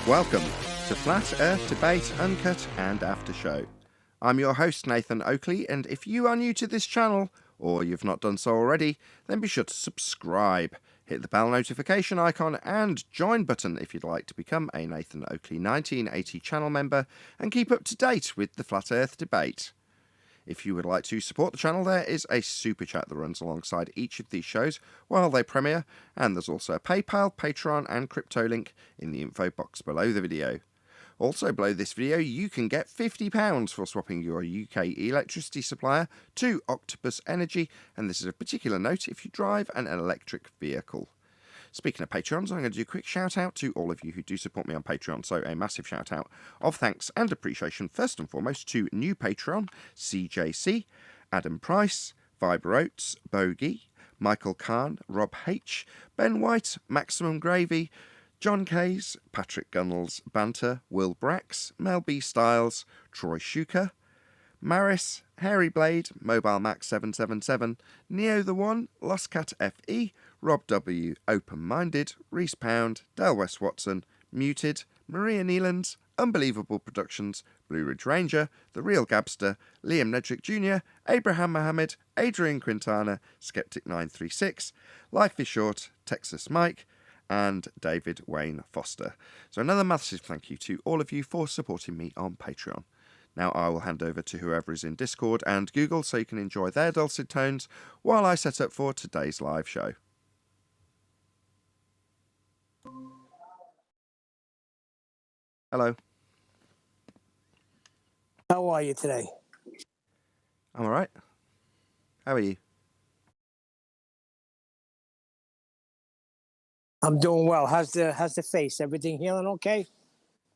Welcome to Flat Earth Debate Uncut and After Show. I'm your host Nathan Oakley, and if you are new to this channel, or you've not done so already, then be sure to subscribe, hit the bell notification icon and join button if you'd like to become a Nathan Oakley 1980 channel member and keep up to date with the Flat Earth Debate. If you would like to support the channel, there is a super chat that runs alongside each of these shows while they premiere, and there's also a PayPal, Patreon and crypto link in the info box below the video. Also below this video you can get £50 for swapping your UK electricity supplier to Octopus Energy, and this is a particular note if you drive an electric vehicle. Speaking of Patreons, I'm going to do a quick shout out to all of you who do support me on Patreon, so a massive shout out of thanks and appreciation first and foremost to new Patreon, CJC, Adam Price, Viber Oates, Bogey, Michael Kahn, Rob H, Ben White, Maximum Gravy, John Kays, Patrick Gunnels, Banter, Will Brax, Mel B. Styles, Troy Shuker, Maris, Hairy Blade, Mobile Max 777, Neo the One, Lost Cat FE, Rob W, Open Minded, Reese Pound, Del West Watson, Muted, Maria Neelands, Unbelievable Productions, Blue Ridge Ranger, The Real Gabster, Liam Nedrick Jr., Abraham Mohammed, Adrian Quintana, Skeptic 936, Life is Short, Texas Mike, and David Wayne Foster. So another massive thank you to all of you for supporting me on Patreon. Now I will hand over to whoever is in Discord and Google so you can enjoy their dulcet tones while I set up for today's live show. Hello. How are you today? I'm alright. How are you? I'm doing well. How's the face? Everything healing okay?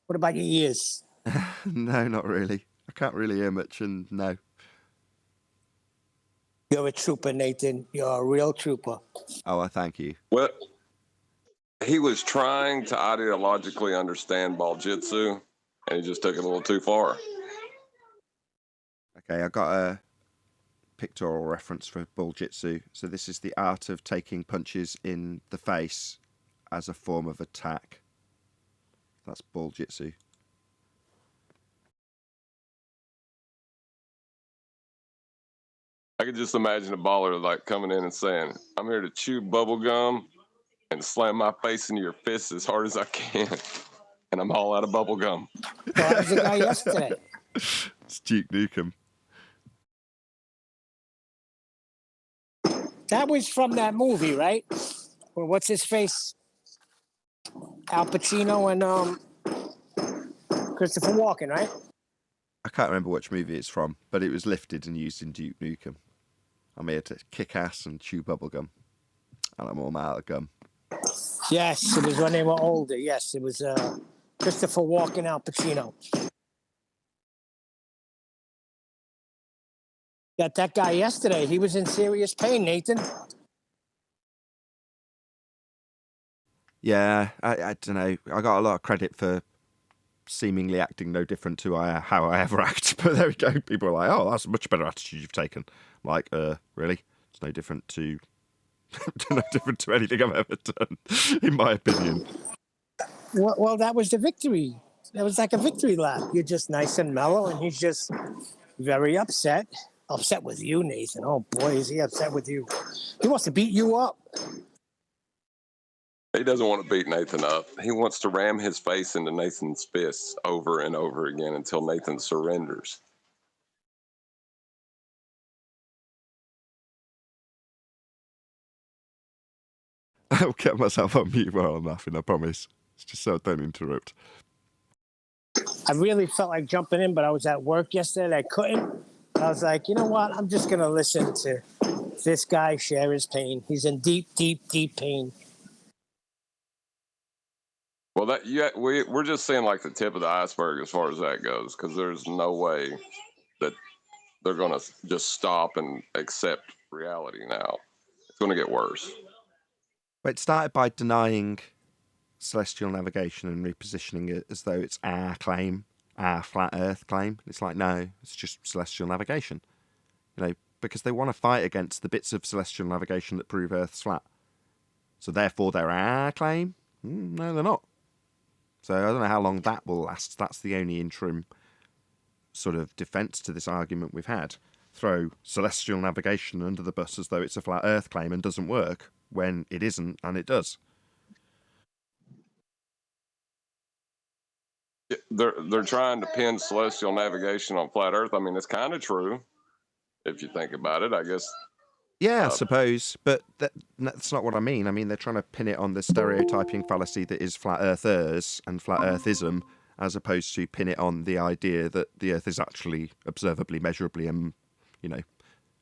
What about your ears? No, not really. I can't really hear much, and no. You're a trooper, Nathan. You're a real trooper. Oh, I thank you. Well, he was trying to ideologically understand Baljitsu, and he just took it a little too far. Okay, I got a pictorial reference for Baljitsu. So this is the art of taking punches in the face as a form of attack. That's Baljitsu. I could just imagine a baller like coming in and saying, "I'm here to chew bubble gum and slam my face into your fist as hard as I can, and I'm all out of bubble gum." Well, that was the guy yesterday. It's Duke Nukem. That was from that movie, right? Well, what's his face? Al Pacino and Christopher Walken, right? I can't remember which movie it's from, but it was lifted and used in Duke Nukem. I'm here to kick ass and chew bubblegum. And I'm all out of gum. Yes, it was when they were older. Yes, it was Christopher Walken, Al Pacino. Got that guy yesterday. He was in serious pain, Nathan. Yeah, I don't know. I got a lot of credit for seemingly acting no different to how I ever act. But there we go. People are like, "Oh, that's a much better attitude you've taken." I'm like, really? It's no different to no different to anything I've ever done, in my opinion. Well, that was the victory. That was like a victory lap. You're just nice and mellow, and he's just very upset. Upset with you, Nathan. Oh, boy, is he upset with you. He wants to beat you up. He doesn't want to beat Nathan up. He wants to ram his face into Nathan's fists over and over again until Nathan surrenders. I'll get myself on mute while I'm laughing, I promise. It's just so I don't interrupt. I really felt like jumping in, but I was at work yesterday. I couldn't. I was like, you know what? I'm just going to listen to this guy share his pain. He's in deep, deep, deep pain. Well, we're just seeing like the tip of the iceberg as far as that goes, because there's no way that they're going to just stop and accept reality now. It's going to get worse. But it started by denying celestial navigation and repositioning it as though it's our claim, our flat Earth claim. It's like, no, it's just celestial navigation. You know, because they want to fight against the bits of celestial navigation that prove Earth's flat. So therefore they're our claim? No, they're not. So I don't know how long that will last. That's the only interim sort of defence to this argument we've had. Throw celestial navigation under the bus as though it's a flat Earth claim and doesn't work when it isn't, and it does. They're trying to pin celestial navigation on flat Earth. I mean, it's kind of true if you think about it, I guess. Yeah, I suppose, but that's not what I mean. I mean, they're trying to pin it on the stereotyping fallacy that is flat earthers and flat earthism, as opposed to pin it on the idea that the Earth is actually observably, measurably, and,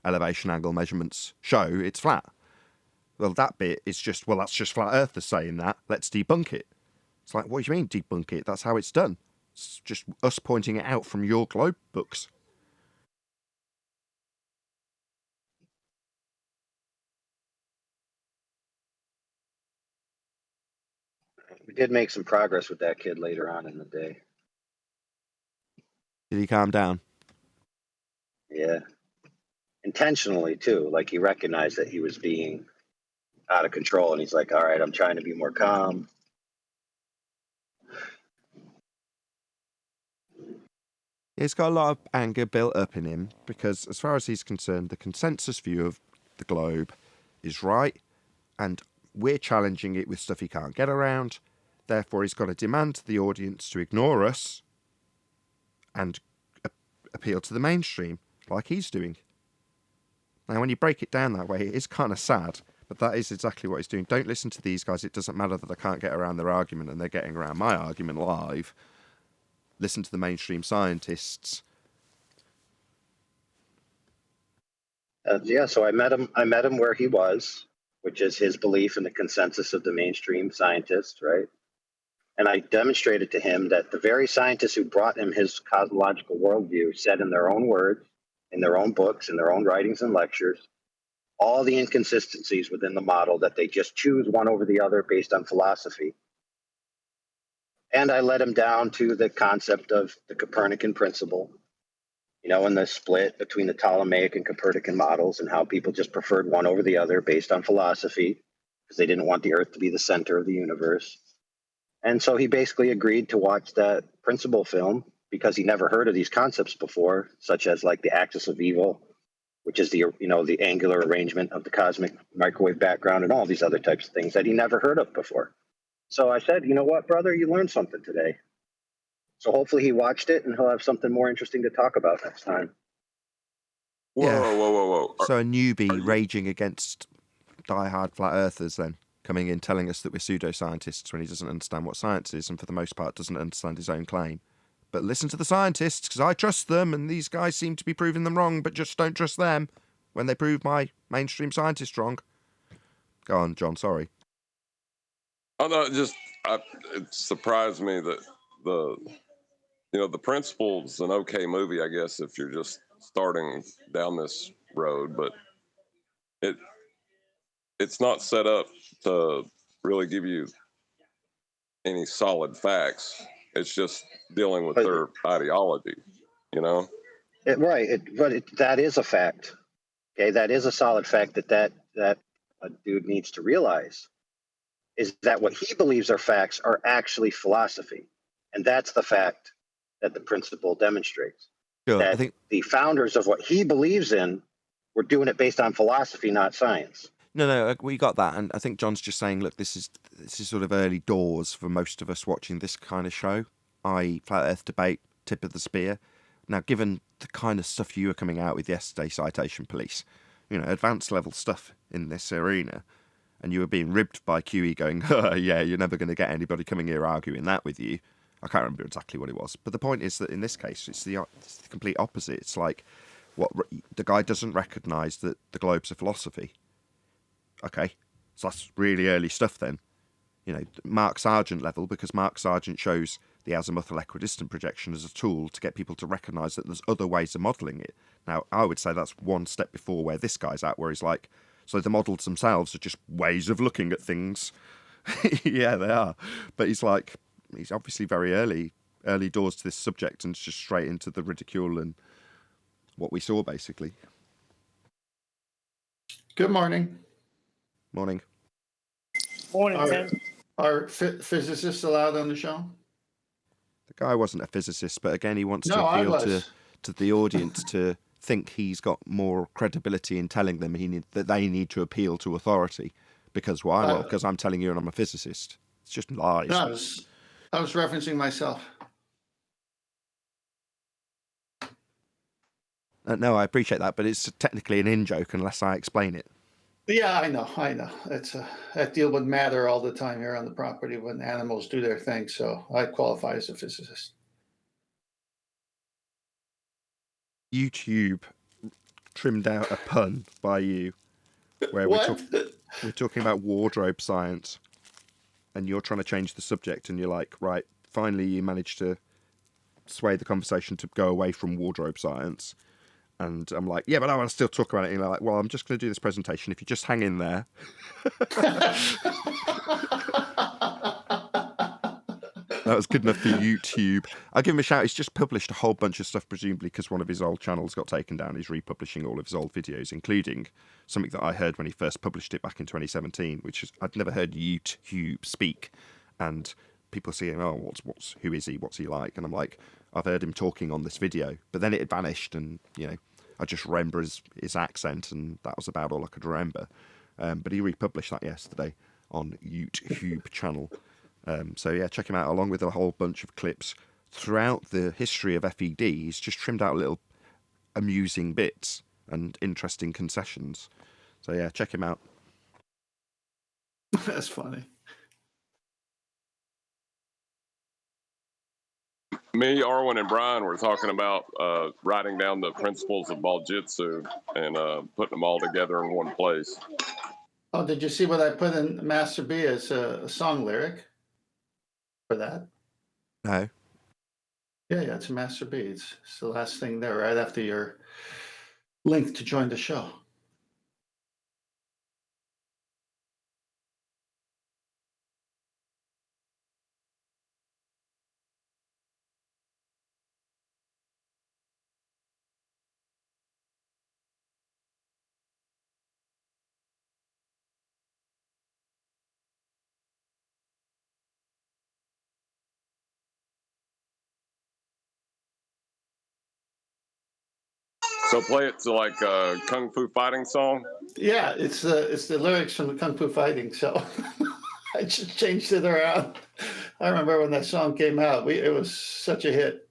elevation angle measurements show it's flat. Well, that bit is just, well, that's just flat earthers saying that. Let's debunk it. It's like, what do you mean debunk it? That's how it's done. It's just us pointing it out from your globe books. We did make some progress with that kid later on in the day. Did he calm down? Yeah. Intentionally, too. Like, he recognized that he was being out of control, and he's like, all right, I'm trying to be more calm. He's got a lot of anger built up in him because, as far as he's concerned, the consensus view of the globe is right, and we're challenging it with stuff he can't get around. Therefore, he's got to demand to the audience to ignore us and appeal to the mainstream, like he's doing. Now, when you break it down that way, it is kind of sad, but that is exactly what he's doing. Don't listen to these guys. It doesn't matter that I can't get around their argument and they're getting around my argument live. Listen to the mainstream scientists. So I met him where he was, which is his belief in the consensus of the mainstream scientists, right? And I demonstrated to him that the very scientists who brought him his cosmological worldview said in their own words, in their own books, in their own writings and lectures, all the inconsistencies within the model, that they just choose one over the other based on philosophy. And I led him down to the concept of the Copernican principle, and the split between the Ptolemaic and Copernican models, and how people just preferred one over the other based on philosophy because they didn't want the Earth to be the center of the universe. And so he basically agreed to watch that principle film because he never heard of these concepts before, such as like the axis of evil, which is the angular arrangement of the cosmic microwave background, and all these other types of things that he never heard of before. So I said, you know what, brother, you learned something today. So hopefully he watched it and he'll have something more interesting to talk about next time. Whoa. So a newbie raging against diehard flat earthers then, coming in telling us that we're pseudoscientists when he doesn't understand what science is and for the most part doesn't understand his own claim. But listen to the scientists because I trust them and these guys seem to be proving them wrong, but just don't trust them when they prove my mainstream scientist wrong. Go on, John, sorry. Oh, no, it surprised me that the Principle's an okay movie, I guess, if you're just starting down this road, but it's not set up to really give you any solid facts. It's just dealing with their ideology, That is a fact. Okay, that is a solid fact that a dude needs to realize is that what he believes are facts are actually philosophy. And that's the fact that the principle demonstrates. Sure, that the founders of what he believes in were doing it based on philosophy, not science. No, we got that, and I think John's just saying, look, this is sort of early doors for most of us watching this kind of show, i.e. flat Earth debate, tip of the spear. Now, given the kind of stuff you were coming out with yesterday, Citation Police, advanced level stuff in this arena, and you were being ribbed by QE going, yeah, you're never going to get anybody coming here arguing that with you. I can't remember exactly what it was. But the point is that in this case, it's the complete opposite. It's like, the guy doesn't recognise that the globe's a philosophy. Okay, so that's really early stuff then. Mark Sargent level, because Mark Sargent shows the azimuthal equidistant projection as a tool to get people to recognise that there's other ways of modelling it. Now, I would say that's one step before where this guy's at, where he's like, so the models themselves are just ways of looking at things. Yeah, they are. But he's obviously very early doors to this subject, and it's just straight into the ridicule and what we saw, basically. Good morning. Morning. Morning, Tim. Are physicists allowed on the show? The guy wasn't a physicist, but again, he wants to No, I appeal was. to the audience to think he's got more credibility in telling them that they need to appeal to authority. Because why? Well, because I'm telling you and I'm a physicist. It's just lies. No, I was referencing myself. No, I appreciate that, but it's technically an in-joke unless I explain it. Yeah, I know. It's I deal with matter all the time here on the property when animals do their thing, so I qualify as a physicist. YouTube trimmed out a pun by you where What? we're talking about wardrobe science and you're trying to change the subject and you're like, right, finally you managed to sway the conversation to go away from wardrobe science. And I'm like, yeah, but I want to still talk about it. And you're like, well, I'm just going to do this presentation. If you just hang in there. That was good enough for YouTube. I'll give him a shout. He's just published a whole bunch of stuff, presumably because one of his old channels got taken down. He's republishing all of his old videos, including something that I heard when he first published it back in 2017, which is I'd never heard YouTube speak. And people saying, oh, who is he? What's he like? And I'm like, I've heard him talking on this video. But then it had vanished and, I just remember his accent and that was about all I could remember. But he republished that yesterday on YouTube channel. So yeah, check him out along with a whole bunch of clips throughout the history of FED. He's just trimmed out little amusing bits and interesting concessions. So yeah, check him out. That's funny. Me, Arwen, and Brian were talking about writing down the principles of Baljitsu and putting them all together in one place. Oh, did you see what I put in Master B as a song lyric for that? No. Yeah, it's a Master B. It's the last thing there, right after your link to join the show. So play it to like a Kung Fu fighting song. Yeah, it's the lyrics from the Kung Fu Fighting. So I just changed it around. I remember when that song came out. It was such a hit.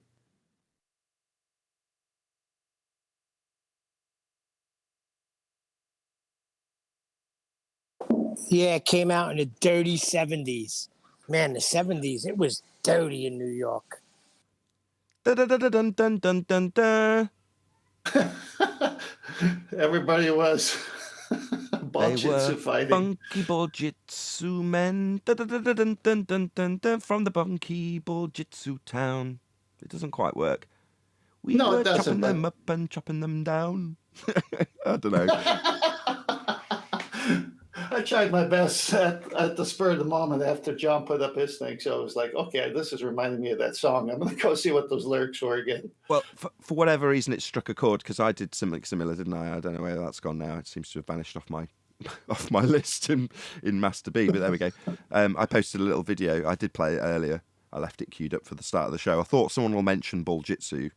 Yeah, it came out in the dirty 70s. Man, the 70s, it was dirty in New York. Dun, dun, dun, dun, dun, dun, dun, dun. Everybody was They Baljitsu were fighting. funky Baljitsu men. Dun, dun, dun, dun, dun, dun, dun, dun, from the funky Baljitsu town. It doesn't quite work. We No, it were doesn't, chopping but- them up and chopping them down. I don't know. I tried my best at the spur of the moment after John put up his thing. So I was like, okay, this is reminding me of that song. I'm going to go see what those lyrics were again. Well, for whatever reason, it struck a chord because I did something similar, didn't I? I don't know where that's gone now. It seems to have vanished off my list in Master B. But there we go. I posted a little video. I did play it earlier. I left it queued up for the start of the show. I thought someone will mention Baljitsu,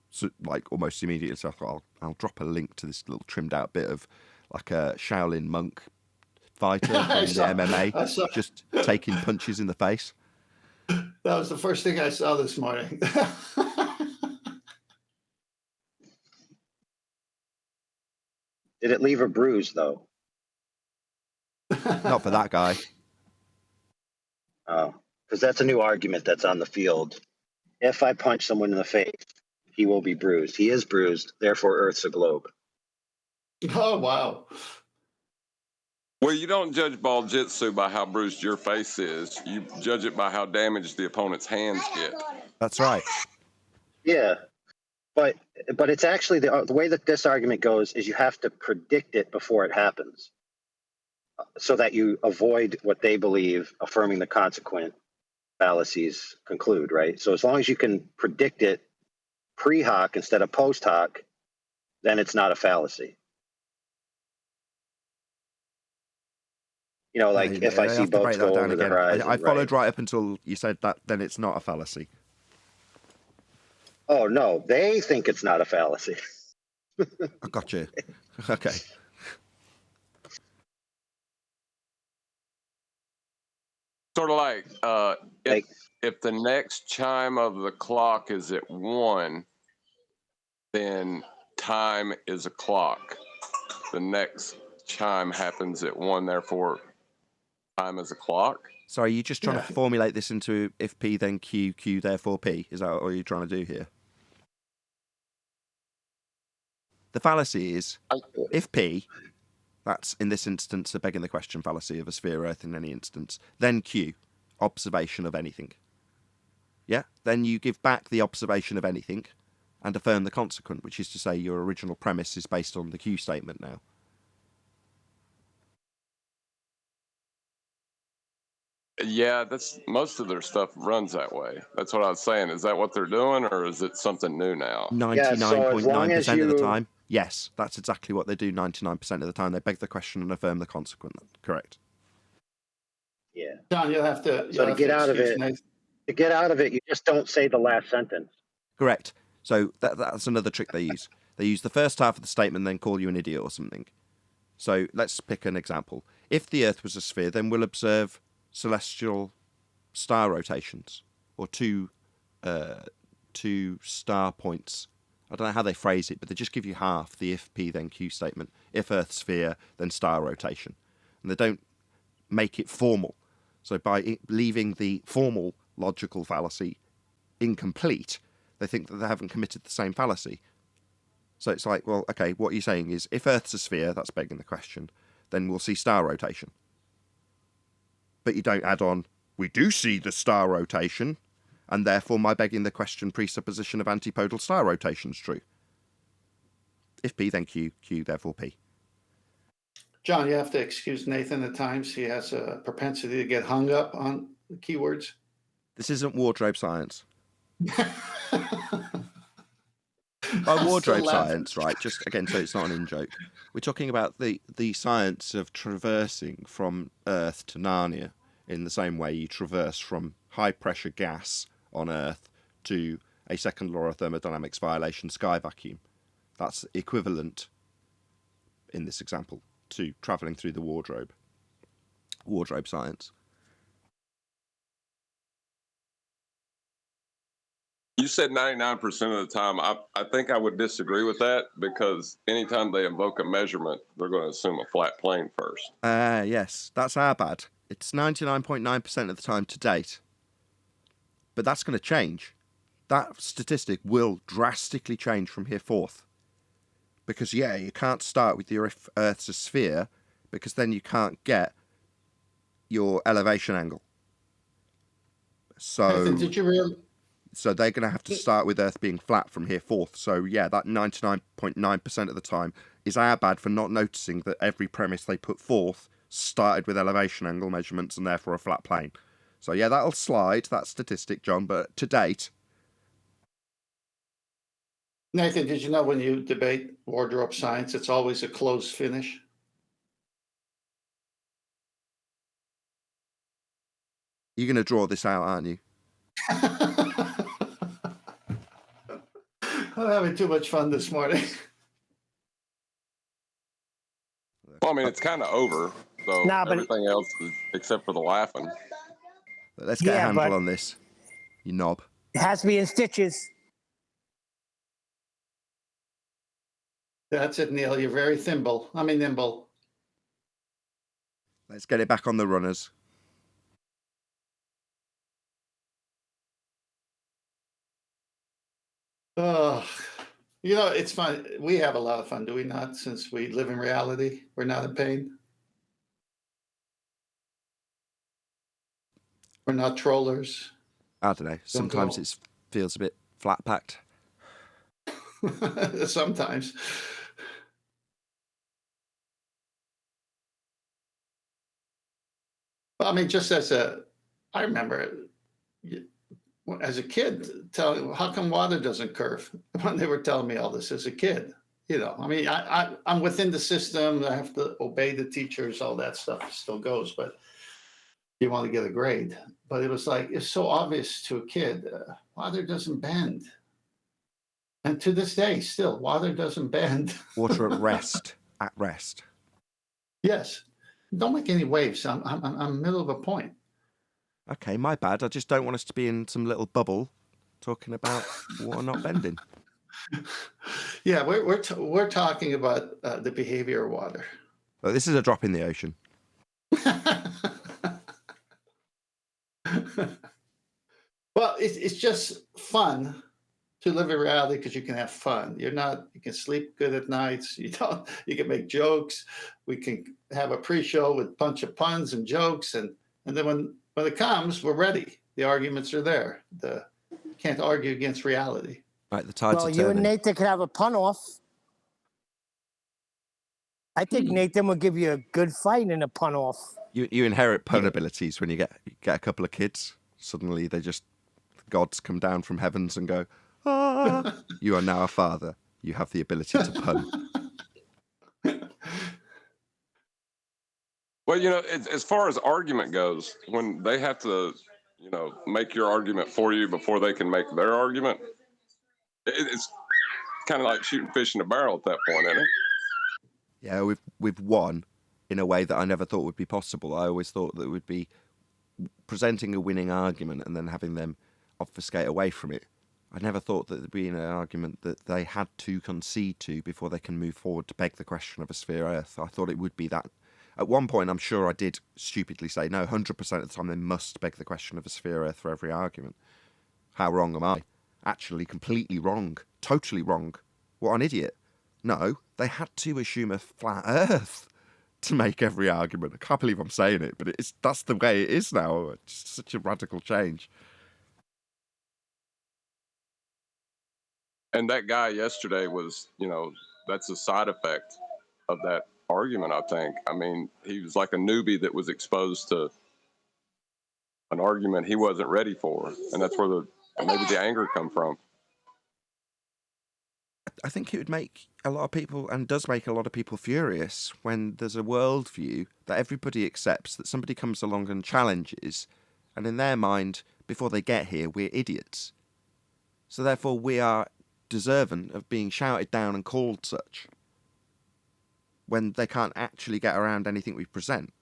so, like almost immediately. So I thought I'll drop a link to this little trimmed out bit of like a Shaolin monk fighter in the MMA, just taking punches in the face. That was the first thing I saw this morning. Did it leave a bruise, though? Not for that guy. Oh, because that's a new argument that's on the field. If I punch someone in the face, he will be bruised. He is bruised, therefore Earth's a globe. Oh, wow. Well, you don't judge Baljitsu by how bruised your face is. You judge it by how damaged the opponent's hands get. That's right. Yeah, but it's actually the way that this argument goes is you have to predict it before it happens, so that you avoid what they believe affirming the consequent fallacies conclude. Right. So as long as you can predict it pre hoc instead of post hoc, then it's not a fallacy. You know, like if I see boats go over the horizon. I followed right up until you said that, then it's not a fallacy. Oh no, they think it's not a fallacy. I got you. Okay. Sort of like Like, if the next chime of the clock is at 1, then time is a clock. The next chime happens at 1, therefore time is a clock. So are you just trying Yeah. to formulate this into if P then Q, Q therefore P? Is that what you're trying to do here? The fallacy is if P, that's in this instance a begging the question fallacy of a sphere Earth in any instance, then Q, observation of anything. Yeah? Then you give back the observation of anything and affirm the consequent, which is to say your original premise is based on the Q statement now. Yeah, that's most of their stuff runs that way. That's what I was saying. Is that what they're doing, or is it something new now? yeah, so as long as 99.9% of the you, time, yes, that's exactly what they do 99% of the time. They beg the question and affirm the consequent. Correct. yeah. John, you'll have to. So to get out of it, you just don't say the last sentence. Correct. So that's another trick they use. They use the first half of the statement, then call you an idiot or something. So let's pick an example. If the Earth was a sphere, then we'll observe celestial star rotations or two star points. I don't know how they phrase it, but they just give you half the if P then Q statement. If Earth sphere, then star rotation. And they don't make it formal. So by leaving the formal logical fallacy incomplete, they think that they haven't committed the same fallacy. So it's like, well, okay, what you're saying is if Earth's a sphere, that's begging the question, then we'll see star rotation. But you don't add on, we do see the star rotation, and therefore my begging the question presupposition of antipodal star rotation is true. If P, then Q, Q, therefore P. John, you have to excuse Nathan at times. He has a propensity to get hung up on the keywords. This isn't wardrobe science. By I'm wardrobe still laughing. science, right, just again, so it's not an in-joke, we're talking about the science of traversing from Earth to Narnia in the same way you traverse from high-pressure gas on Earth to a second law of thermodynamics violation sky vacuum. That's equivalent, in this example, to travelling through the wardrobe science. You said 99% of the time. I think I would disagree with that because anytime they invoke a measurement, they're going to assume a flat plane first. Yes, that's our bad. It's 99.9% of the time to date. But that's going to change. That statistic will drastically change from here forth. Because, yeah, you can't start with your Earth's a sphere, because then you can't get your elevation angle. So, Nathan, did you really? so they're going to have to start with Earth being flat from here forth. So, yeah, that 99.9% of the time is our bad for not noticing that every premise they put forth started with elevation angle measurements and therefore a flat plane. So, yeah, that'll slide, that statistic, John, but to date... Nathan, did you know when you debate wardrobe science, it's always a closed finish? You're going to draw this out, aren't you? I'm having too much fun this morning. Well, I mean, it's kind of over, so Nah, but everything else is, except for the laughing. Let's get a Yeah, handle but- on this, you knob. it has to be in stitches. That's it, Neil. You're very nimble. Let's get it back on the runners. Oh, you know, it's fun. We have a lot of fun, do we not? Since we live in reality, we're not in pain. We're not trollers. I don't know. Sometimes it feels a bit flat packed. Sometimes. I mean, I remember as a kid telling, how come water doesn't curve? When they were telling me all this as a kid, I mean, I'm within the system. I have to obey the teachers. All that stuff still goes, but you want to get a grade. But it was like, it's so obvious to a kid, water doesn't bend. And to this day, still, water doesn't bend. Water at rest. At rest. Yes. Don't make any waves. I'm middle of a point. Okay, my bad. I just don't want us to be in some little bubble talking about water not bending. Yeah, we're talking about the behavior of water. Well, this is a drop in the ocean. Well, it's just fun to live in reality because you can have fun. You can sleep good at nights. You can make jokes. We can have a pre-show with a bunch of puns and jokes, and then when it comes, we're ready. The arguments are there. You can't argue against reality. Right, the tides are Well, you and turning. Nathan could have a pun off. I think Nathan will give you a good fight in a pun off. You inherit pun abilities when you get a couple of kids. Suddenly the gods come down from heavens and go, ah, you are now a father. You have the ability to pun. Well, as far as argument goes, when they have to, make your argument for you before they can make their argument, it's kind of like shooting fish in a barrel at that point, isn't it? Yeah, we've won in a way that I never thought would be possible. I always thought that it would be presenting a winning argument and then having them obfuscate away from it. I never thought that there'd be an argument that they had to concede to before they can move forward to beg the question of a sphere Earth. I thought it would be that. At one point, I'm sure I did stupidly say, no, 100% of the time they must beg the question of a sphere Earth for every argument. How wrong am I? Actually, completely wrong. Totally wrong. What an idiot. No, they had to assume a flat Earth to make every argument. I can't believe I'm saying it, but that's the way it is now. It's such a radical change. And that guy yesterday was, that's a side effect of that argument, I think. I mean, he was like a newbie that was exposed to an argument he wasn't ready for. And that's where maybe the anger come from. I think it would make a lot of people, and does make a lot of people, furious when there's a worldview that everybody accepts, that somebody comes along and challenges, and in their mind, before they get here, we're idiots. So therefore we are deserving of being shouted down and called such when they can't actually get around anything we present.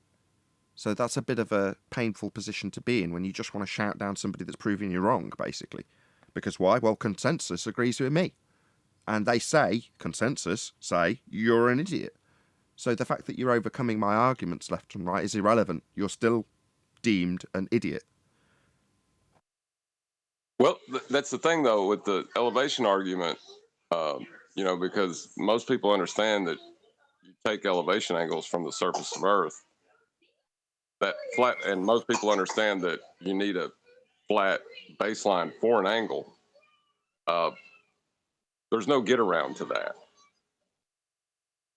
So that's a bit of a painful position to be in when you just want to shout down somebody that's proving you wrong, basically. Because why? Well, consensus agrees with me. And they consensus say, you're an idiot. So the fact that you're overcoming my arguments left and right is irrelevant. You're still deemed an idiot. Well, that's the thing, though, with the elevation argument, because most people understand that you take elevation angles from the surface of Earth. That flat, and most people understand that you need a flat baseline for an angle. There's no get around to that.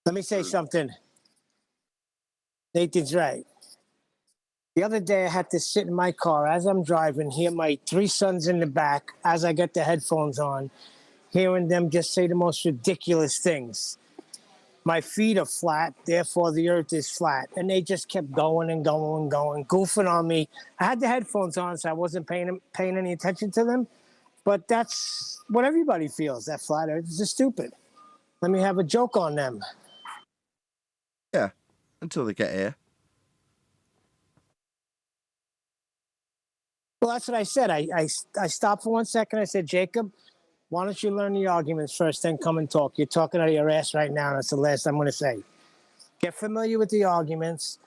Let me say something. Nathan's right. The other day I had to sit in my car as I'm driving, hear my 3 sons in the back as I get the headphones on, hearing them just say the most ridiculous things. My feet are flat, therefore the earth is flat. And they just kept going and going and going, goofing on me. I had the headphones on, so I wasn't paying any attention to them. But that's what everybody feels, that flat earthers are stupid. Let me have a joke on them. Yeah, until they get here. Well, that's what I said. I stopped for 1 second. I said, Jacob, why don't you learn the arguments first, then come and talk? You're talking out of your ass right now, and that's the last I'm going to say. Get familiar with the arguments,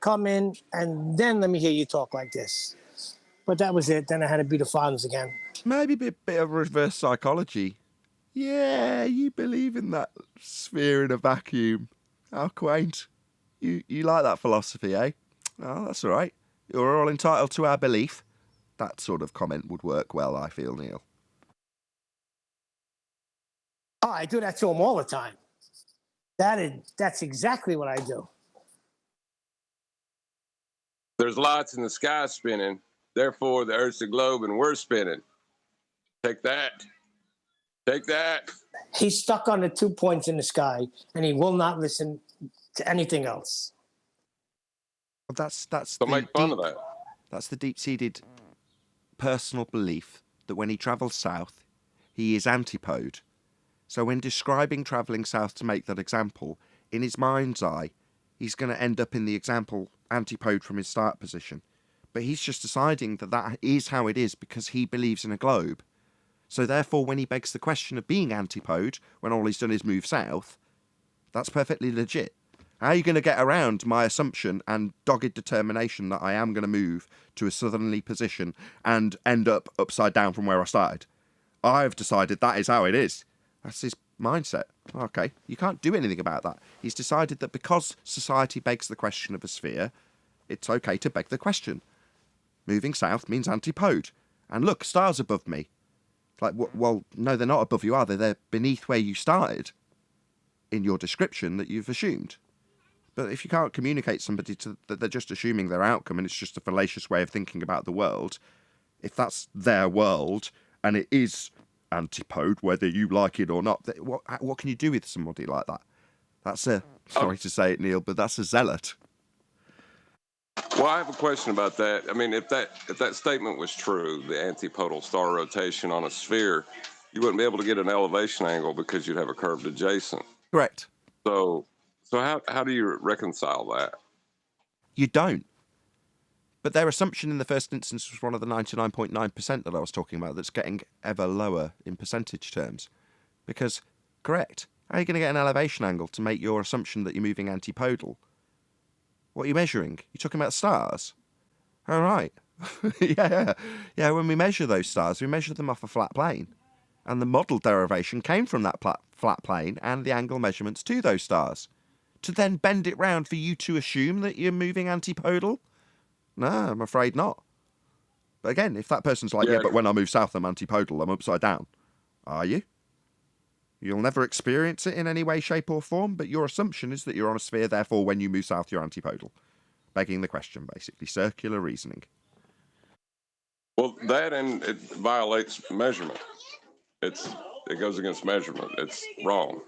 come in, and then let me hear you talk like this. But that was it. Then I had to be the fathers again. Maybe a bit of reverse psychology. Yeah, you believe in that sphere in a vacuum. How quaint. You like that philosophy, eh? Oh, that's all right. You're all entitled to our belief. That sort of comment would work well, I feel, Neil. Oh, I do that to them all the time. That's exactly what I do. There's lights in the sky spinning. Therefore, the Earth's a globe and we're spinning. Take that. Take that. He's stuck on the 2 points in the sky, and he will not listen to anything else. That's Don't make fun of that. That's the deep-seated personal belief that when he travels south, he is antipode So when describing travelling south to make that example, in his mind's eye, he's going to end up in the example antipode from his start position. But he's just deciding that that is how it is because he believes in a globe. So therefore, when he begs the question of being antipode, when all he's done is move south, that's perfectly legit. How are you going to get around my assumption and dogged determination that I am going to move to a southerly position and end up upside down from where I started? I've decided that is how it is. That's his mindset. Okay, you can't do anything about that. He's decided that because society begs the question of a sphere, it's okay to beg the question. Moving south means antipode. And look, stars above me. Like, well, no, they're not above you, are they? They're beneath where you started in your description that you've assumed. But if you can't communicate somebody that they're just assuming their outcome and it's just a fallacious way of thinking about the world, if that's their world and it is antipode, whether you like it or not, what can you do with somebody like that? That's sorry to say it, Neil, but that's a zealot. Well, I have a question about that. I mean, if that statement was true, the antipodal star rotation on a sphere, you wouldn't be able to get an elevation angle because you'd have a curved adjacent. Correct. So how do you reconcile that? You don't. But their assumption in the first instance was one of the 99.9% that I was talking about that's getting ever lower in percentage terms. Because, correct, how are you going to get an elevation angle to make your assumption that you're moving antipodal? What are you measuring? You're talking about stars? All right. Yeah, when we measure those stars, we measure them off a flat plane. And the model derivation came from that flat plane and the angle measurements to those stars. To then bend it round for you to assume that you're moving antipodal? No, I'm afraid not. But again, if that person's like, yeah, but when I move south, I'm antipodal, I'm upside down. Are you? You'll never experience it in any way, shape or form, but your assumption is that you're on a sphere, therefore when you move south, you're antipodal. Begging the question, basically. Circular reasoning. Well, that and it violates measurement. It goes against measurement. It's wrong.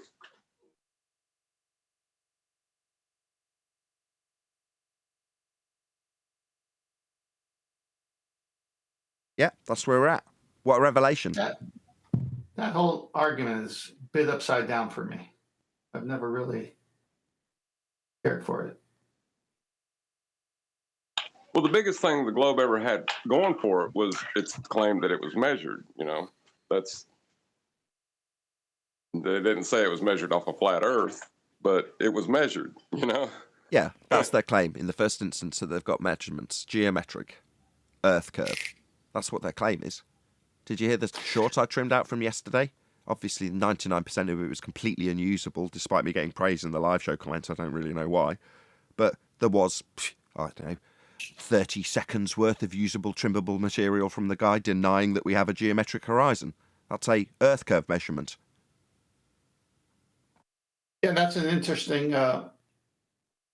Yeah, that's where we're at. What a revelation. That whole argument is a bit upside down for me. I've never really cared for it. Well, the biggest thing the globe ever had going for it was its claim that it was measured. They didn't say it was measured off a flat Earth, but it was measured. Yeah, that's their claim in the first instance, that they've got measurements, geometric, Earth curve. That's what their claim is. Did you hear the short I trimmed out from yesterday? Obviously, 99% of it was completely unusable, despite me getting praise in the live show comments. I don't really know why. But there was, I don't know, 30 seconds worth of usable trimmable material from the guy denying that we have a geometric horizon. That's a Earth curve measurement. Yeah, that's an interesting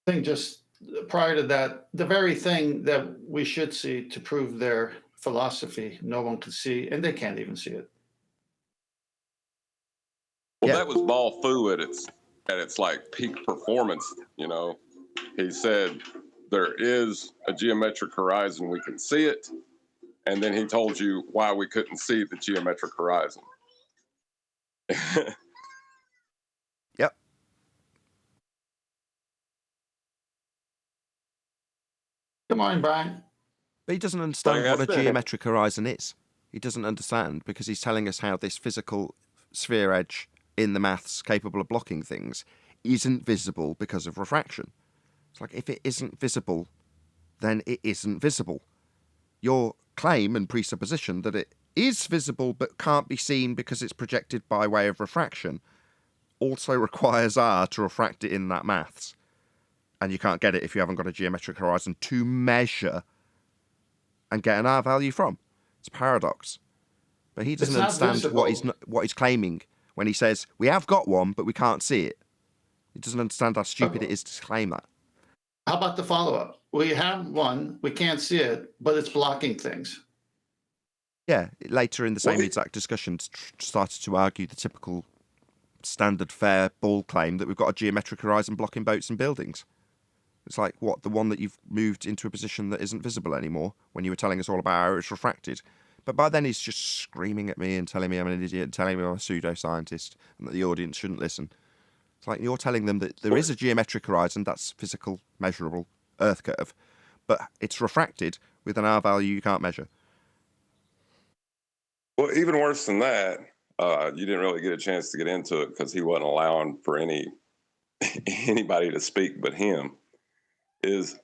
thing. Just prior to that, the very thing that we should see to prove their philosophy, no one can see, and they can't even see it. Well, that was Ball Fu at its like peak performance. He said there is a geometric horizon, we can see it, and then he told you why we couldn't see the geometric horizon. Yep. Come on, Brian. But he doesn't understand what a geometric horizon is. He doesn't understand because he's telling us how this physical sphere edge in the maths capable of blocking things isn't visible because of refraction. It's like, if it isn't visible, then it isn't visible. Your claim and presupposition that it is visible but can't be seen because it's projected by way of refraction also requires R to refract it in that maths. And you can't get it if you haven't got a geometric horizon to measure and get an R value from. It's a paradox. But he doesn't understand what he's claiming when he says, we have got one, but we can't see it. He doesn't understand how stupid it is to claim that. How about the follow-up? We have one, we can't see it, but it's blocking things. Yeah, later in the same exact discussion, started to argue the typical standard fair ball claim that we've got a geometric horizon blocking boats and buildings. It's like, what, the one that you've moved into a position that isn't visible anymore when you were telling us all about how it's refracted? But by then he's just screaming at me and telling me I'm an idiot and telling me I'm a pseudoscientist and that the audience shouldn't listen. It's like you're telling them that there is a geometric horizon, that's physical, measurable Earth curve, but it's refracted with an R value you can't measure. Well, even worse than that, you didn't really get a chance to get into it because he wasn't allowing for anybody to speak but him, is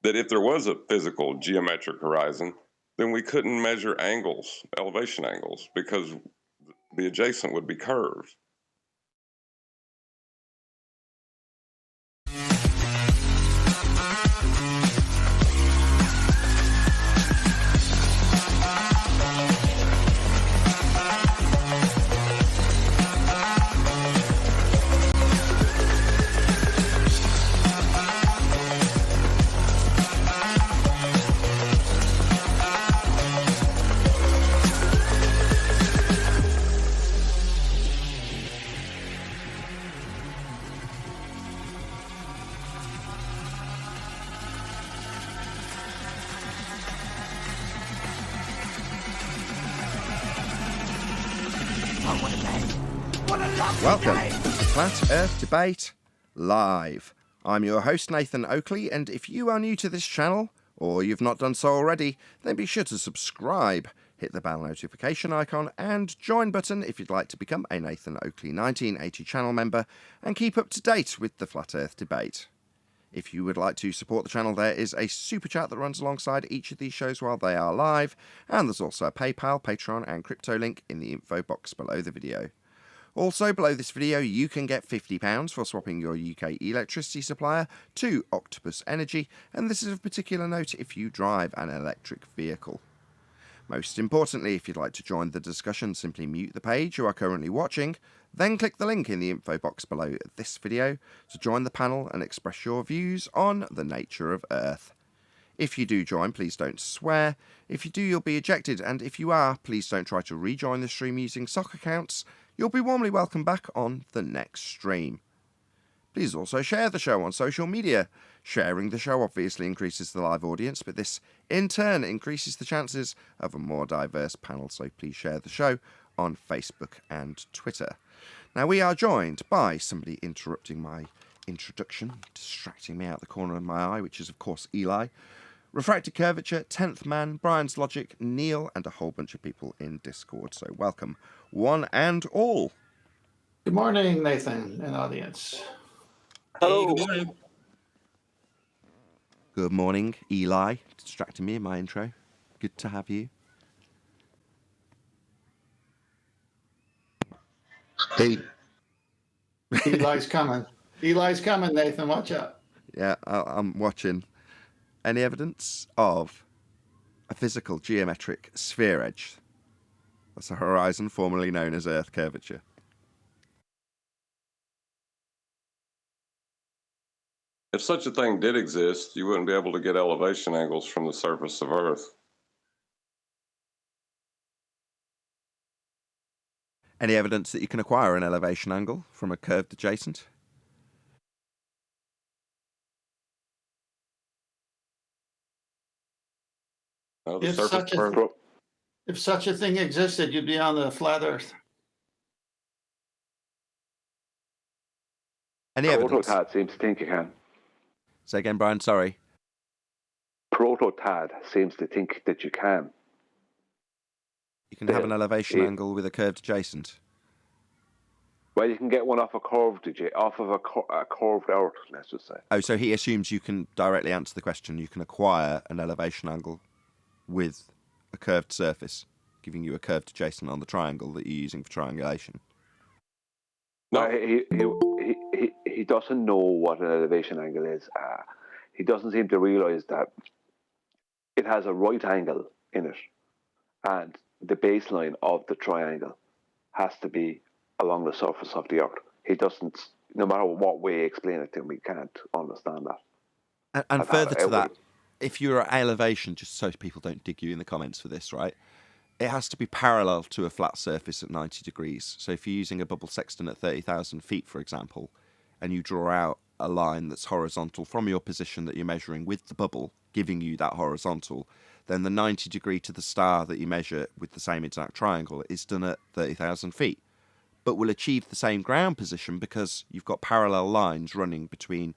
that if there was a physical geometric horizon, then we couldn't measure angles, elevation angles, because the adjacent would be curved. Welcome to Flat Earth Debate Live. I'm your host, Nathan Oakley, and if you are new to this channel, or you've not done so already, then be sure to subscribe, hit the bell notification icon, and join button if you'd like to become a Nathan Oakley 1980 channel member and keep up to date with the Flat Earth Debate. If you would like to support the channel, there is a super chat that runs alongside each of these shows while they are live, and there's also a PayPal, Patreon, and crypto link in the info box below the video. Also, below this video, you can get £50 for swapping your UK electricity supplier to Octopus Energy, and this is of particular note if you drive an electric vehicle. Most importantly, if you'd like to join the discussion, simply mute the page you are currently watching, then click the link in the info box below this video to join the panel and express your views on the nature of Earth. If you do join, please don't swear. If you do, you'll be ejected, and if you are, please don't try to rejoin the stream using sock accounts. You'll be warmly welcomed back on the next stream. Please also share the show on social media. Sharing the show obviously increases the live audience, but this in turn increases the chances of a more diverse panel, so please share the show on Facebook and Twitter. Now, we are joined by somebody interrupting my introduction, distracting me out the corner of my eye, which is of course Eli, Refracted Curvature, 10th Man, Brian's Logic, Neil, and a whole bunch of people in Discord. So welcome, one and all. Good morning, Nathan and audience. Hey, good morning. Good morning, Eli. Distracting me in my intro. Good to have you. Hey, Eli's coming. Eli's coming, Nathan. Watch out. Yeah, I'm watching. Any evidence of a physical geometric sphere edge? That's a horizon formerly known as Earth curvature. If such a thing did exist, you wouldn't be able to get elevation angles from the surface of Earth. Any evidence that you can acquire an elevation angle from a curved adjacent? No, the If surface such of a Earth. if such a thing existed, you'd be on the flat Earth. Any evidence? Prototad seems to think you can. Say again, Brian, sorry. Prototad seems to think that you can. You can have an elevation Yeah. angle with a curved adjacent. Well, you can get one off a curved off of a curved Earth, let's just say. Oh, so he assumes you can directly answer the question. You can acquire an elevation angle with a curved surface, giving you a curved adjacent on the triangle that you're using for triangulation. No, he doesn't know what an elevation angle is. He doesn't seem to realise that it has a right angle in it, and the baseline of the triangle has to be along the surface of the Earth. He doesn't, no matter what way you explain it to him, he can't understand that. And further to that, if you're at elevation, just so people don't dig you in the comments for this, right? It has to be parallel to a flat surface at 90 degrees. So if you're using a bubble sextant at 30,000 feet, for example, and you draw out a line that's horizontal from your position that you're measuring with the bubble giving you that horizontal, then the 90 degree to the star that you measure with the same exact triangle is done at 30,000 feet, but will achieve the same ground position because you've got parallel lines running between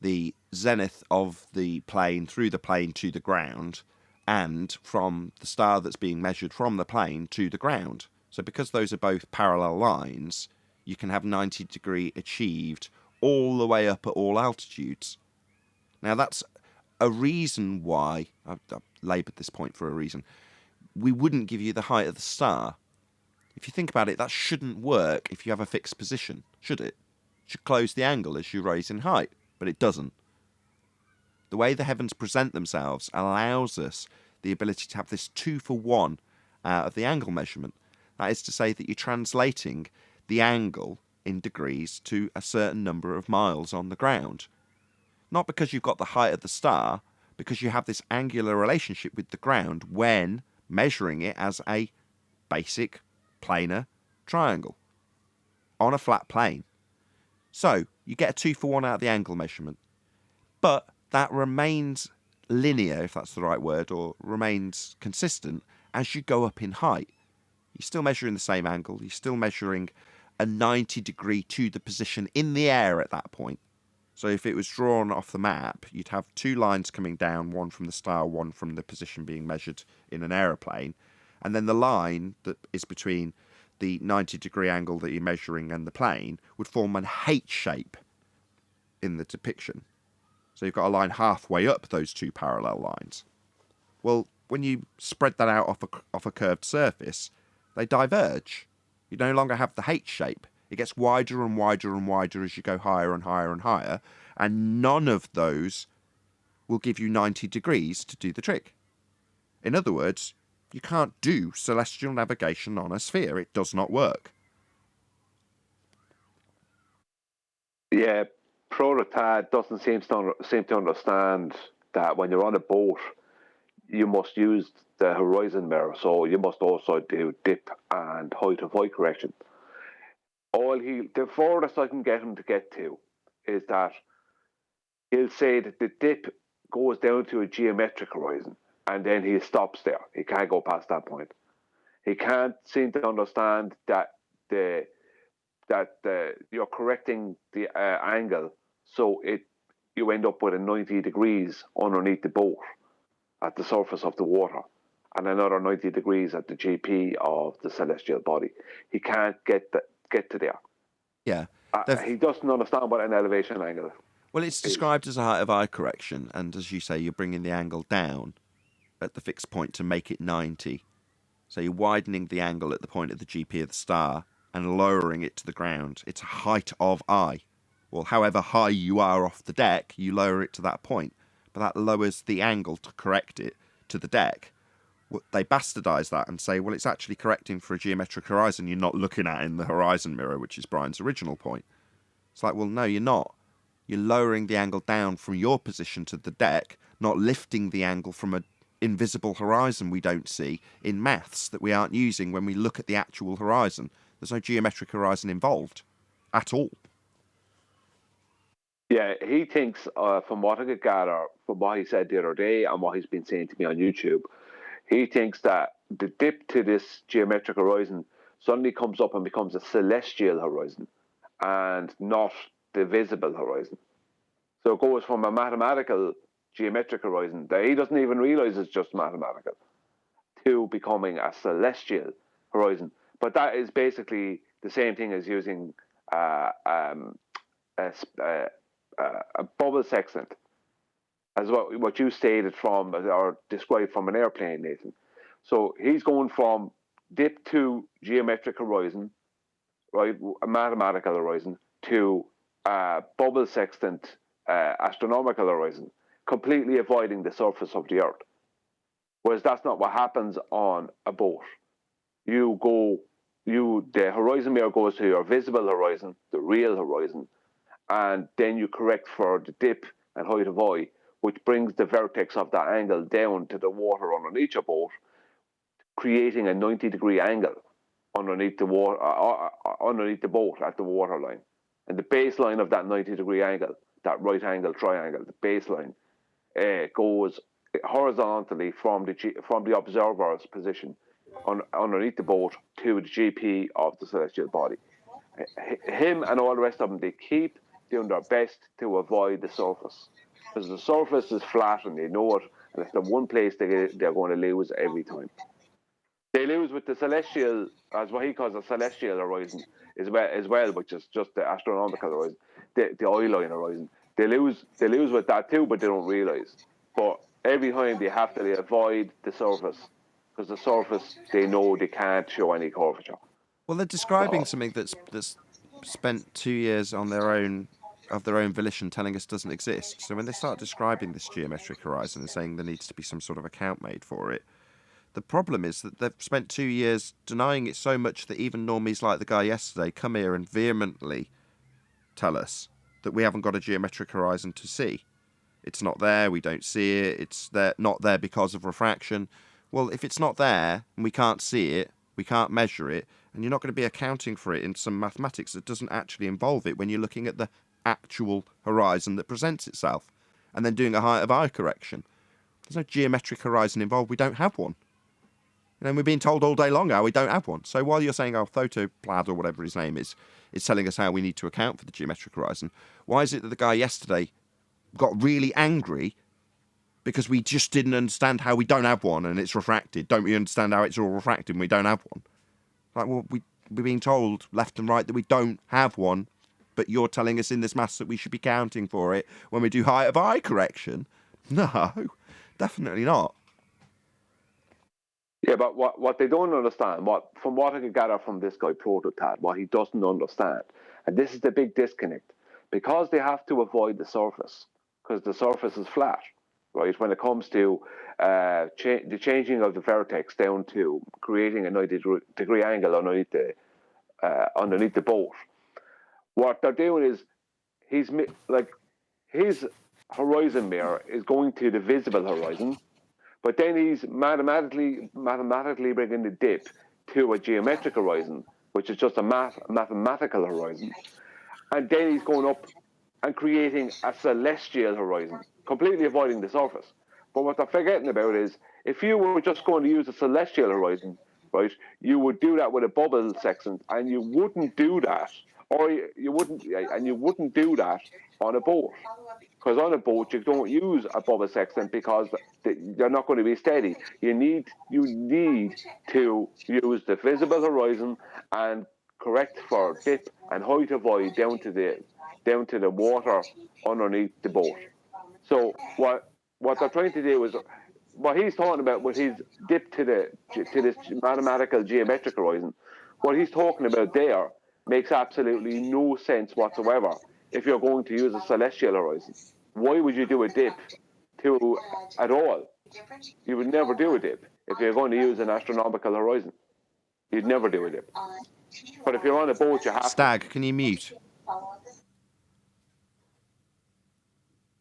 the zenith of the plane through the plane to the ground, and from the star that's being measured from the plane to the ground. So because those are both parallel lines, you can have 90 degree achieved all the way up at all altitudes. Now that's a reason why, I've laboured this point for a reason, we wouldn't give you the height of the star. If you think about it, that shouldn't work if you have a fixed position, should it? It should close the angle as you rise in height, but it doesn't. The way the heavens present themselves allows us the ability to have this 2-for-1 out of the angle measurement. That is to say that you're translating the angle in degrees to a certain number of miles on the ground. Not because you've got the height of the star, because you have this angular relationship with the ground when measuring it as a basic planar triangle on a flat plane. So you get a 2-for-1 out of the angle measurement, but that remains linear, if that's the right word, or remains consistent as you go up in height. You're still measuring the same angle, you're still measuring a 90 degree to the position in the air at that point. So if it was drawn off the map, you'd have two lines coming down, one from the star, one from the position being measured in an aeroplane, and then the line that is between the 90 degree angle that you're measuring and the plane would form an H shape in the depiction. So you've got a line halfway up those two parallel lines. Well, when you spread that out off a curved surface, they diverge. You no longer have the H shape. It gets wider and wider and wider as you go higher and higher and higher, and none of those will give you 90 degrees to do the trick. In other words, you can't do celestial navigation on a sphere. It does not work. Yeah, Prototad doesn't seem to understand that when you're on a boat, you must use the horizon mirror, so you must also do dip and height of height correction. The furthest I can get him to get to is that he'll say that the dip goes down to a geometric horizon, and then he stops there. He can't go past that point. He can't seem to understand that you're correcting the angle, so you end up with a 90 degrees underneath the boat at the surface of the water, and another 90 degrees at the GP of the celestial body. He can't get to there. Yeah. He doesn't understand what an elevation angle is. Well, it's described as a height of eye correction, and as you say, you're bringing the angle down at the fixed point to make it 90. So you're widening the angle at the point of the GP of the star and lowering it to the ground. It's a height of eye. Well, however high you are off the deck, you lower it to that point. But that lowers the angle to correct it to the deck. They bastardise that and say, well, it's actually correcting for a geometric horizon you're not looking at in the horizon mirror, which is Brian's original point. It's like, well, no, you're not. You're lowering the angle down from your position to the deck, not lifting the angle from an invisible horizon we don't see in maths that we aren't using when we look at the actual horizon. There's no geometric horizon involved at all. Yeah, he thinks, from what I could gather, from what he said the other day and what he's been saying to me on YouTube, he thinks that the dip to this geometric horizon suddenly comes up and becomes a celestial horizon and not the visible horizon. So it goes from a mathematical geometric horizon that he doesn't even realize is just mathematical to becoming a celestial horizon. But that is basically the same thing as using a bubble sextant, as what you stated from or described from an airplane, Nathan. So he's going from dip to geometric horizon, right, a mathematical horizon, to bubble sextant astronomical horizon, completely avoiding the surface of the Earth. Whereas that's not what happens on a boat. The horizon mirror goes to your visible horizon, the real horizon, and then you correct for the dip and height of eye, which brings the vertex of that angle down to the water underneath your boat, creating a 90-degree angle underneath the water, underneath the boat at the waterline. And the baseline of that 90-degree angle, that right angle triangle, the baseline goes horizontally from the observer's position underneath the boat to the GP of the celestial body. Him and all the rest of them, they keep doing their best to avoid the surface, because the surface is flat and they know it, and it's the one place they're going to lose every time. They lose with the celestial, as what he calls the celestial horizon, as well, which is just the astronomical horizon, the eye line horizon. They lose with that too, but they don't realize. But every time they have to avoid the surface, because the surface, they know they can't show any curvature. Well, they're describing something that's spent 2 years on their own volition, telling us doesn't exist. So when they start describing this geometric horizon and saying there needs to be some sort of account made for it, the problem is that they've spent 2 years denying it so much that even normies like the guy yesterday come here and vehemently tell us that we haven't got a geometric horizon to see. It's not there, we don't see it, it's not there because of refraction. Well, if it's not there and we can't see it, we can't measure it, and you're not going to be accounting for it in some mathematics that doesn't actually involve it when you're looking at the actual horizon that presents itself and then doing a height of eye correction. There's no geometric horizon involved, we don't have one. You know, we're being told all day long how we don't have one. So while you're saying, Thotoplad or whatever his name is telling us how we need to account for the geometric horizon, why is it that the guy yesterday got really angry because we just didn't understand how we don't have one and it's refracted? Don't we understand how it's all refracted and we don't have one? Like, well, we're being told left and right that we don't have one, but you're telling us in this maths that we should be counting for it when we do height of eye correction. No, definitely not. Yeah, but what they don't understand, from what I can gather from this guy Prototad, what he doesn't understand, and this is the big disconnect, because they have to avoid the surface, because the surface is flat, right? When it comes to the changing of the vertex down to creating a 90-degree angle underneath the boat, what they're doing is his horizon mirror is going to the visible horizon. But then he's mathematically bringing the dip to a geometric horizon, which is just a mathematical horizon. And then he's going up and creating a celestial horizon, completely avoiding the surface. But what they're forgetting about is, if you were just going to use a celestial horizon, right, you would do that with a bubble sextant, and you wouldn't do that, you wouldn't do that on a boat. Because on a boat, you don't use a bubble sextant because they're not going to be steady. You need to use the visible horizon and correct for dip and height of eye down to the water underneath the boat. So what they're trying to do is, what he's talking about with his dip to this mathematical geometric horizon, what he's talking about there makes absolutely no sense whatsoever if you're going to use a celestial horizon. Why would you do a dip at all? You would never do a dip if you're going to use an astronomical horizon. You'd never do a dip. But if you're on a boat, you have Stag, can you mute?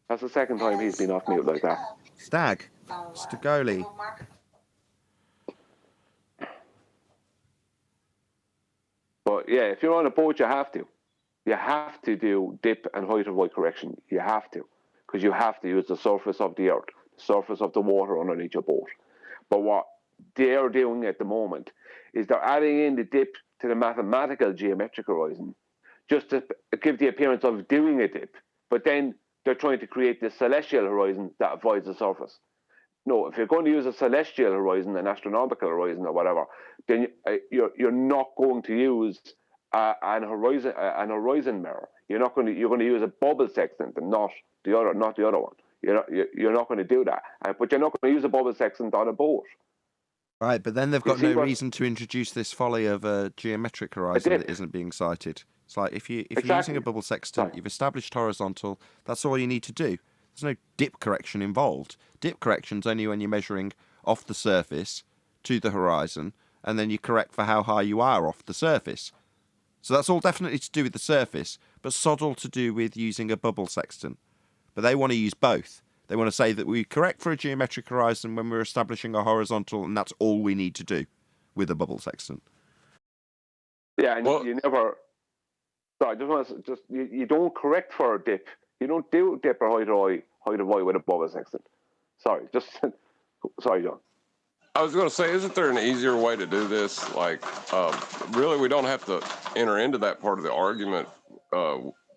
That's the second time he's been off mute like that. Stag, Stagoli. But yeah, if you're on a boat, you have to. You have to do dip and height of eye correction. You have to. Because you have to use the surface of the earth, the surface of the water underneath your boat. But what they're doing at the moment is they're adding in the dip to the mathematical geometric horizon just to give the appearance of doing a dip. But then they're trying to create this celestial horizon that avoids the surface. No, if you're going to use a celestial horizon, an astronomical horizon or whatever, then you're not going to use an horizon mirror. You're going to use a bubble sextant and not the other one. You're not going to do that. But you're not going to use a bubble sextant on a boat. Right, but then they've got no reason to introduce this folly of a geometric horizon that isn't being cited. It's like if you're using a bubble sextant, you've established horizontal. That's all you need to do. There's no dip correction involved. Dip correction's only when you're measuring off the surface to the horizon, and then you correct for how high you are off the surface. So that's all definitely to do with the surface, but sod all to do with using a bubble sextant. But they want to use both. They want to say that we correct for a geometric horizon when we're establishing a horizontal, and that's all we need to do with a bubble sextant. Yeah, and you never. So I just want to you don't correct for a dip. You don't do dip or hide a void with a bubble sextant. Sorry, sorry, John. I was going to say, isn't there an easier way to do this? Like, really, we don't have to enter into that part of the argument.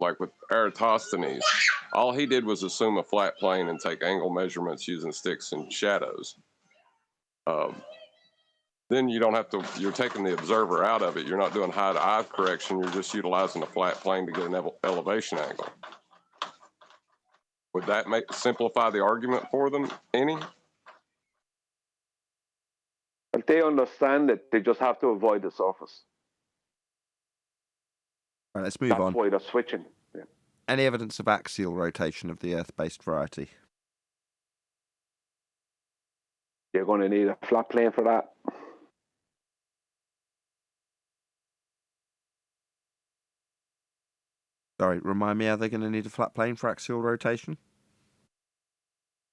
Like with Eratosthenes, all he did was assume a flat plane and take angle measurements using sticks and shadows. Then you don't have to, you're taking the observer out of it. You're not doing high-to-eye correction. You're just utilizing a flat plane to get an elevation angle. Would that simplify the argument for them any? If they understand it, they just have to avoid the surface. All right, let's move on. That's why they're switching. Yeah. Any evidence of axial rotation of the Earth-based variety? You're going to need a flat plane for that. Sorry, remind me, are they going to need a flat plane for axial rotation?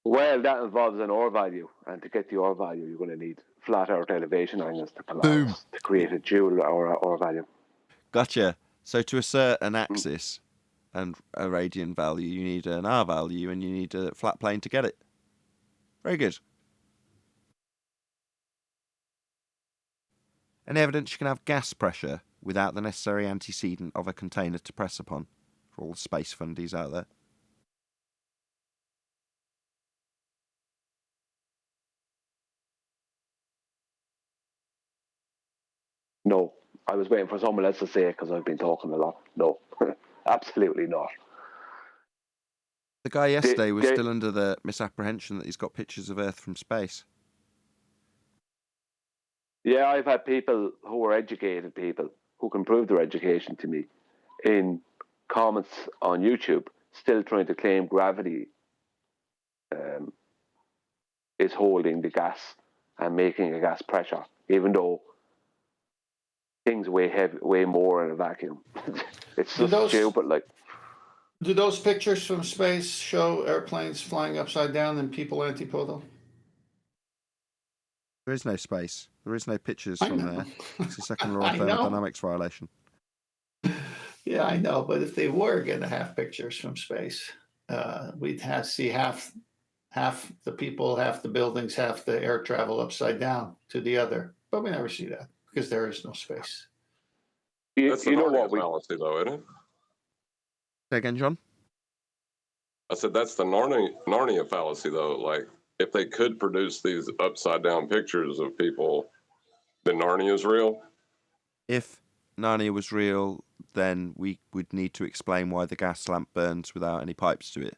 Well, that involves an R value, and to get the R value, you're going to need flat Earth elevation angles to collapse to create a dual R value. Gotcha. So to assert an axis and a radian value, you need an R value, and you need a flat plane to get it. Very good. Any evidence you can have gas pressure without the necessary antecedent of a container to press upon, for all the space fundies out there? No. I was waiting for someone else to say it because I've been talking a lot. No, absolutely not. The guy yesterday was still under the misapprehension that he's got pictures of Earth from space. Yeah, I've had people who are educated people who can prove their education to me in comments on YouTube still trying to claim gravity is holding the gas and making a gas pressure, even though things way more in a vacuum. It's just stupid. Like, do those pictures from space show airplanes flying upside down and people antipodal? There is no space. There is no pictures from there. It's a second law of thermodynamics violation. Yeah, I know. But if they were going to have pictures from space, we'd see half the people, half the buildings, half the air travel upside down to the other. But we never see that because there is no space. That's you know what fallacy, though, isn't it? Say again, John? I said that's the Narnia fallacy, though. Like, if they could produce these upside down pictures of people, then Narnia is real. If Narnia was real, then we would need to explain why the gas lamp burns without any pipes to it.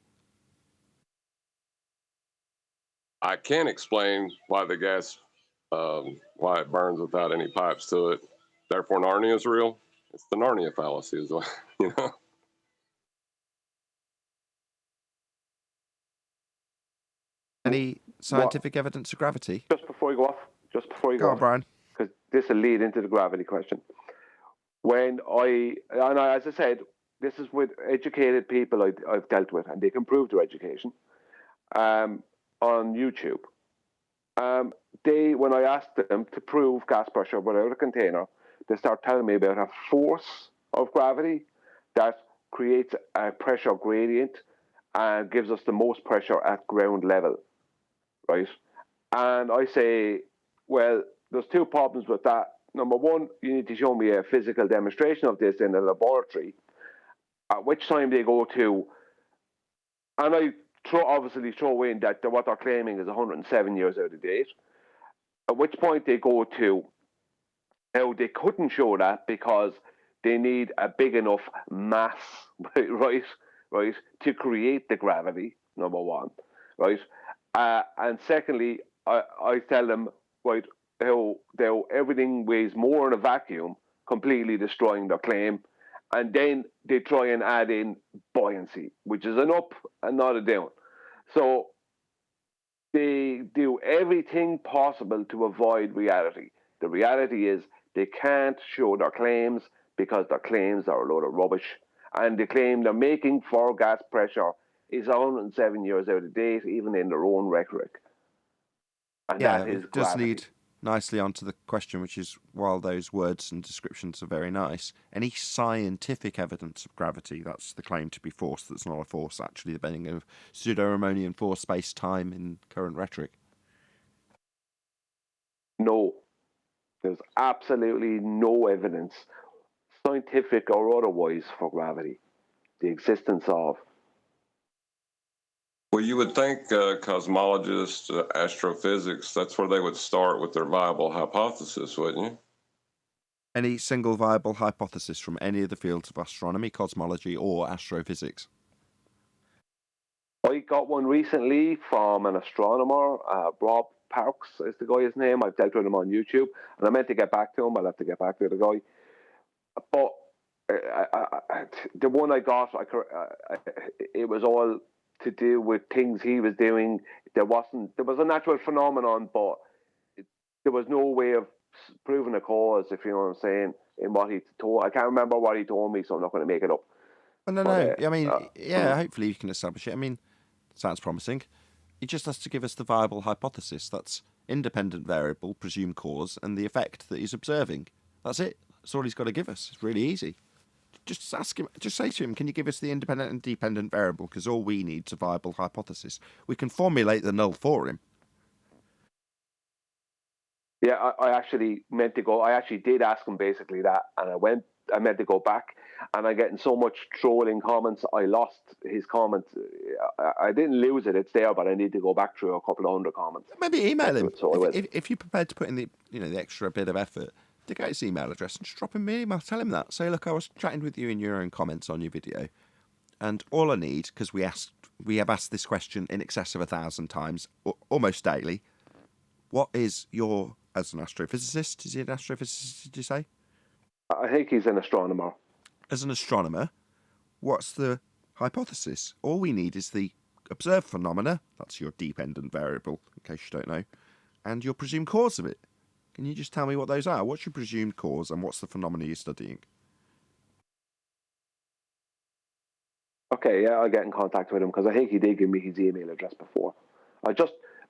I can't explain why the gas, why it burns without any pipes to it. Therefore, Narnia is real. It's the Narnia fallacy, is what, you know. Any scientific evidence of gravity? Just before you go off, Brian. Because this will lead into the gravity question. As I said, this is with educated people I've dealt with, and they can prove their education on YouTube. When I asked them to prove gas pressure without a container, they start telling me about a force of gravity that creates a pressure gradient and gives us the most pressure at ground level, right? And I say, well, there's two problems with that. Number one, you need to show me a physical demonstration of this in a laboratory, at which time they go to, and I obviously throw in that what they're claiming is 107 years out of date, at which point they go to how they couldn't show that because they need a big enough mass, right, to create the gravity, number one, right? And secondly, I tell them, right, how everything weighs more in a vacuum, completely destroying their claim. And then they try and add in buoyancy, which is an up and not a down. So they do everything possible to avoid reality. The reality is they can't show their claims because their claims are a load of rubbish. And the claim they're making for gas pressure is 107 years out of date, even in their own rhetoric. And that is gravity. nicely onto the question, which is, while those words and descriptions are very nice, any scientific evidence of gravity? That's the claim to be force that's not a force, actually, the bending of pseudo-Riemannian force space-time in current rhetoric. No, there's absolutely no evidence, scientific or otherwise, for gravity, the existence of. Well, you would think cosmologists, astrophysics, that's where they would start with their viable hypothesis, wouldn't you? Any single viable hypothesis from any of the fields of astronomy, cosmology, or astrophysics? I got one recently from an astronomer, Rob Parks is the guy's name. I've dealt with him on YouTube, and I meant to get back to him. I'll have to get back to the guy. But the one I got, it was all to do with things he was doing. There was a natural phenomenon, but there was no way of proving a cause, if you know what I'm saying, in what he told. I can't remember what he told me, so I'm not going to make it up. Oh, no. I mean, hopefully you can establish it. I mean, sounds promising. He just has to give us the viable hypothesis. That's independent variable, presumed cause, and the effect that he's observing. That's it. That's all he's got to give us. It's really easy. Just ask him. Just say to him, "Can you give us the independent and dependent variable?" Because all we need is a viable hypothesis. We can formulate the null for him. Yeah, I actually meant to go. I actually did ask him basically that, and I meant to go back, and I'm getting so much trolling comments. I lost his comment. I didn't lose it; it's there, but I need to go back through a couple of hundred comments. Maybe email him. So if you're prepared to put in the extra bit of effort, to get his email address and just drop him an email. Tell him that. Say, look, I was chatting with you in your own comments on your video, and all I need, because we have asked this question in excess of 1,000 times, almost daily. What is your, as an astrophysicist? Is he an astrophysicist? Did you say? I think he's an astronomer. As an astronomer, what's the hypothesis? All we need is the observed phenomena. That's your dependent variable, in case you don't know, and your presumed cause of it. Can you just tell me what those are? What's your presumed cause and what's the phenomena you're studying? Okay, yeah, I'll get in contact with him because I think he did give me his email address before.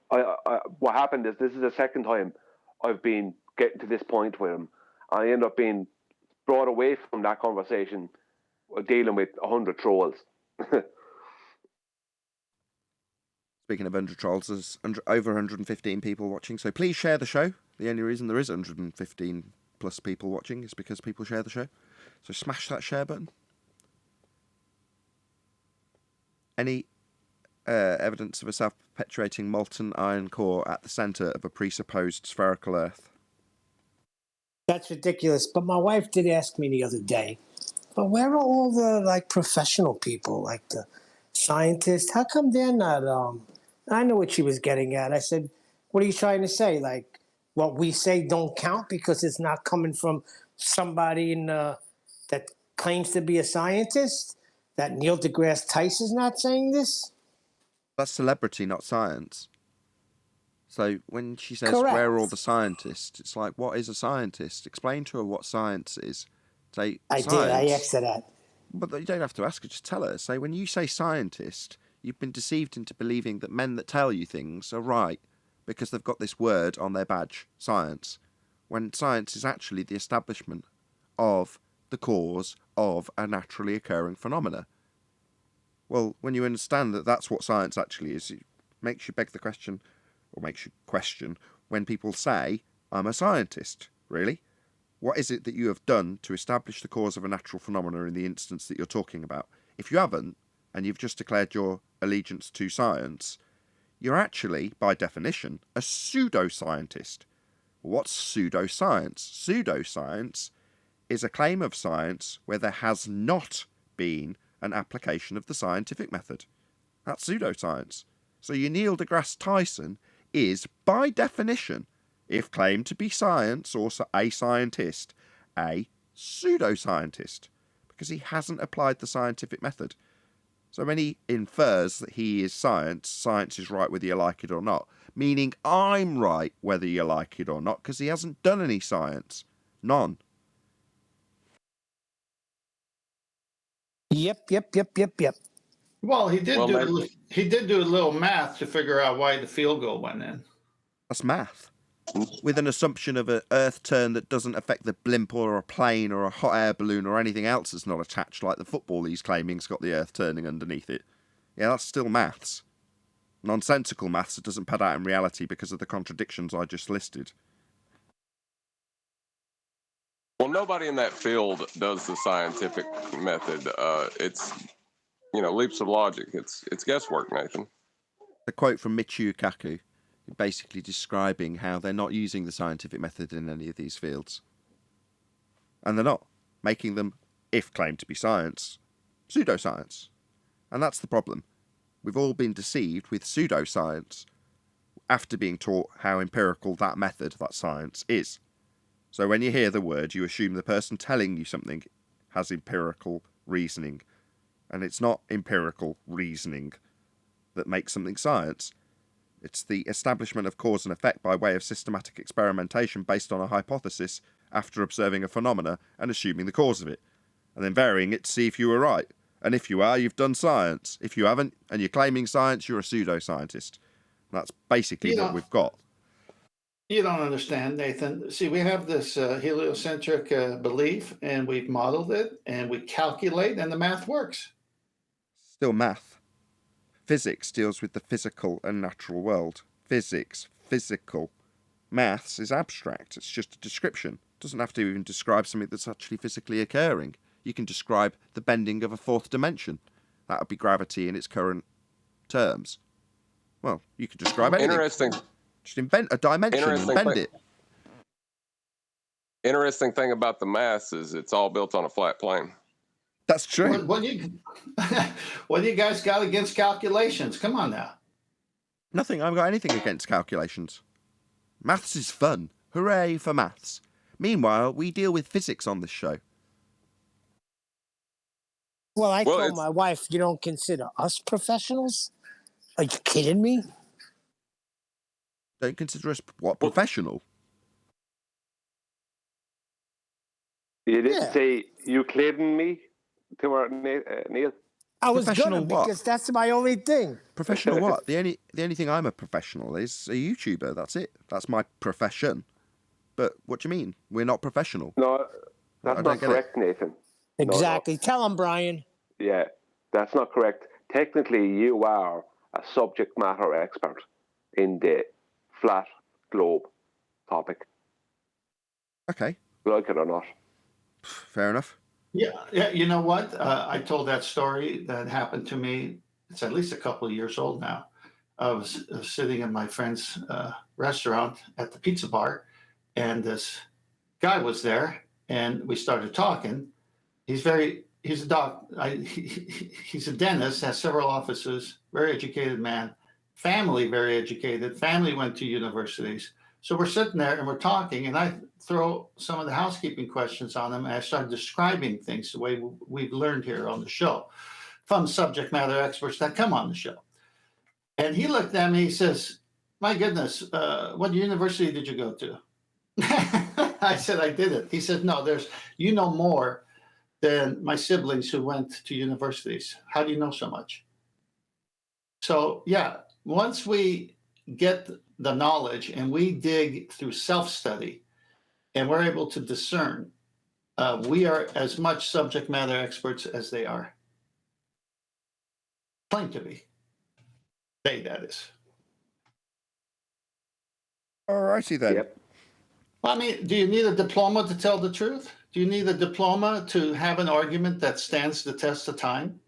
What happened is this is the second time I've been getting to this point with him. I end up being brought away from that conversation dealing with 100 trolls. Speaking of 100 trolls, there's over 115 people watching, so please share the show. The only reason there is 115 plus people watching is because people share the show. So smash that share button. Any evidence of a self-perpetuating molten iron core at the centre of a presupposed spherical Earth? That's ridiculous. But my wife did ask me the other day, but where are all the professional people, like the scientists? How come they're not? I know what she was getting at. I said, "What are you trying to say? Like what we say don't count because it's not coming from somebody that claims to be a scientist? That Neil deGrasse Tyson's not saying this?" That's celebrity, not science. So when she says, Correct. where are all the scientists? It's like, what is a scientist? Explain to her what science is. Say, I science. did. I asked her that. But you don't have to ask her, just tell her. Say, when you say scientist, you've been deceived into believing that men that tell you things are right because they've got this word on their badge, science, when science is actually the establishment of the cause of a naturally occurring phenomena. Well, when you understand that that's what science actually is, it makes you beg the question, or makes you question, when people say, I'm a scientist, really? What is it that you have done to establish the cause of a natural phenomena in the instance that you're talking about? If you haven't, and you've just declared your allegiance to science, you're actually, by definition, a pseudoscientist. What's pseudoscience? Pseudoscience is a claim of science where there has not been an application of the scientific method. That's pseudoscience. So your Neil deGrasse Tyson is, by definition, if claimed to be science or a scientist, a pseudoscientist, because he hasn't applied the scientific method. So when he infers that he is science, science is right whether you like it or not, meaning I'm right whether you like it or not, because he hasn't done any science. None. Yep. Well, he Well, did do a little math to figure out why the field goal went in. That's math. with an assumption of an Earth turn that doesn't affect the blimp or a plane or a hot air balloon or anything else that's not attached, like the football he's claiming's got the Earth turning underneath it. Yeah, that's still maths. Nonsensical maths that doesn't pad out in reality because of the contradictions I just listed. Well, nobody in that field does the scientific method. It's leaps of logic. It's guesswork, Nathan. A quote from Michio Kaku, basically describing how they're not using the scientific method in any of these fields. And they're not, making them, if claimed to be science, pseudoscience. And that's the problem. We've all been deceived with pseudoscience after being taught how empirical that method, that science, is. So when you hear the word, you assume the person telling you something has empirical reasoning. And it's not empirical reasoning that makes something science. It's the establishment of cause and effect by way of systematic experimentation based on a hypothesis after observing a phenomena and assuming the cause of it, and then varying it to see if you were right. And if you are, you've done science. If you haven't, and you're claiming science, you're a pseudoscientist. That's basically what we've got. You don't understand, Nathan. See, we have this heliocentric belief, and we've modeled it, and we calculate, and the math works. Still math. Physics deals with the physical and natural world. Physics, physical. Maths is abstract. It's just a description. It doesn't have to even describe something that's actually physically occurring. You can describe the bending of a fourth dimension. That would be gravity in its current terms. Well, you could describe anything. Interesting. Just invent a dimension and bend it. Interesting thing about the maths is it's all built on a flat plane. That's true. What do you guys got against calculations? Come on now. Nothing. I haven't got anything against calculations. Maths is fun. Hooray for maths. Meanwhile, we deal with physics on this show. Well, I told my wife, you don't consider us professionals? Are you kidding me? Don't consider us what, professional? You didn't say you kidding me to our Neil? I was Professional gonna what? because that's my only thing. Professional what? The only thing I'm a professional is a YouTuber. That's it. That's my profession. But what do you mean? We're not professional. No, that's not correct, Nathan. Exactly. No. Tell him, Brian. Yeah, that's not correct. Technically, you are a subject matter expert in the flat globe topic. Okay. Like it or not. Fair enough. Yeah. You know what? I told that story that happened to me. It's at least a couple of years old now. I was sitting in my friend's restaurant at the pizza bar, and this guy was there, and we started talking. He's a he's a dentist, has several offices, very educated man, family very educated, family went to universities. So we're sitting there and we're talking, and I throw some of the housekeeping questions on him, and I start describing things the way we've learned here on the show from subject matter experts that come on the show. And he looked at me, he says, my goodness, what university did you go to? I said, I didn't. He said, no, you know more than my siblings who went to universities. How do you know so much? So, yeah, once we get the knowledge and we dig through self-study and we're able to discern, we are as much subject matter experts as they are. Claim to be. They, that is. All righty then. Yep. I mean, do you need a diploma to tell the truth? Do you need a diploma to have an argument that stands the test of time?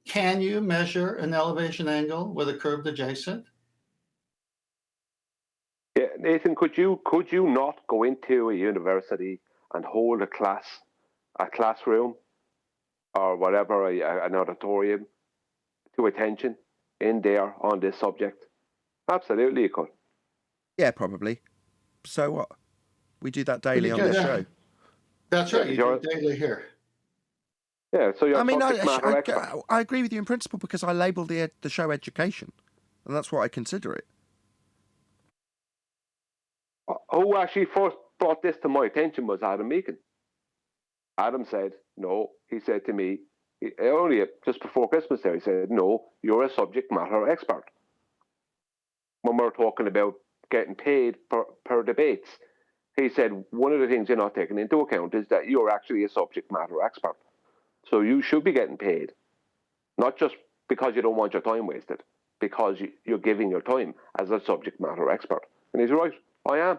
Can you measure an elevation angle with a curved adjacent? Yeah, Nathan, could you not go into a university and hold a classroom, or whatever, an auditorium, to attention in there on this subject? Absolutely, you could. Yeah, probably. So what? We do that daily on this show. That's right. You do it daily here. Yeah, so you're subject matter expert. I agree with you in principle because I label the show education, and that's what I consider it. Who actually first brought this to my attention was Adam Meakin. Adam said, no, he said to me, only just before Christmas there, he said, no, you're a subject matter expert. When we're talking about getting paid per debates. He said one of the things you're not taking into account is that you're actually a subject matter expert. So you should be getting paid, not just because you don't want your time wasted, because you're giving your time as a subject matter expert. And he's right, I am.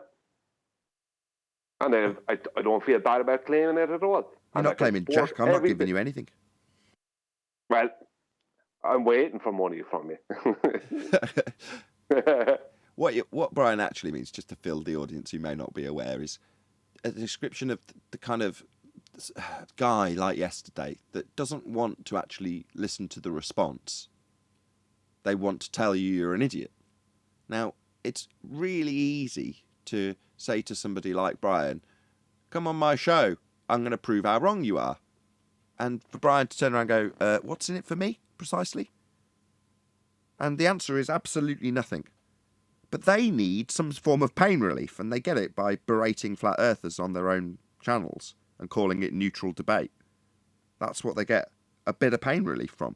And I don't feel bad about claiming it at all. You're not claiming jack. I'm not giving you anything. Well, I'm waiting for money from you. What Brian actually means, just to fill the audience who may not be aware, is a description of the kind of guy like yesterday that doesn't want to actually listen to the response. They want to tell you you're an idiot. Now, it's really easy to say to somebody like Brian, come on my show, I'm going to prove how wrong you are. And for Brian to turn around and go, what's in it for me, precisely? And the answer is absolutely nothing. But they need some form of pain relief, and they get it by berating flat earthers on their own channels and calling it neutral debate. That's what they get a bit of pain relief from.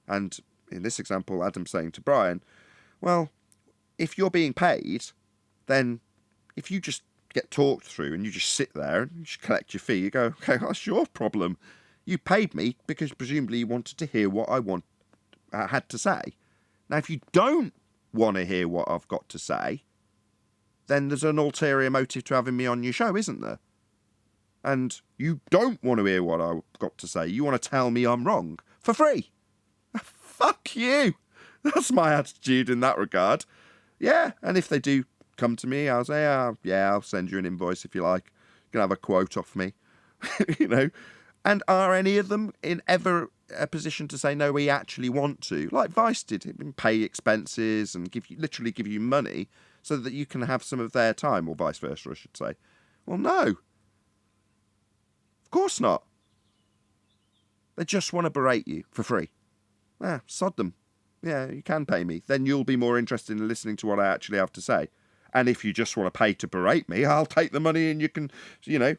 And in this example, Adam's saying to Brian, well, if you're being paid, then if you just get talked through and you just sit there and you just collect your fee, you go, okay, that's your problem. You paid me because presumably you wanted to hear what I had to say. Now, if you don't want to hear what I've got to say, then there's an ulterior motive to having me on your show, isn't there? And you don't want to hear what I've got to say. You want to tell me I'm wrong for free. Fuck you. That's my attitude in that regard. Yeah, and if they do come to me, I'll say, yeah, I'll send you an invoice if you like. You can have a quote off me, you know. And are any of them in ever a position to say, no, we actually want to? Like Vice did, pay expenses and literally give you money so that you can have some of their time, or vice versa, I should say. Well, no. Of course not. They just want to berate you for free. Sod them. Yeah, you can pay me. Then you'll be more interested in listening to what I actually have to say. And if you just want to pay to berate me, I'll take the money and you can,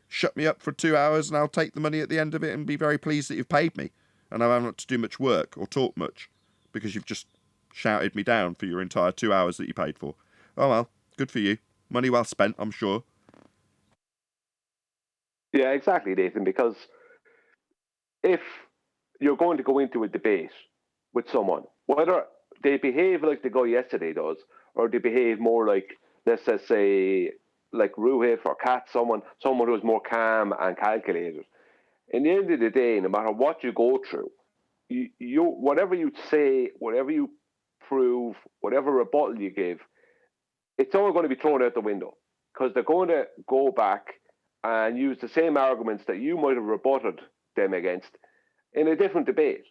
shut me up for 2 hours and I'll take the money at the end of it and be very pleased that you've paid me. And I haven't had to do much work or talk much because you've just shouted me down for your entire 2 hours that you paid for. Oh, well, good for you. Money well spent, I'm sure. Yeah, exactly, Nathan, because if you're going to go into a debate with someone, whether they behave like the guy yesterday does, or they behave more like, let's just say, like Ruhif or Kat, someone who's more calm and calculated. In the end of the day, no matter what you go through, you whatever you say, whatever you prove, whatever rebuttal you give, it's all going to be thrown out the window because they're going to go back and use the same arguments that you might have rebutted them against in a different debate,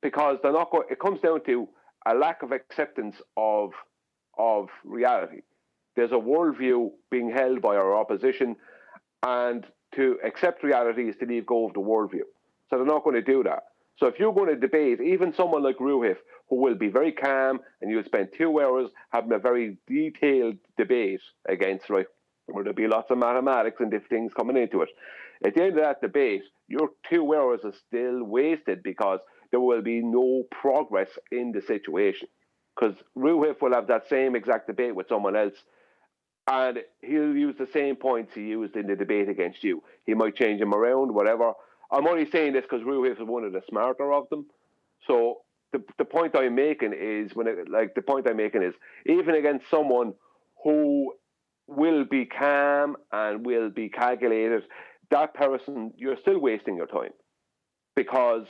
because they're not going. It comes down to a lack of acceptance of reality. There's a worldview being held by our opposition, and to accept reality is to leave go of the worldview. So they're not going to do that. So if you're going to debate, even someone like Ruhif, who will be very calm, and you'll spend 2 hours having a very detailed debate against, right, where there'll be lots of mathematics and different things coming into it. At the end of that debate, your 2 hours is still wasted because there will be no progress in the situation. Because Ruhif will have that same exact debate with someone else, and he'll use the same points he used in the debate against you. He might change them around, whatever. I'm only saying this because Ruhif is one of the smarter of them. So the point I'm making is even against someone who will be calm and will be calculated, that person, you're still wasting your time because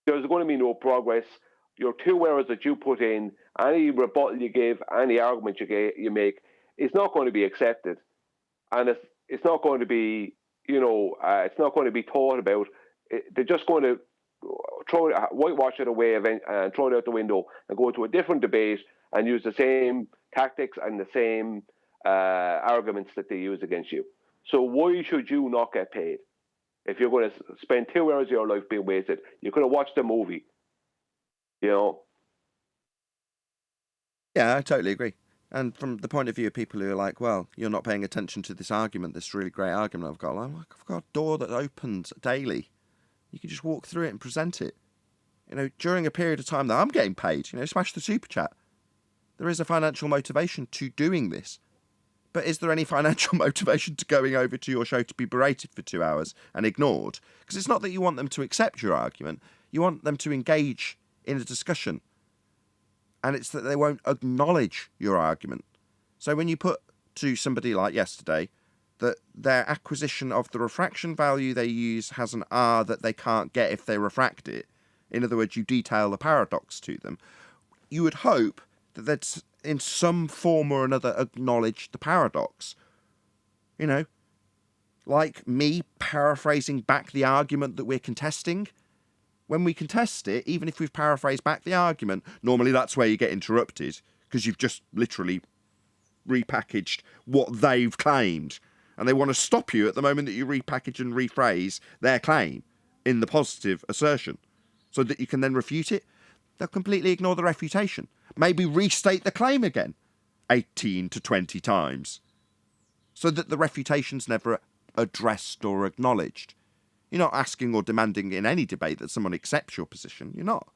there's going to be no progress. Your 2 hours that you put in, any rebuttal you give, any argument you make, is not going to be accepted, and it's not going to be, it's not going to be thought about. They're just going to whitewash it away and throw it out the window and go to a different debate and use the same tactics and the same arguments that they use against you. So why should you not get paid? If you're going to spend 2 hours of your life being wasted, you could have watched a movie, Yeah, I totally agree. And from the point of view of people who are like, well, you're not paying attention to this argument, this really great argument I've got. I've got a door that opens daily. You can just walk through it and present it. During a period of time that I'm getting paid, smash the super chat. There is a financial motivation to doing this. But is there any financial motivation to going over to your show to be berated for 2 hours and ignored? Because it's not that you want them to accept your argument. You want them to engage in a discussion. And it's that they won't acknowledge your argument. So when you put to somebody like yesterday that their acquisition of the refraction value they use has an R that they can't get if they refract it, in other words, you detail the paradox to them, you would hope that they'd in some form or another acknowledge the paradox. You know, like me paraphrasing back the argument that we're contesting. When we contest it, even if we've paraphrased back the argument, normally that's where you get interrupted, because you've just literally repackaged what they've claimed. And they want to stop you at the moment that you repackage and rephrase their claim in the positive assertion, so that you can then refute it. They'll completely ignore the refutation. Maybe restate the claim again 18 to 20 times, so that the refutation's never addressed or acknowledged. You're not asking or demanding in any debate that someone accepts your position. You're not.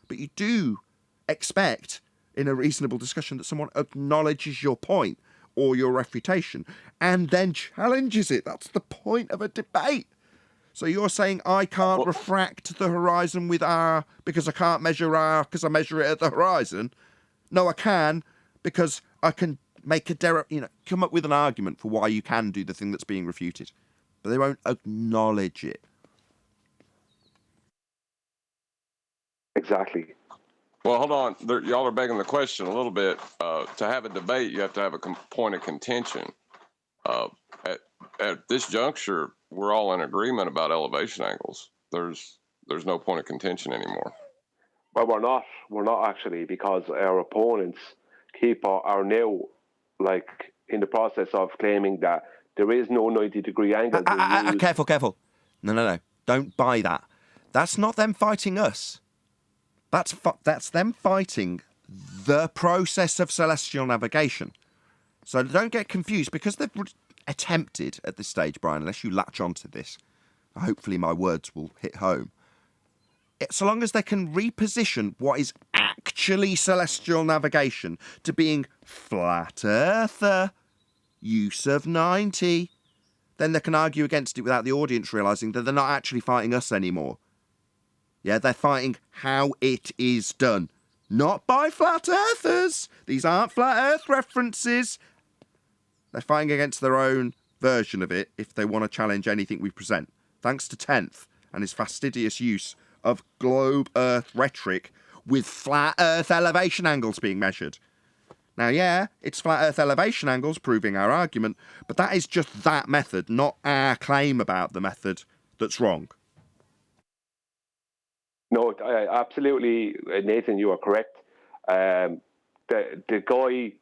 But you do expect in a reasonable discussion that someone acknowledges your point or your refutation and then challenges it. That's the point of a debate. So you're saying I can't refract the horizon with R because I can't measure R because I measure it at the horizon. No, I can, because I can make come up with an argument for why you can do the thing that's being refuted. But they won't acknowledge it. Exactly. Well, hold on. Y'all are begging the question a little bit. To have a debate, you have to have a point of contention. At this juncture, we're all in agreement about elevation angles. There's no point of contention anymore. Well, we're not actually, because our opponents are now like in the process of claiming that there is no 90-degree angle. Careful. No. Don't buy that. That's not them fighting us. That's them fighting the process of celestial navigation. So don't get confused, because they've attempted at this stage, Brian, unless you latch onto this, hopefully my words will hit home. So long as they can reposition what is actually celestial navigation to being flat earther, use of 90, then they can argue against it without the audience realising that they're not actually fighting us anymore. Yeah, they're fighting how it is done. Not by flat earthers. These aren't flat earth references. They're fighting against their own version of it if they want to challenge anything we present. Thanks to 10th and his fastidious use of globe earth rhetoric with flat earth elevation angles being measured. Now, yeah, it's flat earth elevation angles proving our argument, but that is just that method, not our claim about the method that's wrong. No, absolutely, Nathan, you are correct. The guy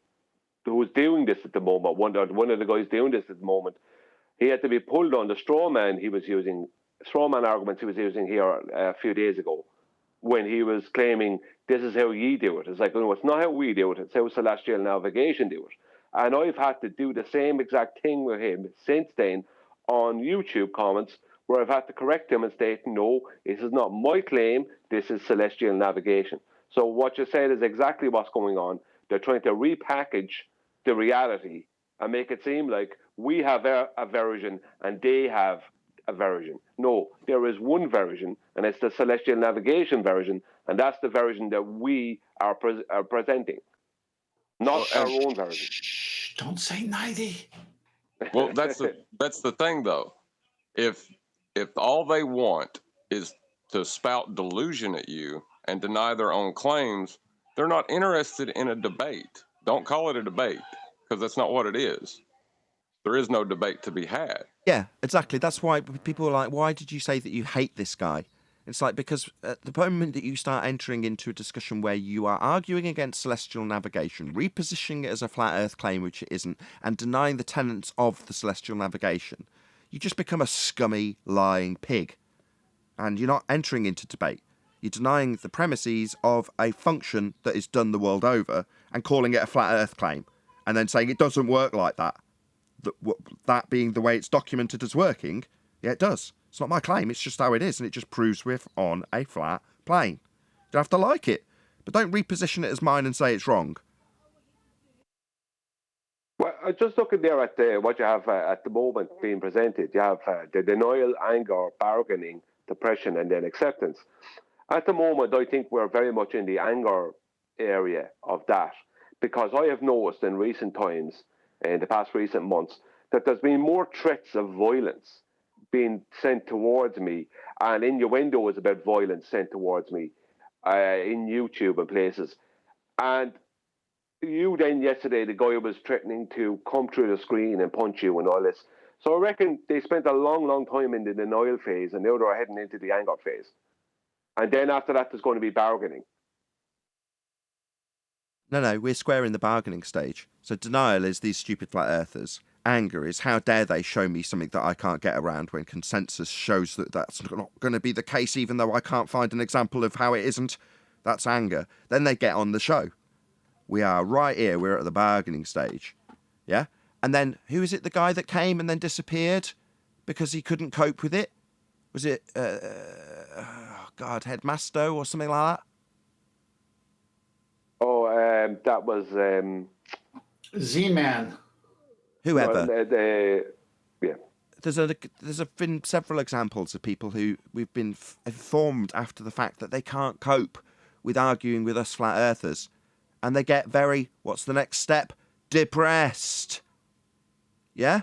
who's doing this at the moment, one of the guys doing this at the moment, he had to be pulled on the straw man arguments he was using here a few days ago, when he was claiming this is how ye do it. It's like, no, it's not how we do it, it's how celestial navigation do it. And I've had to do the same exact thing with him since then on YouTube comments, where I've had to correct him and state, no, this is not my claim, this is celestial navigation. So what you said is exactly what's going on. They're trying to repackage the reality and make it seem like we have a version and they have a version. No, there is one version, and it's the celestial navigation version, and that's the version that we are presenting, not our own version. Shh, don't say 90. Well, that's the thing, though. If all they want is to spout delusion at you and deny their own claims, they're not interested in a debate. Don't call it a debate, because that's not what it is. There is no debate to be had. Yeah, exactly. That's why people are like, why did you say that you hate this guy? It's like, because at the moment that you start entering into a discussion where you are arguing against celestial navigation, repositioning it as a flat earth claim, which it isn't, and denying the tenets of the celestial navigation, you just become a scummy, lying pig. And you're not entering into debate. You're denying the premises of a function that is done the world over and calling it a flat earth claim, and then saying it doesn't work like that. That being the way it's documented as working, yeah, it does. It's not my claim, it's just how it is, and it just proves we're on a flat plane. You don't have to like it, but don't reposition it as mine and say it's wrong. I just looking there at what you have at the moment being presented. You have the denial, anger, bargaining, depression, and then acceptance. At the moment, I think we're very much in the anger area of that, because I have noticed in recent times, in the past recent months, that there's been more threats of violence being sent towards me, and innuendos about violence sent towards me in YouTube and places. And you then yesterday, the guy was threatening to come through the screen and punch you and all this. So I reckon they spent a long, long time in the denial phase, and now they're heading into the anger phase. And then after that, there's going to be bargaining. No, we're square in the bargaining stage. So denial is these stupid flat earthers. Anger is how dare they show me something that I can't get around, when consensus shows that that's not going to be the case, even though I can't find an example of how it isn't. That's anger. Then they get on the show. We are right here. We're at the bargaining stage. Yeah? And then, who is it, the guy that came and then disappeared because he couldn't cope with it? Was it, Headmaster or something like that? Oh, that was... Z-Man. Whoever. Yeah. There's been several examples of people who we've been informed after the fact that they can't cope with arguing with us flat earthers. And they get very, what's the next step? Depressed. Yeah?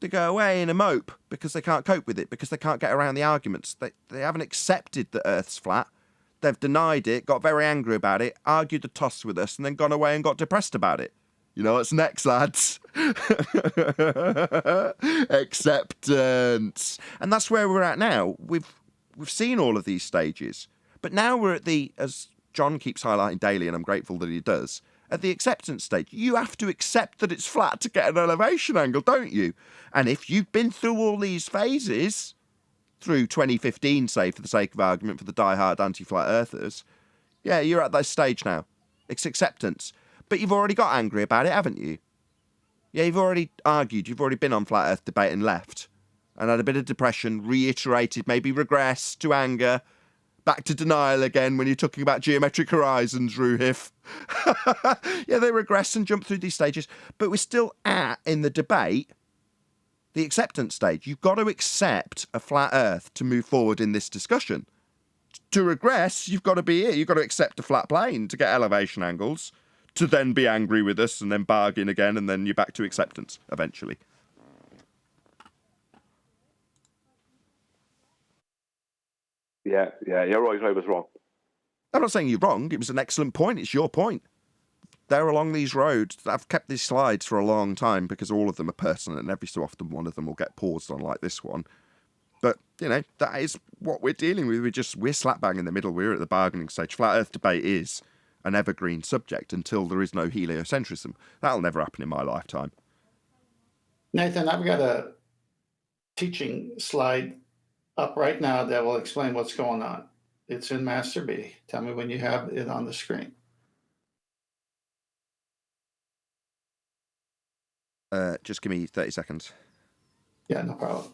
They go away in a mope because they can't cope with it, because they can't get around the arguments. They haven't accepted that Earth's flat. They've denied it, got very angry about it, argued the toss with us, and then gone away and got depressed about it. You know what's next, lads? Acceptance. And that's where we're at now. We've seen all of these stages. But now we're at the, as John keeps highlighting daily, and I'm grateful that he does, at the acceptance stage. You have to accept that it's flat to get an elevation angle, don't you? And if you've been through all these phases, through 2015, say, for the sake of argument, for the die-hard anti-flat earthers, yeah, you're at that stage now. It's acceptance. But you've already got angry about it, haven't you? Yeah, you've already argued, you've already been on flat earth debate and left, and had a bit of depression, reiterated, maybe regressed to anger, back to denial again when you're talking about geometric horizons, Ruhif. Yeah, they regress and jump through these stages. But we're still in the debate, the acceptance stage. You've got to accept a flat earth to move forward in this discussion. To regress, you've got to be here. You've got to accept a flat plane to get elevation angles, to then be angry with us and then bargain again, and then you're back to acceptance eventually. Yeah, you're right, I was wrong. I'm not saying you're wrong. It was an excellent point. It's your point. They're along these roads. I've kept these slides for a long time because all of them are pertinent, and every so often one of them will get paused on like this one. But, you know, that is what we're dealing with. We're slap bang in the middle. We're at the bargaining stage. Flat Earth debate is an evergreen subject until there is no heliocentrism. That'll never happen in my lifetime. Nathan, I've got a teaching slide up right now that will explain what's going on. It's in Master B. Tell me when you have it on the screen. Just give me 30 seconds. Yeah, no problem.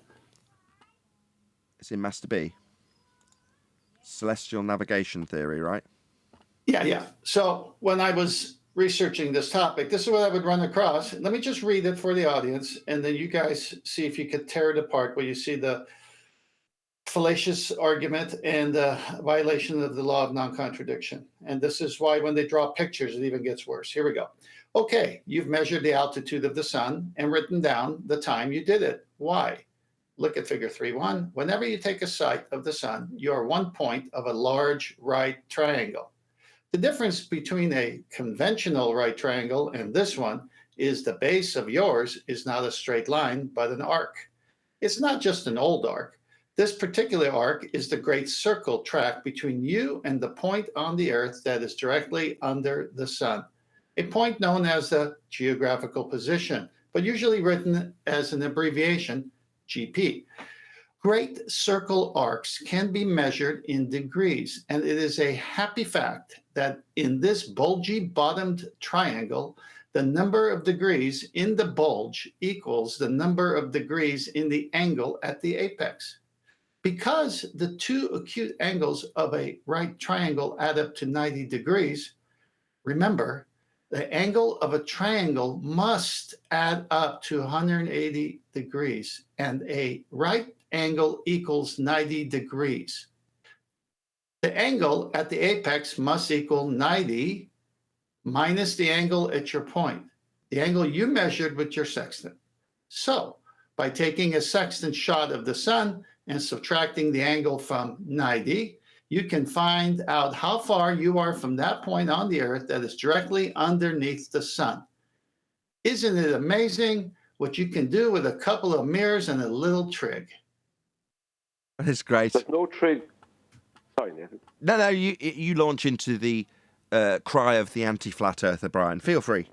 It's in Master B. Celestial navigation theory, right? Yeah. So when I was researching this topic, this is what I would run across. Let me just read it for the audience, and then you guys see if you could tear it apart where you see the fallacious argument and violation of the law of non-contradiction. And this is why when they draw pictures, it even gets worse. Here we go. Okay, you've measured the altitude of the sun and written down the time you did it. Why? Look at figure 3.1. Whenever you take a sight of the sun, you are 1 point of a large right triangle. The difference between a conventional right triangle and this one is the base of yours is not a straight line, but an arc. It's not just an old arc. This particular arc is the great circle track between you and the point on the Earth that is directly under the sun, a point known as the geographical position, but usually written as an abbreviation, GP. Great circle arcs can be measured in degrees, and it is a happy fact that in this bulgy bottomed triangle, the number of degrees in the bulge equals the number of degrees in the angle at the apex. Because the two acute angles of a right triangle add up to 90 degrees, remember, The angle of a triangle must add up to 180 degrees, and a right angle equals 90 degrees. The angle at the apex must equal 90 minus the angle at your point, the angle you measured with your sextant. So, by taking a sextant shot of the sun and subtracting the angle from 90, you can find out how far you are from that point on the earth that is directly underneath the sun. Isn't it amazing what you can do with a couple of mirrors and a little trig? It's great. There's no trig. Sorry, Nathan. No, you launch into the cry of the anti-flat earther, Brian. Feel free.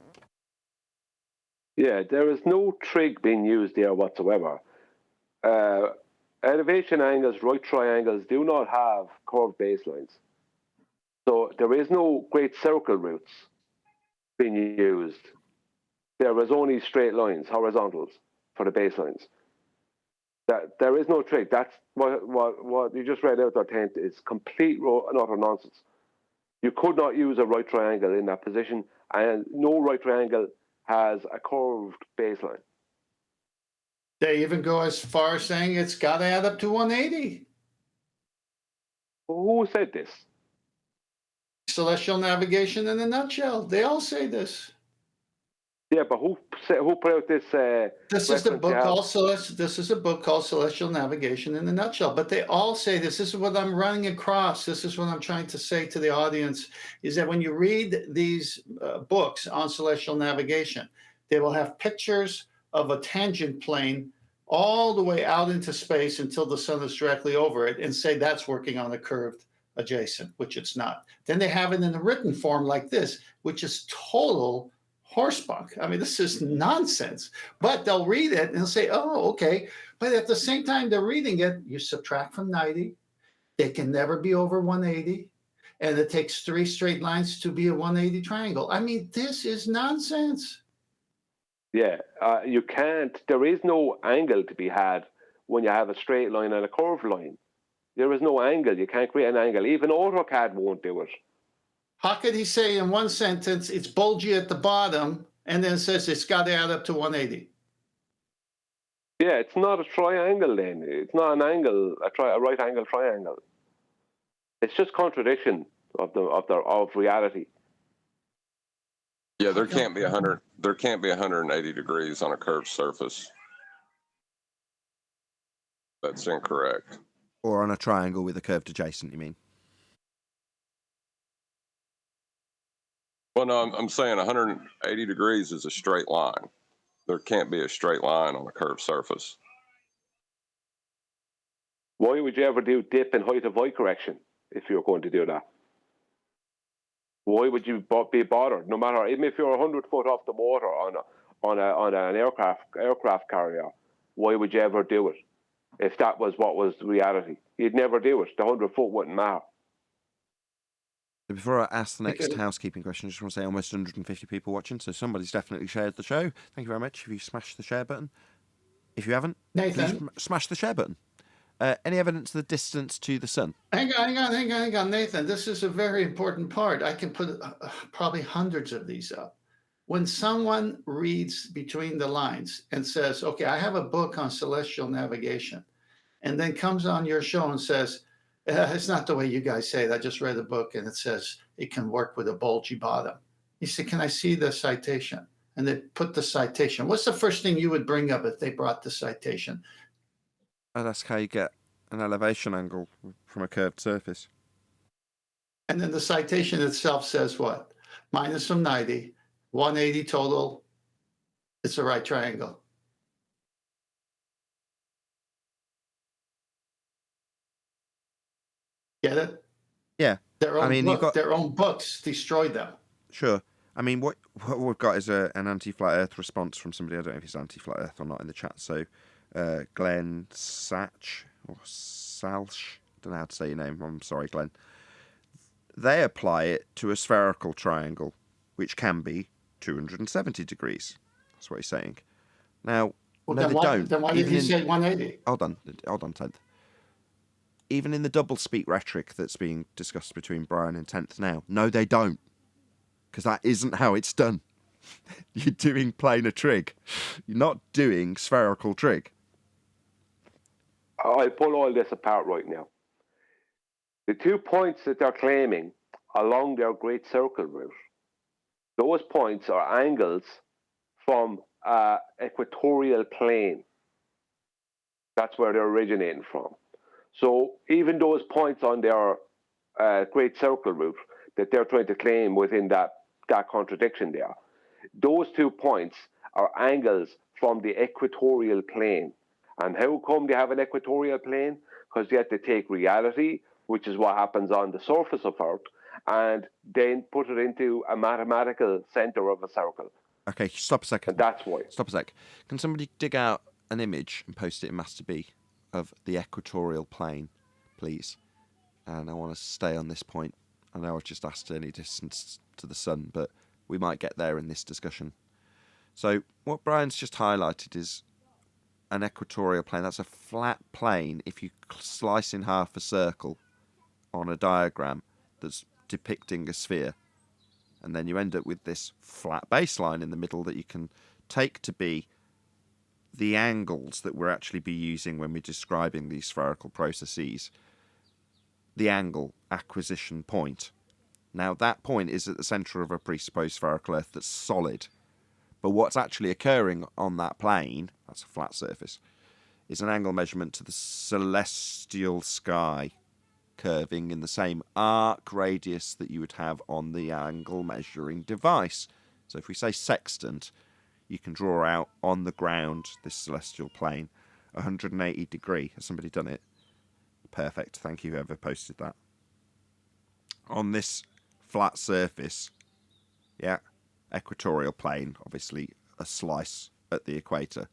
Yeah, there is no trig being used there whatsoever. Elevation angles, right triangles, do not have curved baselines. So there is no great circle routes being used. There is only straight lines, horizontals, for the baselines. There is no trig. That's what you just read out there, Tent, is complete and utter nonsense. You could not use a right triangle in that position, and no right triangle has a curved baseline. They even go as far as saying it's got to add up to 180. Who said this? Celestial navigation in a nutshell. They all say this. Yeah, but who put out this? This is the book called This is a book called Celestial Navigation in a Nutshell. But they all say this. This is what I'm running across. This is what I'm trying to say to the audience: is that when you read these books on celestial navigation, they will have pictures of a tangent plane all the way out into space until the sun is directly over it, and say that's working on a curved adjacent, which it's not. Then they have it in a written form like this, which is total horsebunk. I mean, this is nonsense. But they'll read it and they'll say, oh, okay. But at the same time they're reading it, you subtract from 90. It can never be over 180. And it takes 3 straight lines to be a 180 triangle. I mean, this is nonsense. Yeah, you can't. There is no angle to be had when you have a straight line and a curved line. There is no angle. You can't create an angle. Even AutoCAD won't do it. How could he say in one sentence it's bulgy at the bottom and then says it's got to add up to 180? Yeah, it's not a triangle then. It's not an angle, a right angle triangle. It's just contradiction of reality. Yeah, there can't be 100. There can't be 180 degrees on a curved surface. That's incorrect. Or on a triangle with a curved adjacent, you mean? Well, no, I'm saying 180 degrees is a straight line. There can't be a straight line on a curved surface. Why would you ever do dip and height of eye correction if you're going to do that? Why would you be bothered? No matter, even if you're 100 foot off the water on an aircraft carrier, why would you ever do it? If that was what was reality, you'd never do it. The 100 foot wouldn't matter. Before I ask the next housekeeping question, I just want to say almost 150 people watching, so somebody's definitely shared the show. Thank you very much if you smashed the share button. If you haven't, Nathan, please smash the share button. Any evidence of the distance to the sun? Hang on, Nathan. This is a very important part. I can put probably hundreds of these up. When someone reads between the lines and says, okay, I have a book on celestial navigation, and then comes on your show and says, it's not the way you guys say it. I just read a book and it says it can work with a bulgy bottom. You say, can I see the citation? And they put the citation. What's the first thing you would bring up if they brought the citation? That's how you get an elevation angle from a curved surface. And then the citation itself says what? Minus from 90, 180 total. It's a right triangle. Get it? Yeah. Their own books destroyed them. Sure. I mean, what we've got is an anti-flat Earth response from somebody. I don't know if it's anti-flat Earth or not in the chat. So, Glenn Satch or Salsh, I don't know how to say your name. I'm sorry, Glenn. They apply it to a spherical triangle, which can be 270 degrees. That's what he's saying. Now, well, no, they don't. Then why did he say 180? Hold on, Ted. Even in the double speak rhetoric that's being discussed between Brian and Tenth now, no, they don't. because that isn't how it's done. You're doing planar trig. You're not doing spherical trig. I'll pull all this apart right now. The 2 points that they're claiming along their great circle route, those points are angles from equatorial plane. That's where they're originating from. So even those points on their great circle route that they're trying to claim within that contradiction there, those 2 points are angles from the equatorial plane. And how come they have an equatorial plane? Because they have to take reality, which is what happens on the surface of Earth, and then put it into a mathematical center of a circle. Okay, stop a second. And that's why. Stop a sec. Can somebody dig out an image and post it in Master B of the equatorial plane, please? And I want to stay on this point. I know I've just asked any distance to the sun, but we might get there in this discussion. So what Brian's just highlighted is an equatorial plane. That's a flat plane if you slice in half a circle on a diagram that's depicting a sphere. And then you end up with this flat baseline in the middle that you can take to be the angles that we'll actually be using when we're describing these spherical processes. The angle acquisition point. Now that point is at the centre of a presupposed spherical Earth that's solid. But what's actually occurring on that plane, that's a flat surface, is an angle measurement to the celestial sky, curving in the same arc radius that you would have on the angle measuring device. So if we say sextant, you can draw out on the ground this celestial plane 180 degree. Has somebody done it? Perfect. Thank you, whoever posted that. On this flat surface, yeah, equatorial plane, obviously a slice at the equator,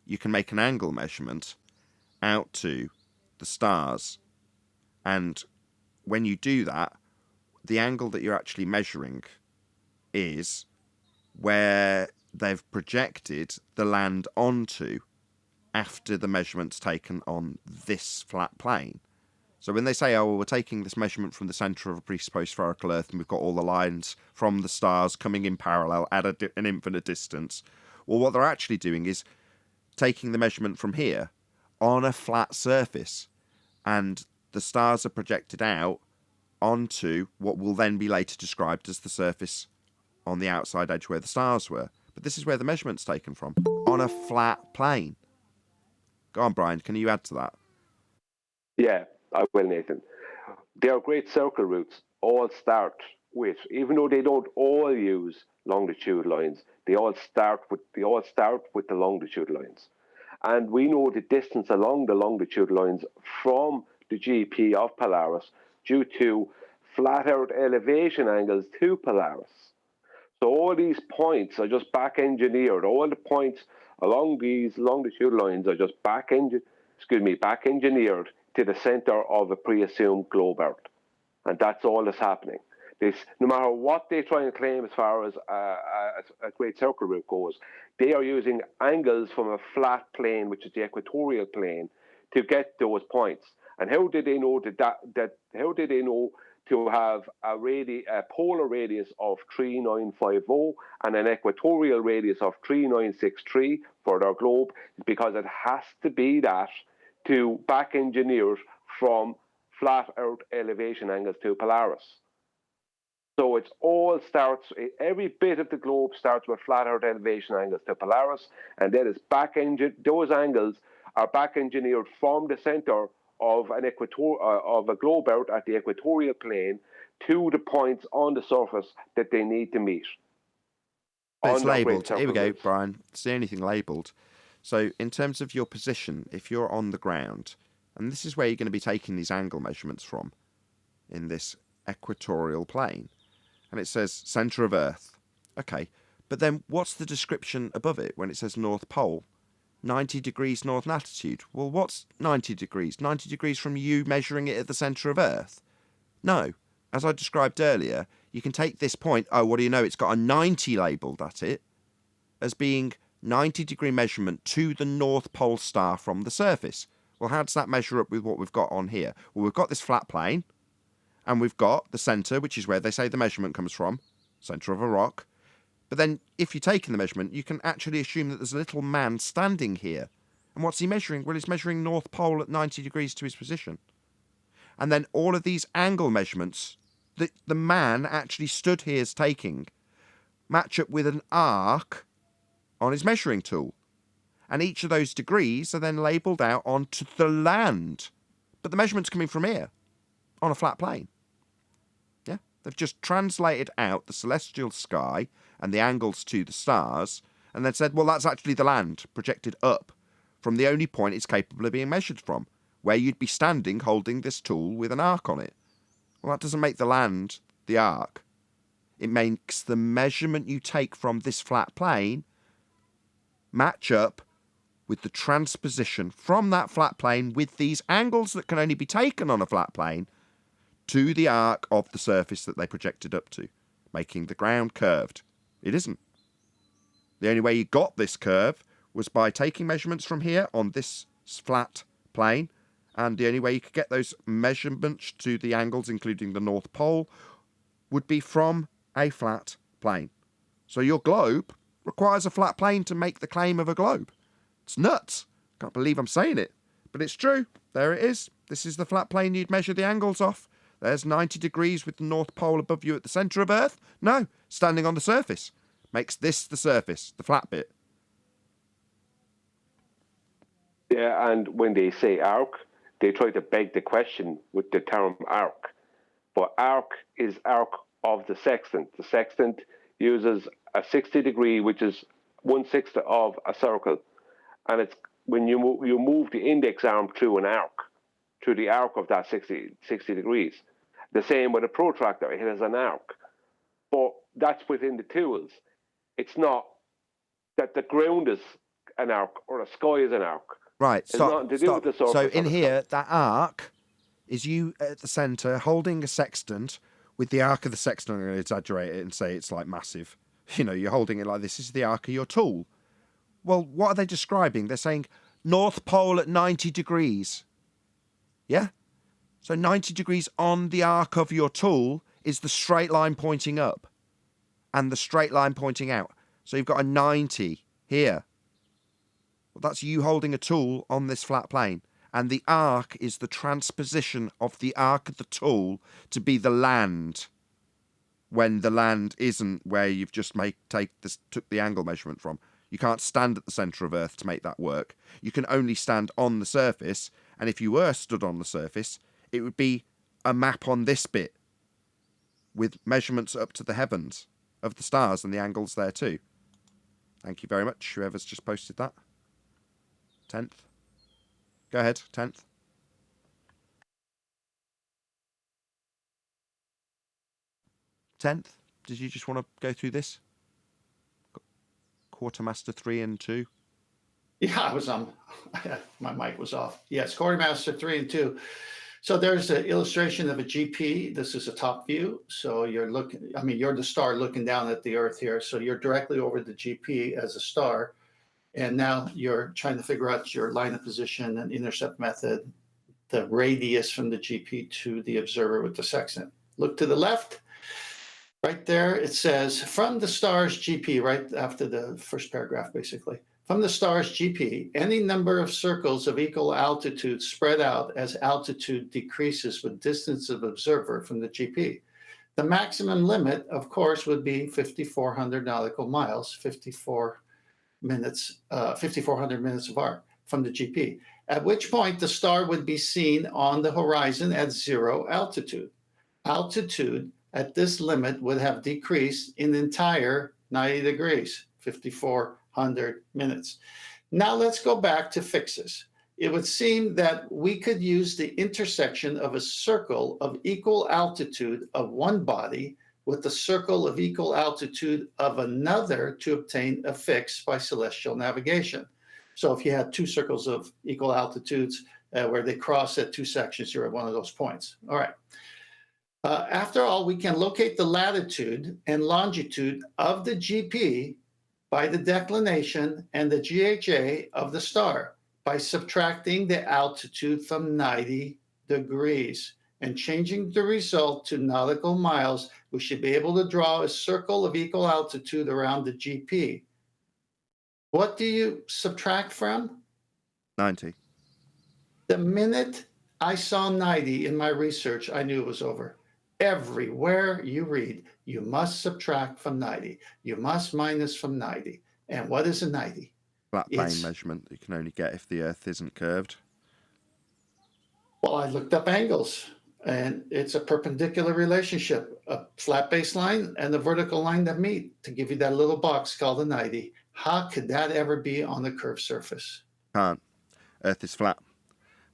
you can make an angle measurement out to the stars. And when you do that, the angle that you're actually measuring is where they've projected the land onto after the measurement's taken on this flat plane. So when they say, oh, well, we're taking this measurement from the centre of a presupposed spherical Earth and we've got all the lines from the stars coming in parallel at an infinite distance, well, what they're actually doing is taking the measurement from here on a flat surface, and the stars are projected out onto what will then be later described as the surface on the outside edge where the stars were. But this is where the measurement's taken from, on a flat plane. Go on, Brian, can you add to that? Yeah, I will, Nathan. Their great circle routes all start with, even though they don't all use longitude lines, they all start with the longitude lines. And we know the distance along the longitude lines from the GP of Polaris due to flat Earth elevation angles to Polaris. So all these points are just back engineered. All the points along these longitude lines are just back engineered to the center of a pre-assumed globe Earth. And that's all that's happening. No matter what they try and claim as far as a great circle route goes, they are using angles from a flat plane, which is the equatorial plane, to get those points. And how did they know how did they know to have a polar radius of 3950 and an equatorial radius of 3963 for their globe? Because it has to be that to back engineer from flat Earth elevation angles to Polaris. So every bit of the globe starts with flat Earth elevation angles to Polaris, and then those angles are back engineered from the center of a globe Earth at the equatorial plane to the points on the surface that they need to meet. But it's labelled. Here we go, Brian. It's the only thing labelled. So in terms of your position, if you're on the ground, and this is where you're going to be taking these angle measurements from, in this equatorial plane, and it says centre of Earth. Okay, but then what's the description above it when it says North Pole? 90 degrees north latitude. Well, what's 90 degrees? 90 degrees from you measuring it at the centre of Earth? No. As I described earlier, you can take this point, oh, what do you know, it's got a 90 labelled at it, as being 90 degree measurement to the North Pole star from the surface. Well, how does that measure up with what we've got on here? Well, we've got this flat plane, and we've got the centre, which is where they say the measurement comes from, centre of a rock. But then if you're taking the measurement, you can actually assume that there's a little man standing here. And what's he measuring? Well, he's measuring North Pole at 90 degrees to his position. And then all of these angle measurements that the man actually stood here is taking match up with an arc on his measuring tool. And each of those degrees are then labelled out onto the land. But the measurement's coming from here, on a flat plane. Yeah? They've just translated out the celestial sky and the angles to the stars, and then said, well, that's actually the land projected up from the only point it's capable of being measured from, where you'd be standing holding this tool with an arc on it. Well, that doesn't make the land the arc. It makes the measurement you take from this flat plane match up with the transposition from that flat plane with these angles that can only be taken on a flat plane to the arc of the surface that they projected up to, making the ground curved. It isn't. The only way you got this curve was by taking measurements from here on this flat plane, and the only way you could get those measurements to the angles, including the North Pole, would be from a flat plane. So your globe requires a flat plane to make the claim of a globe. It's nuts. Can't believe I'm saying it, but it's true. There it is. This is the flat plane you'd measure the angles off. There's 90 degrees with the North Pole above you at the centre of Earth. No, standing on the surface. Makes this the surface, the flat bit. Yeah, and when they say arc, they try to beg the question with the term arc. But arc is arc of the sextant. The sextant uses a 60 degree, which is 1/6 of a circle. And it's when you move the index arm through an arc, through the arc of that 60 degrees. The same with a protractor, it has an arc. But that's within the tools. It's not that the ground is an arc or the sky is an arc. Right, It's nothing to do with the surface. So in here, that arc is you at the centre holding a sextant with the arc of the sextant. I'm going to exaggerate it and say it's like massive. You know, you're holding it like this is the arc of your tool. Well, what are they describing? They're saying North Pole at 90 degrees. Yeah? So 90 degrees on the arc of your tool is the straight line pointing up and the straight line pointing out. So you've got a 90 here. Well, that's you holding a tool on this flat plane. And the arc is the transposition of the arc of the tool to be the land, when the land isn't where you've just took the angle measurement from. You can't stand at the centre of Earth to make that work. You can only stand on the surface, and if you were stood on the surface, it would be a map on this bit with measurements up to the heavens of the stars and the angles there too. Thank you very much, whoever's just posted that. 10th. Go ahead, 10th. Did you just want to go through this? Quartermaster 3 and 2. Yeah, I was on. My mic was off. Yes, Quartermaster 3 and 2. So there's an illustration of a GP. This is a top view. So you're the star looking down at the Earth here. So you're directly over the GP as a star. And now you're trying to figure out your line of position and intercept method, the radius from the GP to the observer with the sextant. Look to the left. Right there, it says, from the star's GP, right after the first paragraph, basically. From the star's GP, any number of circles of equal altitude spread out as altitude decreases with distance of observer from the GP. The maximum limit, of course, would be 5,400 nautical miles, 5,400 minutes of arc from the GP, at which point the star would be seen on the horizon at 0 altitude. Altitude at this limit would have decreased in the entire 90 degrees, 5,400 minutes. Now let's go back to fixes. It would seem that we could use the intersection of a circle of equal altitude of one body with the circle of equal altitude of another to obtain a fix by celestial navigation. So if you had two circles of equal altitudes where they cross at two sections, you're at one of those points. All right. After all, we can locate the latitude and longitude of the GP by the declination and the GHA of the star by subtracting the altitude from 90 degrees. and changing the result to nautical miles, we should be able to draw a circle of equal altitude around the GP. What do you subtract from? 90. The minute I saw 90 in my research, I knew it was over. Everywhere you read, you must subtract from 90. You must minus from 90. And what is a 90? Flat plane measurement that you can only get if the Earth isn't curved. Well, I looked up angles, and it's a perpendicular relationship, a flat baseline and the vertical line that meet to give you that little box called a 90. How could that ever be on a curved surface? Can't. Earth is flat.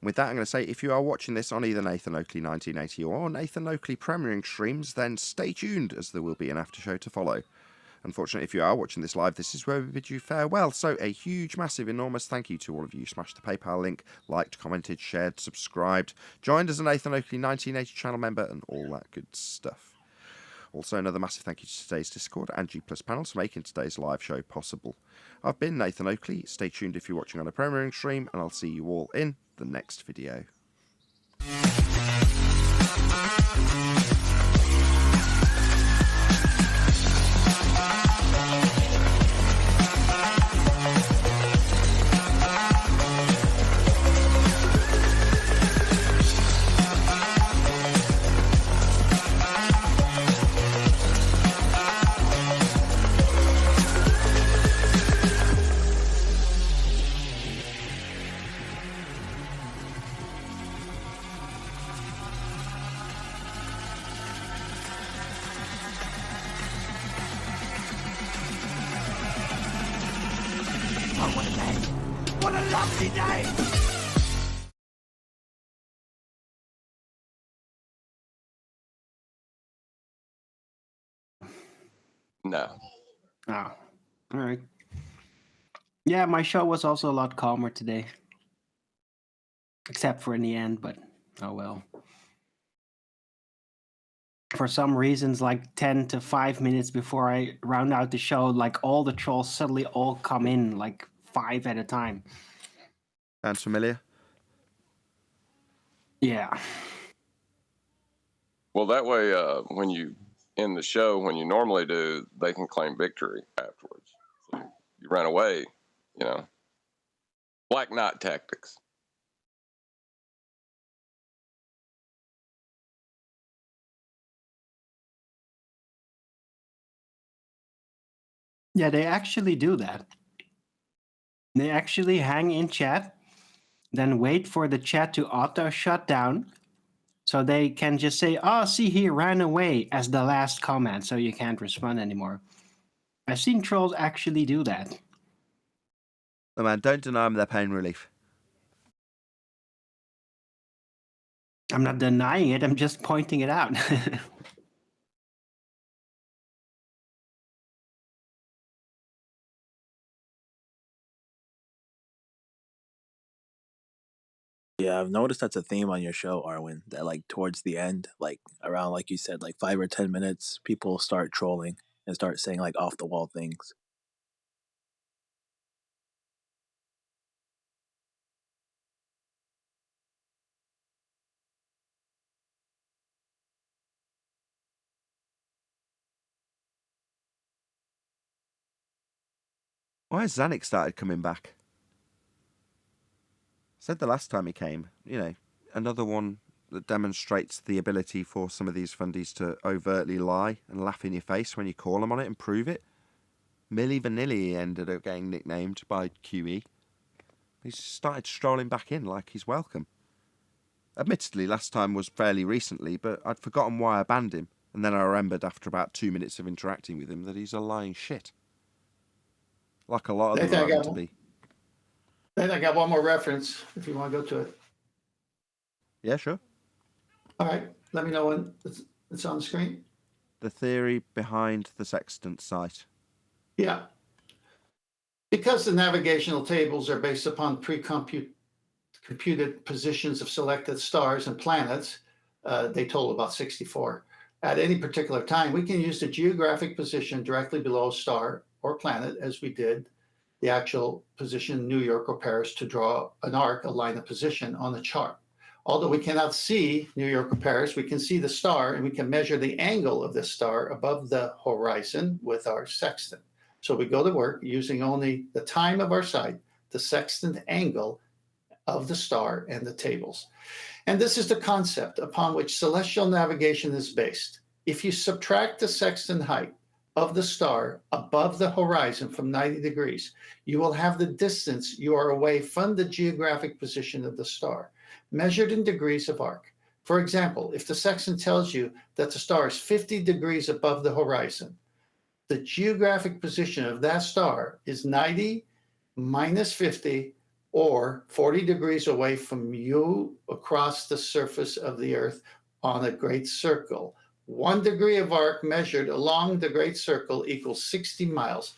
With that, I'm going to say, if you are watching this on either Nathan Oakley 1980 or Nathan Oakley premiering streams, then stay tuned, as there will be an after show to follow. Unfortunately, if you are watching this live, this is where we bid you farewell. So a huge, massive, enormous thank you to all of you. Smashed the PayPal link, liked, commented, shared, subscribed, joined as a Nathan Oakley 1980 channel member, and all that good stuff. Also, another massive thank you to today's Discord and G Plus panels for making today's live show possible. I've been Nathan Oakley. Stay tuned if you're watching on a premiering stream, and I'll see you all in the next video. What a lovely day! No. Oh, all right. Yeah, my show was also a lot calmer today. Except for in the end, but oh well. For some reasons, like 10 to 5 minutes before I round out the show, like all the trolls suddenly all come in, like 5 at a time. Sounds familiar? Yeah. Well, that way, when you end the show, when you normally do, they can claim victory afterwards. So you ran away, you know. Black Knight tactics. Yeah, they actually do that. They actually hang in chat, then wait for the chat to auto shut down. So they can just say, oh, see, he ran away as the last comment, so you can't respond anymore. I've seen trolls actually do that. Oh man, don't deny them their pain relief. I'm not denying it, I'm just pointing it out. Yeah, I've noticed that's a theme on your show, Arwen, that like towards the end, like around like you said, like 5 or 10 minutes, people start trolling and start saying like off the wall things. Why has Zanuck started coming back? Said the last time he came, you know, another one that demonstrates the ability for some of these fundies to overtly lie and laugh in your face when you call them on it and prove it. Milli Vanilli ended up getting nicknamed by QE. He's started strolling back in like he's welcome. Admittedly, last time was fairly recently, but I'd forgotten why I banned him, and then I remembered after about 2 minutes of interacting with him that he's a lying shit. Like a lot of them are to be. Then I got one more reference if you want to go to it. Yeah, sure. All right, let me know when it's on the screen. The theory behind the sextant site. Yeah. Because the navigational tables are based upon computed positions of selected stars and planets, they total about 64. At any particular time, we can use the geographic position directly below a star or planet, as we did the actual position in New York or Paris, to draw an arc, a line of position on the chart. although we cannot see New York or Paris, we can see the star and we can measure the angle of the star above the horizon with our sextant. So we go to work using only the time of our sight, the sextant angle of the star, and the tables. And this is the concept upon which celestial navigation is based. If you subtract the sextant height of the star above the horizon from 90 degrees, you will have the distance you are away from the geographic position of the star, measured in degrees of arc. For example, if the sextant tells you that the star is 50 degrees above the horizon, the geographic position of that star is 90 minus 50, or 40 degrees away from you across the surface of the Earth on a great circle. 1 degree of arc measured along the great circle equals 60 miles.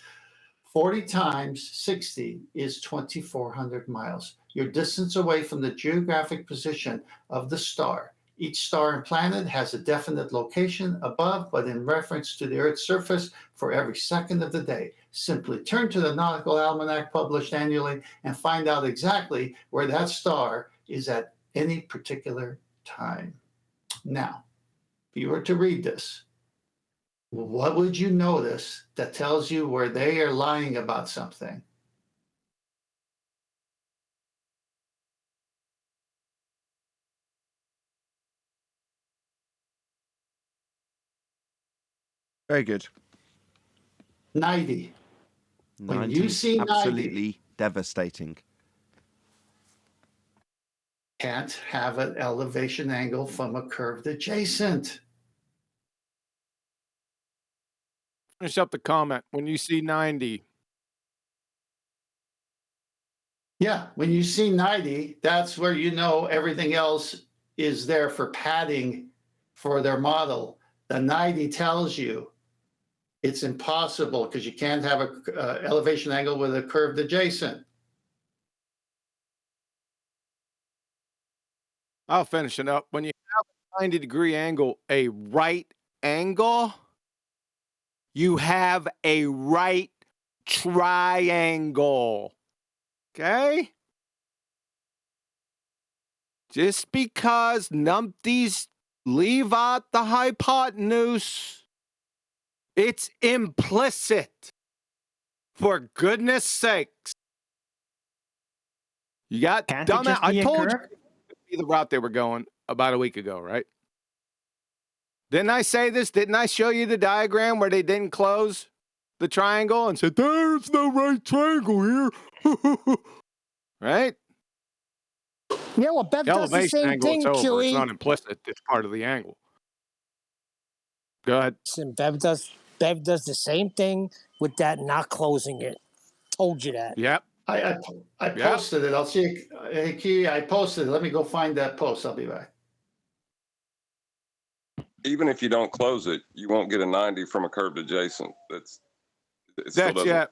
40 times 60 is 2,400 miles. Your distance away from the geographic position of the star. Each star and planet has a definite location above, but in reference to the Earth's surface for every second of the day. Simply turn to the Nautical Almanac published annually and find out exactly where that star is at any particular time. Now, if you were to read this, what would you notice that tells you where they are lying about something? Very good. 90. When 90 you is see 90, absolutely devastating. can't have an elevation angle from a curved adjacent. Finish up the comment. When you see 90. Yeah, when you see 90, that's where you know everything else is there for padding for their model. The 90 tells you it's impossible because you can't have an elevation angle with a curved adjacent. I'll finish it up. When you have a 90-degree angle, a right angle, you have a right triangle. Okay? Just because numpties leave out the hypotenuse, it's implicit. For goodness sakes. You got Can't dumb. it just I be a told you curve? the route they were going about a week ago, right? Didn't I say this? Didn't I show you the diagram where they didn't close the triangle and said, there's no right triangle here? Right? Yeah, well, Bev does the Elevation same angle, it's thing, over. It's Chewy. not implicit. It's part of the angle. Go ahead. Listen, Bev does the same thing with that not closing it. Told you that. Yep. I posted it. I'll see. Hey, Key, I posted it. Let me go find that post. I'll be back. Even if you don't close it, you won't get a 90 from a curved adjacent. It still doesn't. Yeah.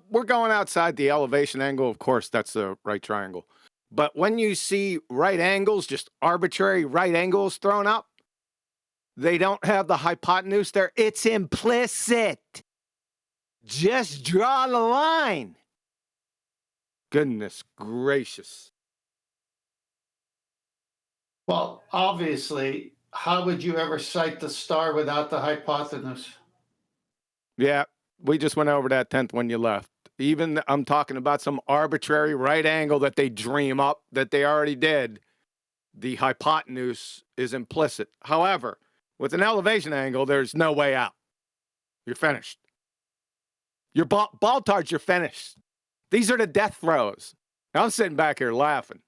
We're going outside the elevation angle. Of course, that's the right triangle. But when you see right angles, just arbitrary right angles thrown up, they don't have the hypotenuse there. It's implicit. Just draw the line. Goodness gracious. Well, obviously, how would you ever cite the star without the hypotenuse? Yeah, we just went over that 10th when you left. Even I'm talking about some arbitrary right angle that they dream up that they already did. The hypotenuse is implicit. However, with an elevation angle, there's no way out. You're finished. Your baltards, you're finished. These are the death throes. Now I'm sitting back here laughing.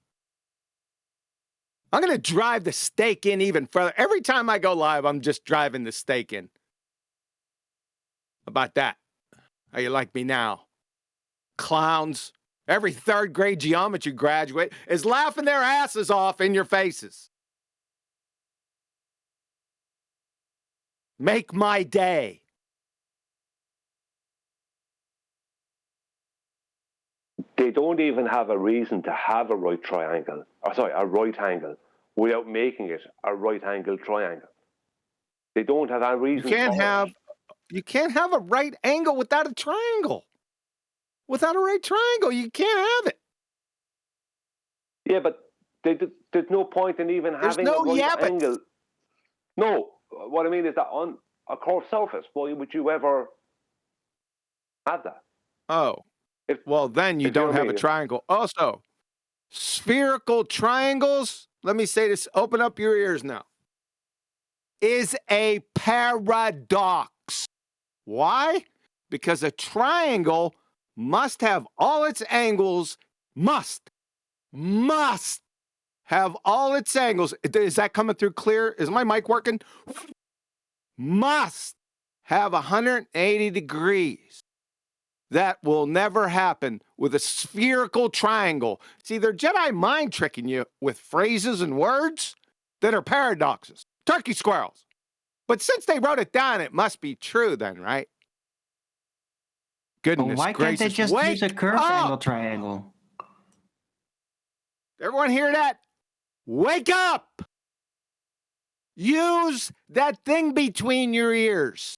I'm going to drive the stake in even further. Every time I go live, I'm just driving the stake in. How about that? How you like me now? Clowns. Every third grade geometry graduate is laughing their asses off in your faces. Make my day. They don't even have a reason to have a right triangle. A right angle, without making it a right angle triangle. They don't have that reason. You can't have a right angle without a triangle. Without a right triangle, you can't have it. Yeah, but there's no point in even There's having no a right yeah, but angle. No, what I mean is that on a curved surface, why would you ever have that? oh, well, then you if you know don't what I have a mean. triangle. Also, spherical triangles, let me say this, open up your ears now, is a paradox. Why? Because a triangle must have all its angles, must have all its angles. Is that coming through clear? Is my mic working? Must have 180 degrees. That will never happen with a spherical triangle. See, they're Jedi mind tricking you with phrases and words that are paradoxes. Turkey squirrels. But since they wrote it down, it must be true then, right? Well, Goodness why can't they gracious. just use a Wake curved up! angle triangle? Everyone hear that? Wake up! Use that thing between your ears.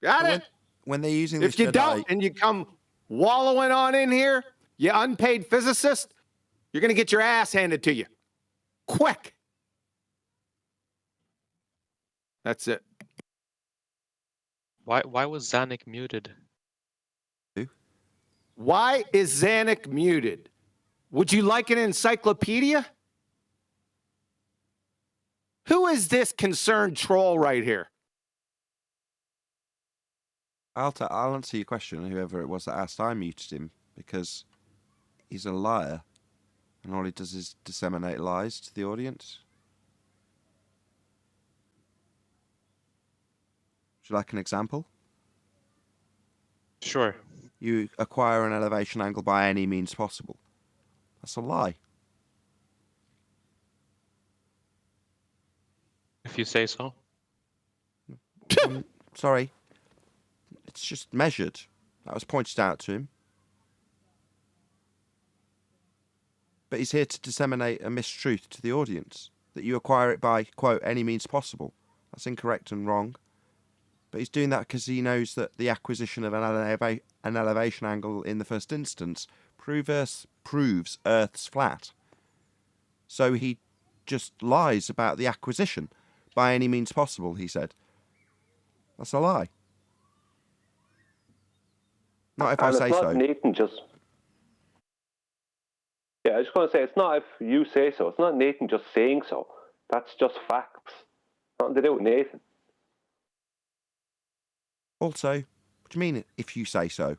Got But it? when they're using this If you Jedi, don't and you come wallowing on in here, you unpaid physicist, you're going to get your ass handed to you. Quick. That's it. Why was Zanuck muted? Why is Zanuck muted? Would you like an encyclopedia? Who is this concerned troll right here? I'll answer your question. Whoever it was that asked, I muted him because he's a liar, and all he does is disseminate lies to the audience. Would you like an example? Sure. You acquire an elevation angle by any means possible. That's a lie. If you say so. Sorry. It's just measured. That was pointed out to him. But he's here to disseminate a mistruth to the audience, that you acquire it by, quote, any means possible. That's incorrect and wrong. But he's doing that because he knows that the acquisition of an elevation angle in the first instance proves Earth's flat. So he just lies about the acquisition by any means possible, he said. That's a lie. Not if I say so. Nathan just... Yeah, I was just going to say, it's not if you say so. It's not Nathan just saying so. That's just facts. Nothing to do with Nathan. Also, what do you mean if you say so?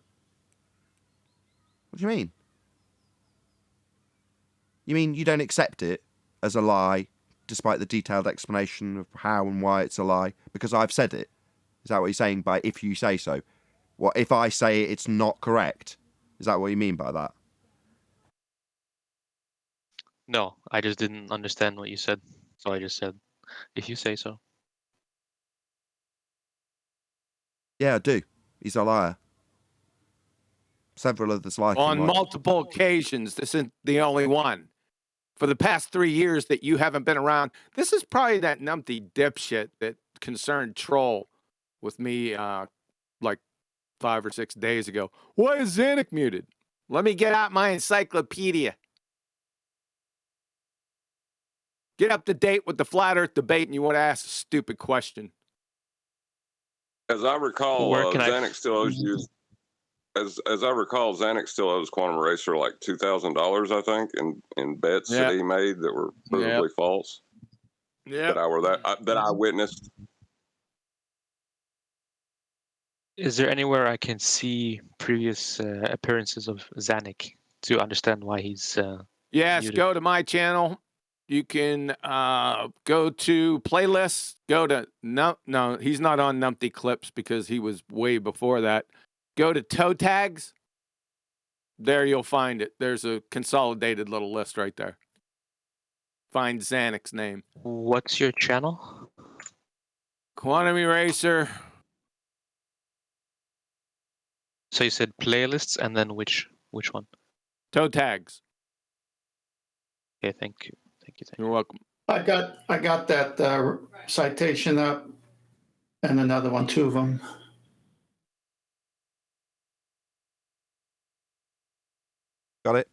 What do you mean? You mean you don't accept it as a lie, despite the detailed explanation of how and why it's a lie, because I've said it? Is that what you're saying by if you say so? What if I say it's not correct? Is that what you mean by that? No, I just didn't understand what you said. So I just said, if you say so. Yeah, I do. He's a liar. Several others like On him. multiple occasions. This isn't the only one. For the past 3 years that you haven't been around, this is probably that numpty dipshit that concerned troll with me like 5 or 6 days ago. Why is Zanuck muted? Let me get out my encyclopedia. Get up to date with the flat earth debate and you want to ask a stupid question. As I recall, Where can Zanuck still owes you. As I recall, Zanuck still owes Quantum Eraser like $2,000, I think, in bets that he made that were provably false. Yeah, that I witnessed. Is there anywhere I can see previous appearances of Zanuck to understand why he's yes, muted? go to my channel. You can go to playlists. Go to no, he's not on Numpty Clips because he was way before that. Go to toe tags. There you'll find it. There's a consolidated little list right there. Find Zanuck's name. What's your channel? Quantum Eraser. So you said playlists, and then which one? Toe tags. Okay, thank you. You're welcome. I got that citation up and another one, 2 of them. Got it?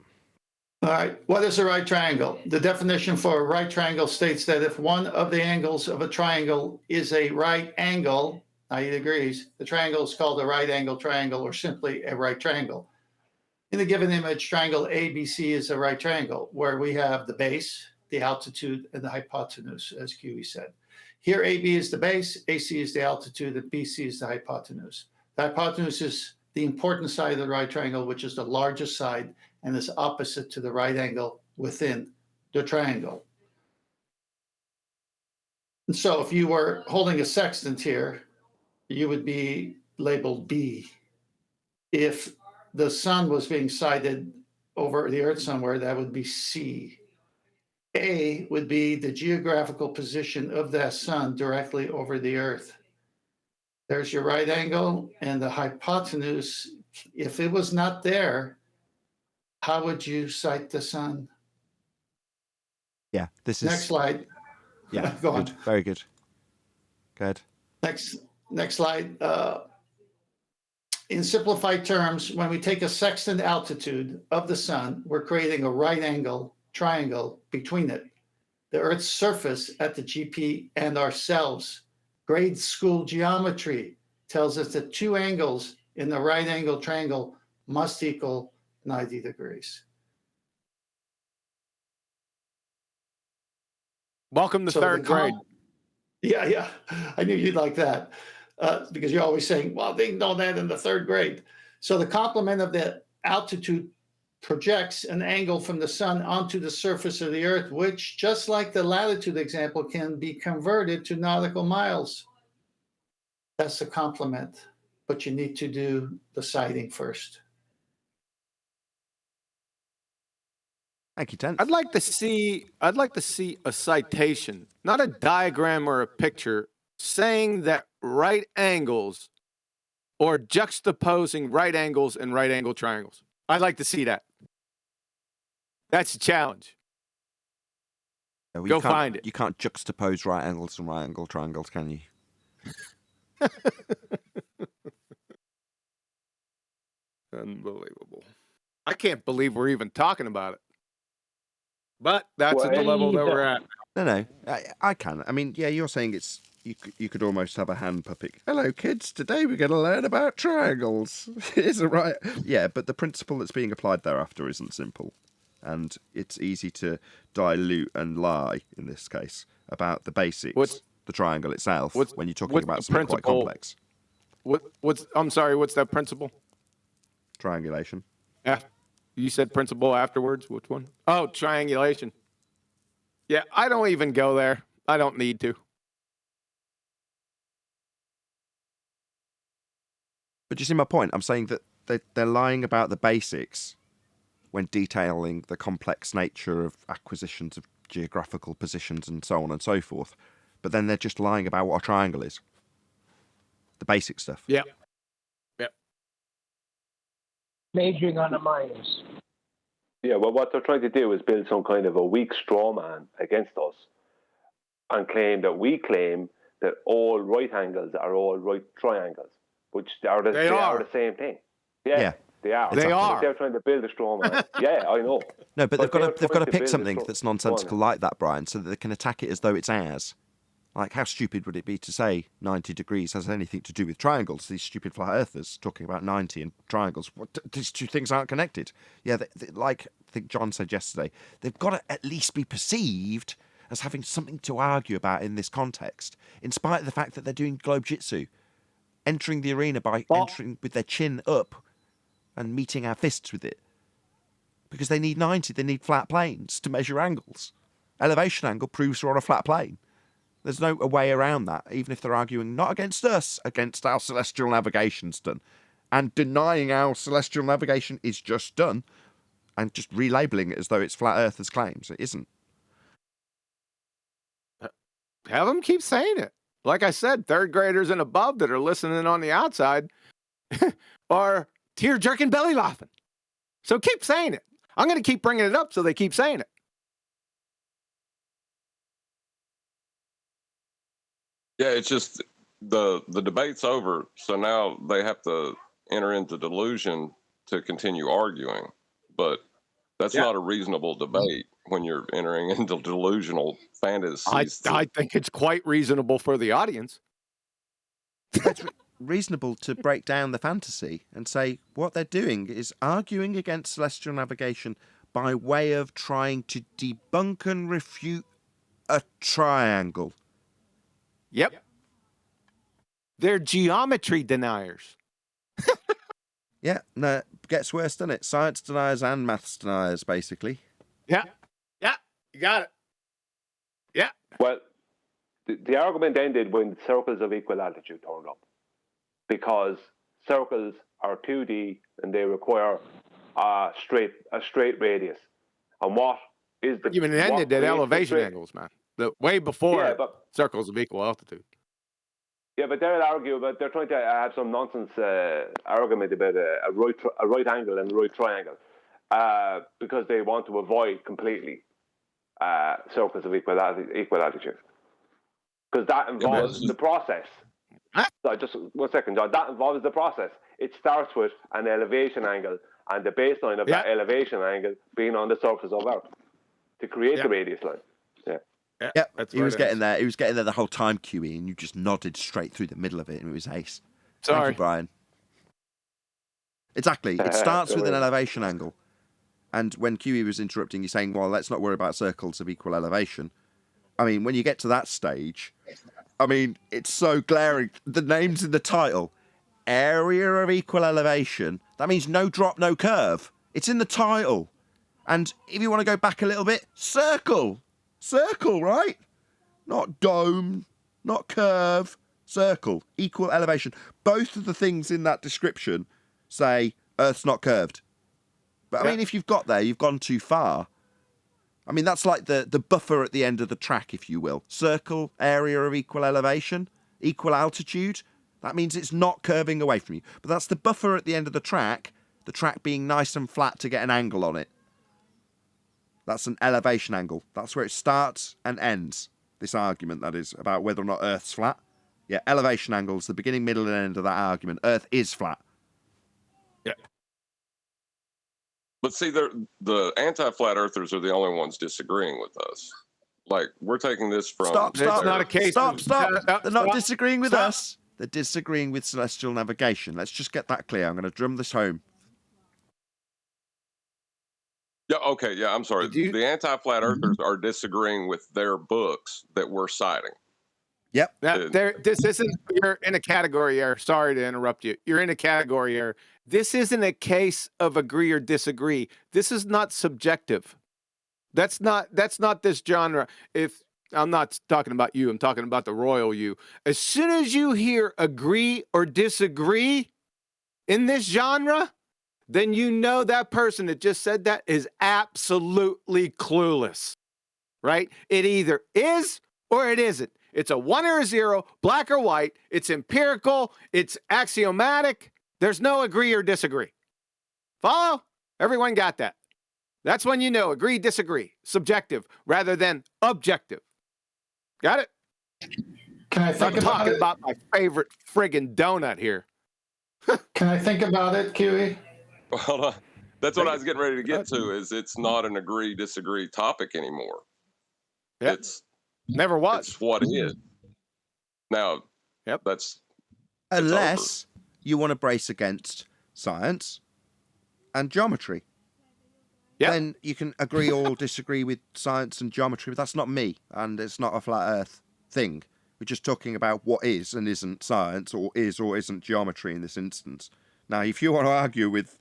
All right. What is a right triangle? The definition for a right triangle states that if one of the angles of a triangle is a right angle, 90 degrees, the triangle is called a right angle triangle or simply a right triangle. In the given image, triangle ABC is a right triangle where we have the base, the altitude, and the hypotenuse, as QE said. Here, AB is the base, AC is the altitude, and BC is the hypotenuse. The hypotenuse is the important side of the right triangle, which is the largest side and is opposite to the right angle within the triangle. And so if you were holding a sextant here, you would be labeled B. If the sun was being sighted over the earth somewhere, that would be C. A would be the geographical position of that sun directly over the earth. There's your right angle, and the hypotenuse, if it was not there, how would you sight the sun? Yeah, this is... Next slide. Yeah, Go on. good. Very good. Good. Next slide. In simplified terms, when we take a sextant altitude of the sun, we're creating a right angle triangle between it, the Earth's surface at the GP, and ourselves. Grade school geometry tells us that two angles in the right angle triangle must equal 90 degrees. Welcome to third grade. Yeah. I knew you'd like that because you're always saying, well, they know that in the third grade. So the complement of the altitude projects an angle from the sun onto the surface of the earth, which, just like the latitude example, can be converted to nautical miles. That's the complement, but you need to do the sighting first. Thank you, Tent. I'd like to see a citation, not a diagram or a picture, saying that right angles or juxtaposing right angles and right angle triangles. I'd like to see that. That's a challenge. Yeah, well, Go find it. You can't juxtapose right angles and right angle triangles, can you? Unbelievable. I can't believe we're even talking about it. But that's Well, at the level that we're at. No, I can. I mean, yeah, you're saying it's you could almost have a hand puppet. Hello, kids. Today we're going to learn about triangles. Here's a right. Yeah, but the principle that's being applied thereafter isn't simple, and it's easy to dilute and lie in this case about the basics, the triangle itself, when you're talking about something quite complex. I'm sorry. What's that principle? Triangulation. Yeah. You said principle afterwards. Which one? Oh, triangulation. Yeah, I don't even go there. I don't need to. But you see my point? I'm saying that they're lying about the basics when detailing the complex nature of acquisitions of geographical positions and so on and so forth. But then they're just lying about what a triangle is. The basic stuff. Yeah. Majoring on the minors. Yeah, well, what they're trying to do is build some kind of a weak straw man against us and claim that all right angles are all right triangles, which are the same thing. Yeah. They are. They are. They're trying to build a straw man. Yeah, I know. No, but they've got to pick build something that's nonsensical like that, Brian, so that they can attack it as though it's ours. Like, how stupid would it be to say 90 degrees has anything to do with triangles? These stupid flat earthers talking about 90 and triangles. These two things aren't connected. Yeah, like I think John said yesterday, they've got to at least be perceived as having something to argue about in this context, in spite of the fact that they're doing globe jitsu, entering the arena by entering with their chin up and meeting our fists with it. Because they need 90, they need flat planes to measure angles. Elevation angle proves we're on a flat plane. There's no way around that, even if they're arguing not against us, against our celestial navigation's done. And denying our celestial navigation is just done, and just relabeling it as though it's flat earthers' claims. It isn't. Have them keep saying it. Like I said, third graders and above that are listening on the outside are tear-jerking belly laughing. So keep saying it. I'm going to keep bringing it up so they keep saying it. Yeah, it's just the debate's over, so now they have to enter into delusion to continue arguing. But That's not a reasonable debate when you're entering into delusional fantasies. I think it's quite reasonable for the audience. It's reasonable to break down the fantasy and say what they're doing is arguing against celestial navigation by way of trying to debunk and refute a triangle. Yep. They're geometry deniers. Yeah, no, it gets worse, doesn't it? Science deniers and maths deniers, basically. Yeah. Yeah. You got it. Yeah. Well, the argument ended when circles of equal altitude turned up, because circles are 2D and they require a straight radius. And what is the Even it ended at elevation angles, man. Way before circles of equal altitude. Yeah, but they'll argue about, they're trying to have some nonsense argument about a right angle and a right triangle, because they want to avoid completely circles of equal altitude. Because that involves the process. Huh? So just 1 second, John. That involves the process. It starts with an elevation angle and the baseline of that elevation angle being on the surface of Earth to create the radius line. Yeah, he was getting there. He was getting there the whole time, QE, and you just nodded straight through the middle of it, and it was ace. Sorry, Thank you, Brian. Exactly. It starts with an elevation angle, and when QE was interrupting, you're saying, "Well, let's not worry about circles of equal elevation." I mean, when you get to that stage, I mean, it's so glaring. The name's in the title: area of equal elevation. That means no drop, no curve. It's in the title. And if you want to go back a little bit, circle. Circle, right? Not dome, not curve, circle, equal elevation. Both of the things in that description say Earth's not curved. But I mean, if you've got there, you've gone too far. I mean, that's like the buffer at the end of the track, if you will. Circle, area of equal elevation, equal altitude. That means it's not curving away from you. But that's the buffer at the end of the track being nice and flat to get an angle on it. That's an elevation angle. That's where it starts and ends. This argument, that is, about whether or not Earth's flat. Yeah, elevation angles, the beginning, middle, and end of that argument. Earth is flat. Yeah. But see, the anti-flat earthers are the only ones disagreeing with us. Like, we're taking this from... Stop. It's not a case. Stop. They're not disagreeing with Stop. us. They're disagreeing with celestial navigation. Let's just get that clear. I'm going to drum this home. Yeah, okay, yeah, I'm sorry. The anti-flat earthers are disagreeing with their books that we're citing. Yep. This isn't, you're in a category error. Sorry to interrupt you. You're in a category error. This isn't a case of agree or disagree. This is not subjective. That's not this genre. If I'm not talking about you, I'm talking about the royal you. As soon as you hear agree or disagree in this genre, then you know that person that just said that is absolutely clueless, right? It either is or it isn't. It's a 1 or a 0, black or white. It's empirical. It's axiomatic. There's no agree or disagree. Follow? Everyone got that. That's when you know agree, disagree, subjective rather than objective. Got it? Can I think I'm talking about my favorite friggin' donut here. Can I think about it, QE? Well, that's what I was getting ready to get to, is it's not an agree, disagree topic anymore. Yep. It's never was. It's what is. Now, that's unless you want to brace against science and geometry. Then you can agree or disagree with science and geometry, but that's not me, and it's not a flat earth thing. We're just talking about what is and isn't science, or isn't geometry in this instance. Now, if you want to argue with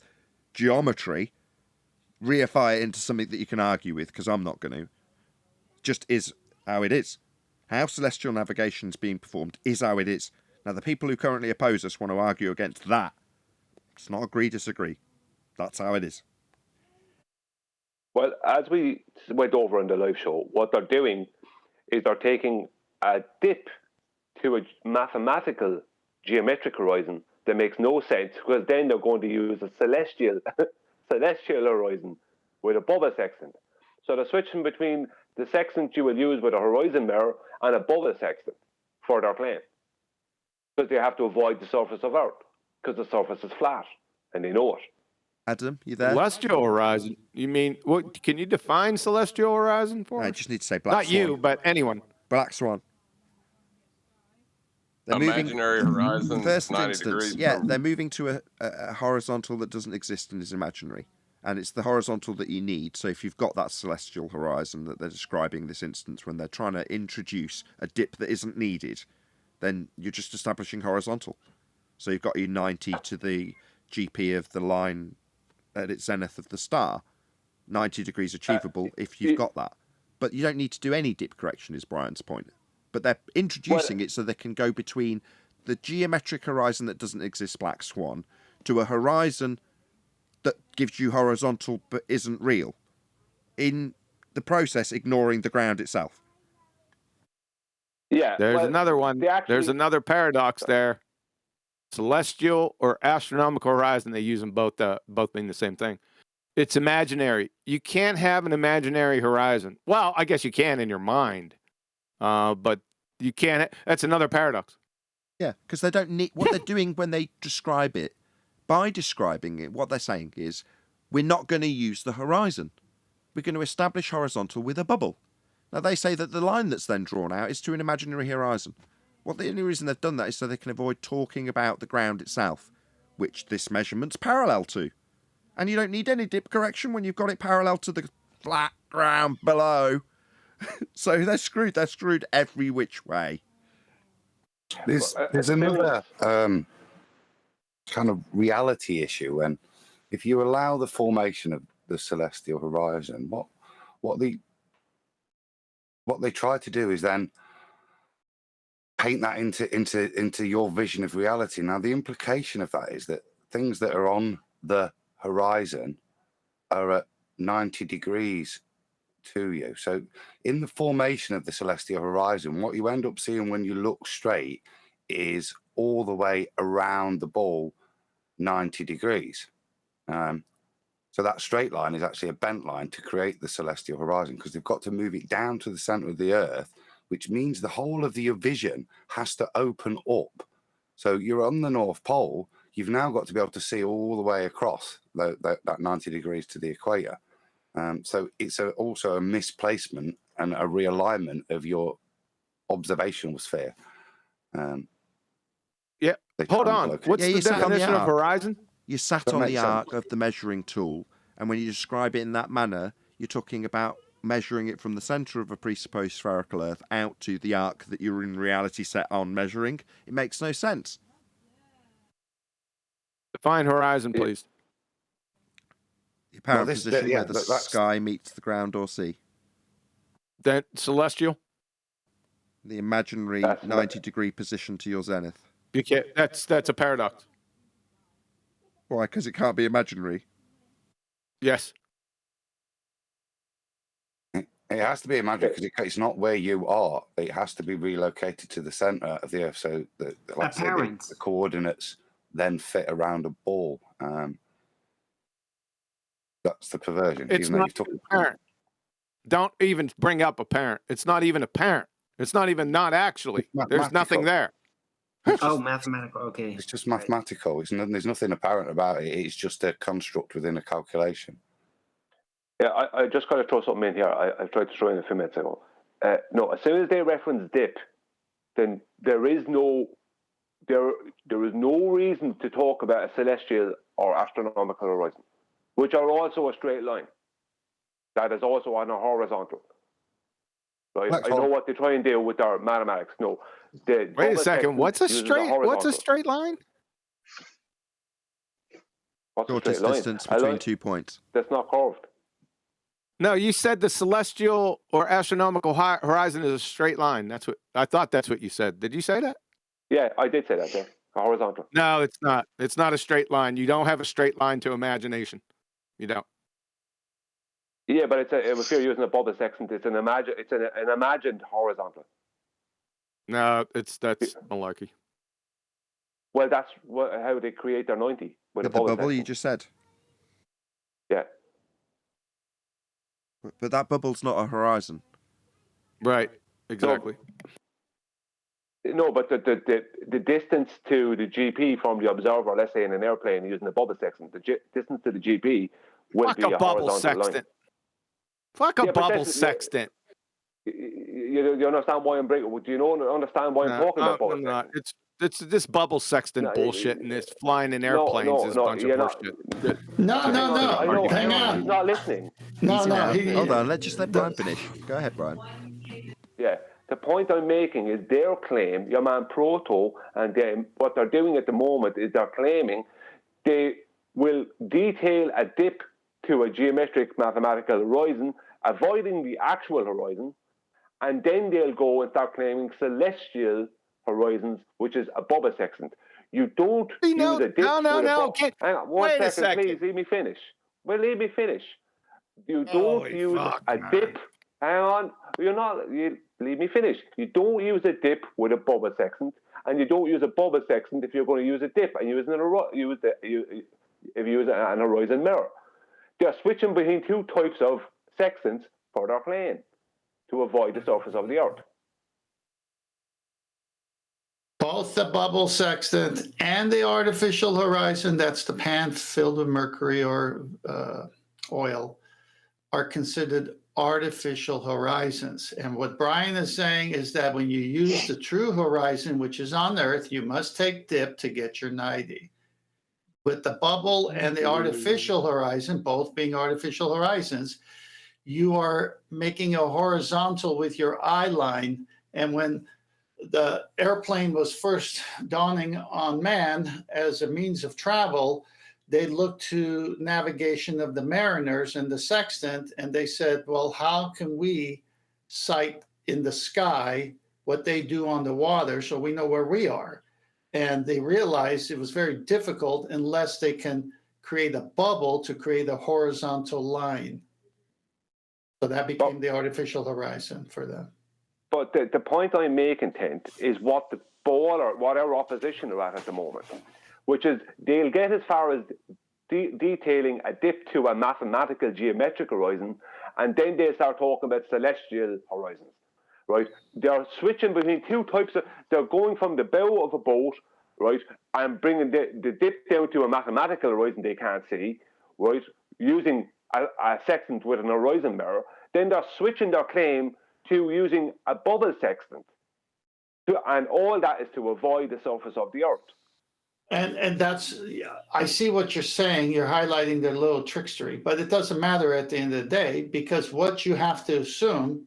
geometry, reify it into something that you can argue with, because I'm not going to. Just is how it is. How celestial navigation is being performed is how it is. Now, the people who currently oppose us want to argue against that. It's not agree, disagree. That's how it is. Well, as we went over in the live show, what they're doing is they're taking a dip to a mathematical geometric horizon that makes no sense, because then they're going to use a celestial horizon with a Bubba sextant. So they're switching between the sextant you will use with a horizon mirror and a Bubba sextant for their plane, because they have to avoid the surface of Earth, because the surface is flat, and they know it. Adam, you there? Celestial horizon. You mean what? Can you define celestial horizon for I us? just need to say black Not swan. you, but anyone. Black swan. They're Imaginary horizon, first 90 instance, degrees. yeah, they're moving to a horizontal that doesn't exist and is imaginary. And it's the horizontal that you need. So if you've got that celestial horizon that they're describing this instance when they're trying to introduce a dip that isn't needed, then you're just establishing horizontal. So you've got your 90 to the GP of the line at its zenith of the star. 90 degrees achievable if you've got that. But you don't need to do any dip correction, is Brian's point. But they're introducing it so they can go between the geometric horizon that doesn't exist, black swan, to a horizon that gives you horizontal but isn't real. In the process, ignoring the ground itself. Yeah. There's another one. There's another paradox there. Celestial or astronomical horizon, they use them both mean the same thing. It's imaginary. You can't have an imaginary horizon. Well, I guess you can in your mind. But you can't. That's another paradox. Yeah, because they don't need what they're doing when they describe it. By describing it, what they're saying is, we're not going to use the horizon. We're going to establish horizontal with a bubble. Now, they say that the line that's then drawn out is to an imaginary horizon. Well, the only reason they've done that is so they can avoid talking about the ground itself, which this measurement's parallel to. And you don't need any dip correction when you've got it parallel to the flat ground below. So they're screwed. They're screwed every which way. There's another kind of reality issue, and if you allow the formation of the celestial horizon, what they try to do is then paint that into your vision of reality. Now, the implication of that is that things that are on the horizon are at 90 degrees to you. So in the formation of the celestial horizon, what you end up seeing when you look straight is all the way around the ball 90 degrees. So that straight line is actually a bent line to create the celestial horizon, because they've got to move it down to the center of the earth, which means the whole of your vision has to open up. So you're on the North Pole, you've now got to be able to see all the way across that 90 degrees to the equator. So it's also a misplacement and a realignment of your observational sphere. Yeah. Hold on. What's the definition of horizon? You sat on the arc of the measuring tool, and when you describe it in that manner, you're talking about measuring it from the center of a presupposed spherical Earth out to the arc that you're in reality set on measuring. It makes no sense. Define horizon, please. The apparent position where the sky meets the ground or sea. That celestial? The imaginary 90-degree position to your zenith. You can't. That's a paradox. Why? Because it can't be imaginary. Yes. It has to be imaginary because it's not where you are. It has to be relocated to the center of the Earth, so that, like I say, the coordinates then fit around a ball. That's the perversion. It's not apparent. Don't even bring up apparent. It's not even apparent. It's not even not actually. There's nothing there. Mathematical. Okay. It's just mathematical. There's nothing apparent about it. It's just a construct within a calculation. Yeah, I just got to throw something in here. I tried to throw in a few minutes ago. No, as soon as they reference dip, then there is no reason to talk about a celestial or astronomical horizon, which are also a straight line. That is also on a horizontal. Right? I know what they try and do with their mathematics. No. Wait a second. What's a straight line? What's a straight Shortest line? distance between 2 points. That's not curved. No, you said the celestial or astronomical horizon is a straight line. I thought that's what you said. Did you say that? Yeah, I did say that. Yeah, a horizontal. No, it's not. It's not a straight line. You don't have a straight line to imagination. You don't. Yeah, but if you're using a bubble sextant, it's an imagined horizontal. No, that's malarkey. Well, that's how they create their 90 with the bubble you just said. Yeah. But that bubble's not a horizon. Right. Exactly. No, but the distance to the GP from the observer, let's say in an airplane using the bubble sextant, distance to the GP will Fuck be a a bubble horizontal line. sextant. Fuck a Yeah, but bubble that's- sextant. You understand why I'm breaking? Do you understand why I'm talking about bubble no. sextant? It's this bubble sextant No, bullshit and this flying in airplanes is a bunch of you're not. horseshit. No, I know. hang on. He's not listening. No, Easy no. now. He, Hold on. Let's just let Brian finish. Go ahead, Brian. Yeah. The point I'm making is their claim, your man Proto, and them, what they're doing at the moment is they're claiming they will detail a dip to a geometric mathematical horizon, avoiding the actual horizon, and then they'll go and start claiming celestial horizons, which is a bubble sextant. You don't use a dip. No. Hang on, Wait a second, please. Let me finish. Well, let me finish. You don't use a dip. Hang on. Leave me finish. You don't use a dip with a bubble sextant, and you don't use a bubble sextant if you're going to use a dip and use an horizon mirror. They're switching between two types of sextants for their plane to avoid the surface of the Earth. both the bubble sextant and the artificial horizon, that's the pan filled with mercury or oil, are considered artificial horizons. And what Brian is saying is that when you use the true horizon, which is on Earth, you must take dip to get your 90. With the bubble and the artificial horizon, both being artificial horizons, you are making a horizontal with your eye line. And when the airplane was first dawning on man as a means of travel, they looked to navigation of the mariners and the sextant, and they said, well, how can we sight in the sky what they do on the water so we know where we are? And they realized it was very difficult unless they can create a bubble to create a horizontal line. So that became the artificial horizon for them. But the point I'm making, Tent, is what the ball or what our opposition are at the moment, which is they'll get as far as detailing a dip to a mathematical geometric horizon, and then they start talking about celestial horizons, right? They're switching between two types of, they're going from the bow of a boat, right, and bringing the dip down to a mathematical horizon they can't see, right, using a sextant with an horizon mirror. Then they're switching their claim to using a bubble sextant. And all that is to avoid the surface of the Earth. And that's, I see what you're saying. You're highlighting their little trickstery, but it doesn't matter at the end of the day, because what you have to assume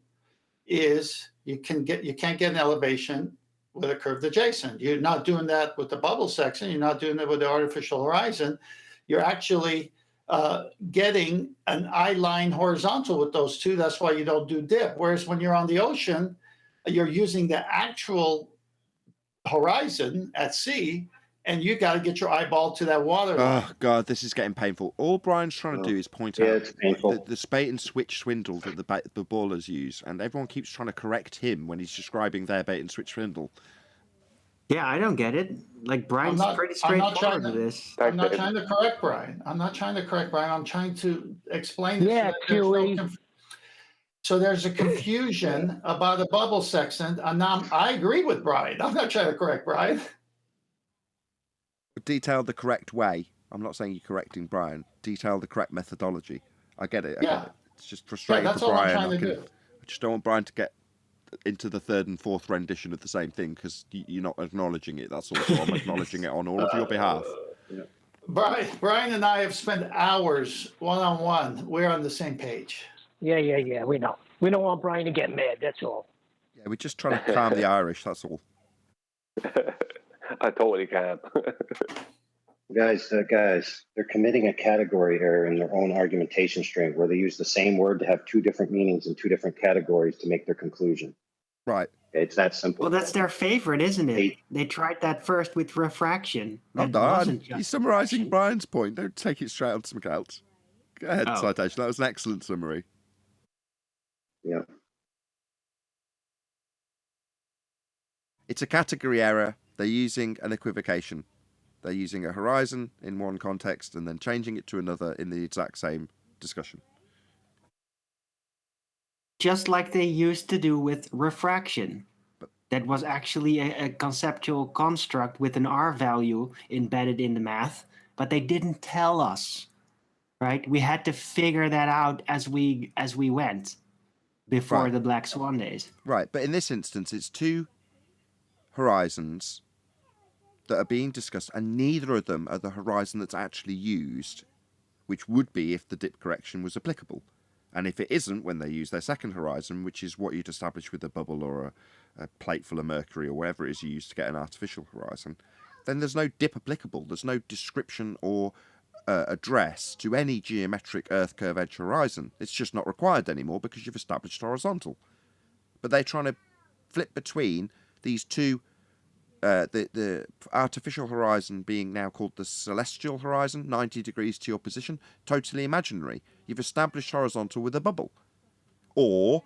is you can't get an elevation with a curved adjacent. You're not doing that with the bubble section. You're not doing it with the artificial horizon. You're actually getting an eye line horizontal with those two. That's why you don't do dip. Whereas when you're on the ocean, you're using the actual horizon at sea, and you got to get your eyeball to that water line. Oh, God, this is getting painful. All Brian's trying to do is point out it's painful. the bait and switch swindle that the ballers use, and everyone keeps trying to correct him when he's describing their bait and switch swindle. Yeah, I don't get it. Like, Brian's pretty straightforward with this. I'm not trying to correct Brian. I'm trying to explain this. Yeah, QE. So there's a confusion about a bubble sextant, and I agree with Brian. I'm not trying to correct Brian. Detail the correct way. I'm not saying you're correcting Brian. Detail the correct methodology. I get it. It's just frustrating that's for all Brian. I'm trying to do. I just don't want Brian to get into the third and fourth rendition of the same thing because you're not acknowledging it. That's all. So I'm acknowledging it on all of your behalf. Brian and I have spent hours one-on-one. We're on the same page. Yeah. We know. We don't want Brian to get mad. That's all. Yeah, we're just trying to calm the Irish. That's all. I totally can. Guys, they're committing a category error in their own argumentation string where they use the same word to have two different meanings in two different categories to make their conclusion. Right. It's that simple. Well, that's their favorite, isn't it? They tried that first with refraction. Hold on. He's summarising Brian's point. Don't take it straight on to something else. Go ahead, Citation. That was an excellent summary. Yeah. It's a category error. They're using an equivocation. They're using a horizon in one context and then changing it to another in the exact same discussion. Just like they used to do with refraction. that was actually a conceptual construct with an R value embedded in the math, but they didn't tell us, right? We had to figure that out as we went before Right. the Black Swan days. Right, but in this instance, it's two horizons that are being discussed, and neither of them are the horizon that's actually used, which would be if the dip correction was applicable. And if it isn't, when they use their second horizon, which is what you'd establish with a bubble or a plate full of mercury or whatever it is you use to get an artificial horizon, then there's no dip applicable. There's no description or address to any geometric Earth curve edge horizon. It's just not required anymore because you've established horizontal. But they're trying to flip between these two, the artificial horizon being now called the celestial horizon, 90 degrees to your position, totally imaginary. You've established horizontal with a bubble. Or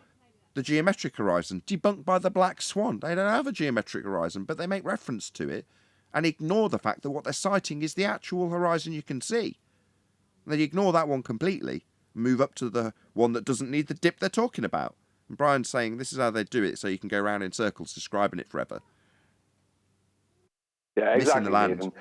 the geometric horizon, debunked by the Black Swan. They don't have a geometric horizon, but they make reference to it and ignore the fact that what they're citing is the actual horizon you can see. They ignore that one completely, move up to the one that doesn't need the dip they're talking about. And Brian's saying this is how they do it, so you can go around in circles describing it forever. Yeah, Missing exactly, the land. Nathan.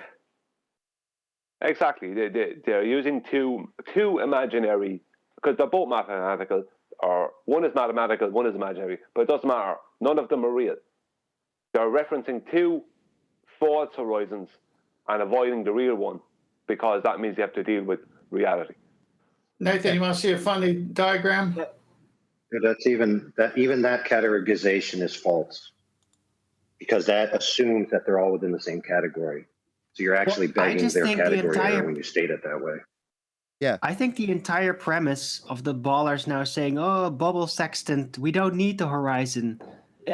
Exactly. They're using two imaginary, because they're both mathematical, or one is mathematical, one is imaginary, but it doesn't matter. None of them are real. They're referencing two false horizons and avoiding the real one, because that means you have to deal with reality. Nathan, you want to see a funny diagram? That's even that categorization is false, because that assumes that they're all within the same category. So you're actually begging just their think the category error entire- when you state it that way. Yeah. I think the entire premise of the ballers now saying, "Oh, bubble sextant, we don't need the horizon."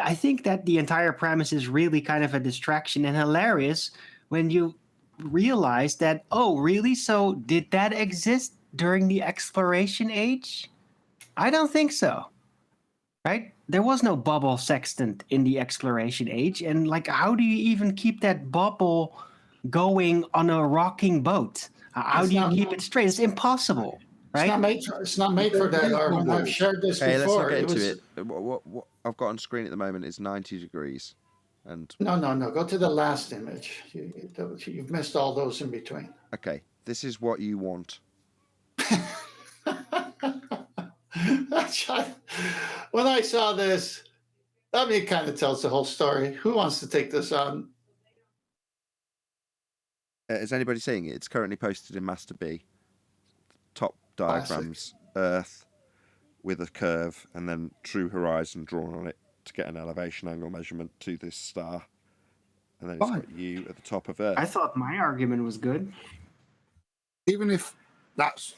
I think that the entire premise is really kind of a distraction and hilarious when you realize that, oh, really? So did that exist during the exploration age? I don't think so. Right? There was no bubble sextant in the exploration age, and like, how do you even keep that bubble going on a rocking boat? How It's do you not- keep it straight? It's impossible, right? It's not made for that, Arvin. I've shared this Okay, let's before. not get into was, it. What I've got on screen at the moment is 90 degrees. And No. Go to the last image. You've missed all those in between. okay, this is what you want. When I saw this, I mean, it kind of tells the whole story. Who wants to take this on? Is anybody seeing it? It's currently posted in Master B. Top diagrams, Earth with a curve, and then true horizon drawn on it to get an elevation angle measurement to this star. And then it's got you at the top of Earth. I thought my argument was good. Even if that's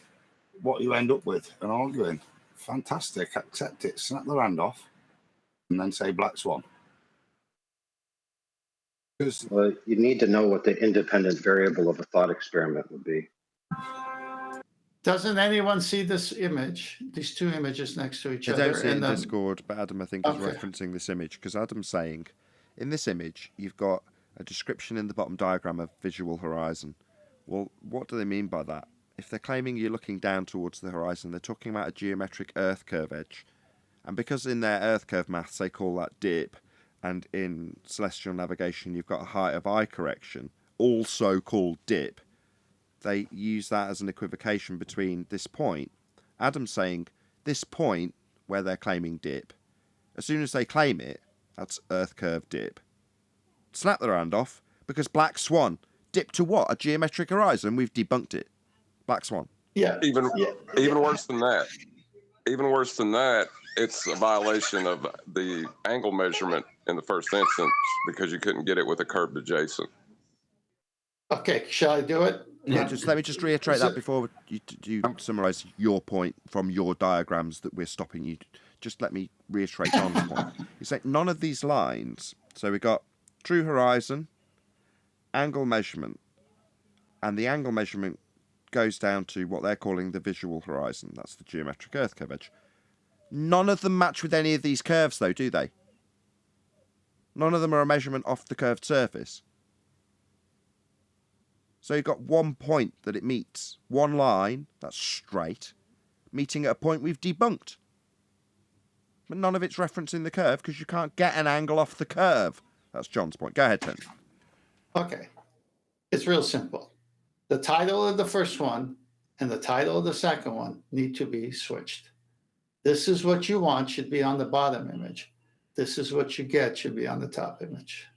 what you end up with and arguing, fantastic, accept it, snap the hand off, and then say Black Swan. Because Well, you need to know what the independent variable of a thought experiment would be. Doesn't anyone see this image? These two images next to each I other. don't see it in then- Discord, but Adam, I think, is Okay. referencing this image because Adam's saying, in this image, you've got a description in the bottom diagram of visual horizon. Well, what do they mean by that? If they're claiming you're looking down towards the horizon, they're talking about a geometric Earth curve edge. And because in their Earth curve maths they call that dip, and in celestial navigation you've got a height of eye correction, also called dip, they use that as an equivocation between this point. Adam's saying this point where they're claiming dip, as soon as they claim it, that's Earth curve dip. Snap their hand off, because Black Swan, dip to what? A geometric horizon? We've debunked it. Black Swan. Yeah. Even worse than that. Even worse than that, it's a violation of the angle measurement in the first instance because you couldn't get it with a curved adjacent. Okay, shall I do it? Yeah, just let me just reiterate that before you summarise your point from your diagrams that we're stopping you. Just let me reiterate John's point. It's like none of these lines. So we've got true horizon, angle measurement, and the angle measurement goes down to what they're calling the visual horizon. That's the geometric Earth curve edge. None of them match with any of these curves, though, do they? None of them are a measurement off the curved surface. So you've got one point that it meets, one line, that's straight, meeting at a point we've debunked. but none of it's referencing the curve because you can't get an angle off the curve. That's John's point. Go ahead, Tim. Okay. It's real simple. The title of the first one and the title of the second one need to be switched. This is what you want should be on the bottom image. This is what you get should be on the top image.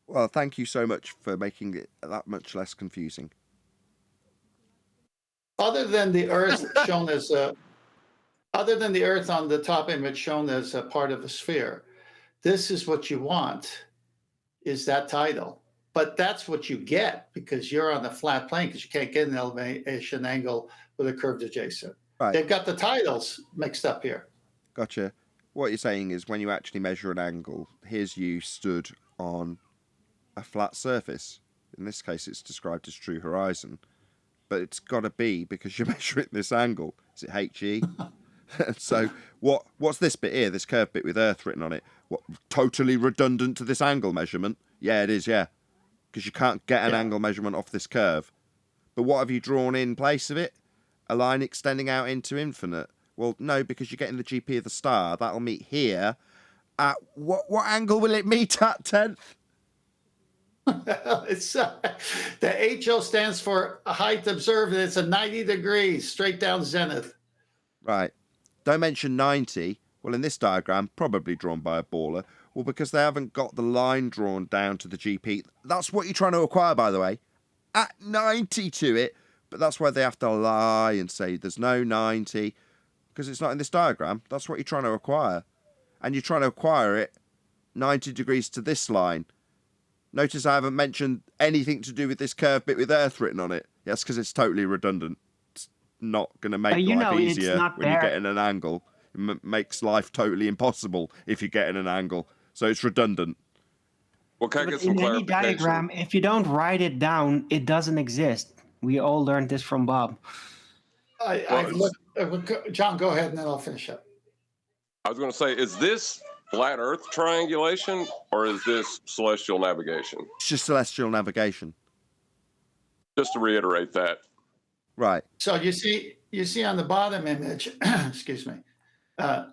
Well, thank you so much for making it that much less confusing. Other than the Earth shown as other than the Earth on the top image shown as a part of a sphere, this is what you want, is that title. But that's what you get because you're on the flat plane because you can't get an elevation angle with a curved adjacent. Right. They've got the titles mixed up here. Gotcha. What you're saying is when you actually measure an angle, here's you stood on a flat surface. In this case, it's described as true horizon. But it's got to be because you're measuring this angle. Is it HE? So what's this bit here, this curved bit with Earth written on it? What, totally redundant to this angle measurement? Yeah, it is, yeah. Because you can't get an angle measurement off this curve. But what have you drawn in place of it? A line extending out into infinite. Well, no, because you're getting the GP of the star. That'll meet here. At what angle will it meet at, 10th? It's the HO stands for height observed, and it's a 90 degrees straight down zenith. Right. Don't mention 90. Well, in this diagram, probably drawn by a baller. Well, because they haven't got the line drawn down to the GP. That's what you're trying to acquire, by the way. At 90 to it. But that's why they have to lie and say there's no 90. Because it's not in this diagram. That's what you're trying to acquire. And you're trying to acquire it 90 degrees to this line. Notice I haven't mentioned anything to do with this curved bit with Earth written on it. Yes, because it's totally redundant. It's not going to make life easier when you're getting an angle. It makes life totally impossible if you're getting an angle. So it's redundant. Well, can I get some in any clarification? diagram, if you don't write it down, it doesn't exist. We all learned this from Bob. John, go ahead and then I'll finish up. I was going to say, is this flat Earth triangulation or is this celestial navigation? It's just celestial navigation. Just to reiterate that. Right. So you see on the bottom image, excuse me,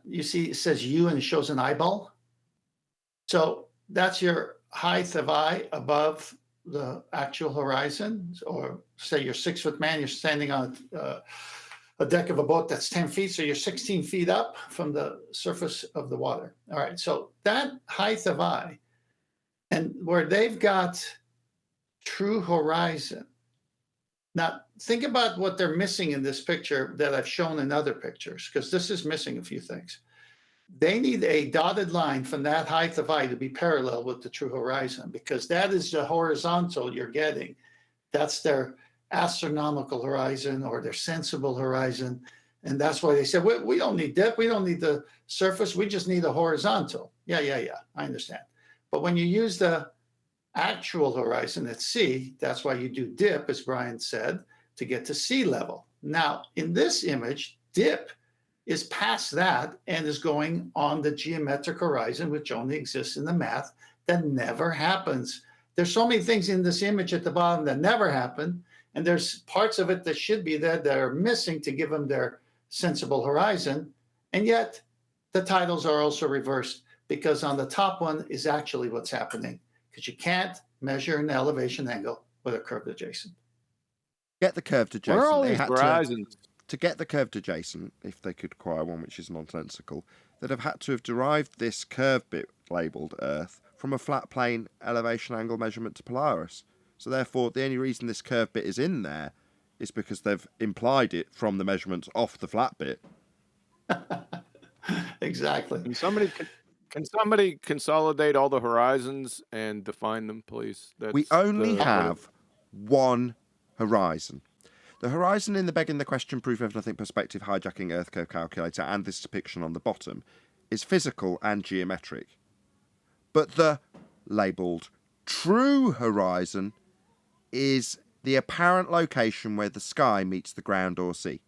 you see it says U and it shows an eyeball. So that's your height of eye above the actual horizon. Or say you're 6 foot man, you're standing on a deck of a boat that's 10 feet. So you're 16 feet up from the surface of the water. All right. So that height of eye, and where they've got true horizon. Now, think about what they're missing in this picture that I've shown in other pictures, because this is missing a few things. They need a dotted line from that height of eye to be parallel with the true horizon, because that is the horizontal you're getting. That's their astronomical horizon or their sensible horizon. And that's why they said, we don't need depth. We don't need the surface. We just need a horizontal. Yeah. I understand. But when you use the actual horizon at sea, that's why you do dip, as Brian said, to get to sea level. Now, in this image, dip is past that and is going on the geometric horizon, which only exists in the math. That never happens. There's so many things in this image at the bottom that never happen, and there's parts of it that should be there that are missing to give them their sensible horizon, and yet the titles are also reversed, because on the top one is actually what's happening, because you can't measure an elevation angle with a curved adjacent. Get the curved adjacent. Where are all They these had horizons? to get the curved adjacent, if they could acquire one which is nonsensical, they'd have had to have derived this curved bit labelled Earth from a flat plane elevation angle measurement to Polaris. So therefore, the only reason this curved bit is in there is because they've implied it from the measurements off the flat bit. Exactly. Can somebody consolidate all the horizons and define them, please? We only have one horizon. The horizon in the begging the question, proof of nothing perspective hijacking Earth curve calculator and this depiction on the bottom is physical and geometric. But the labelled true horizon is the apparent location where the sky meets the ground or sea.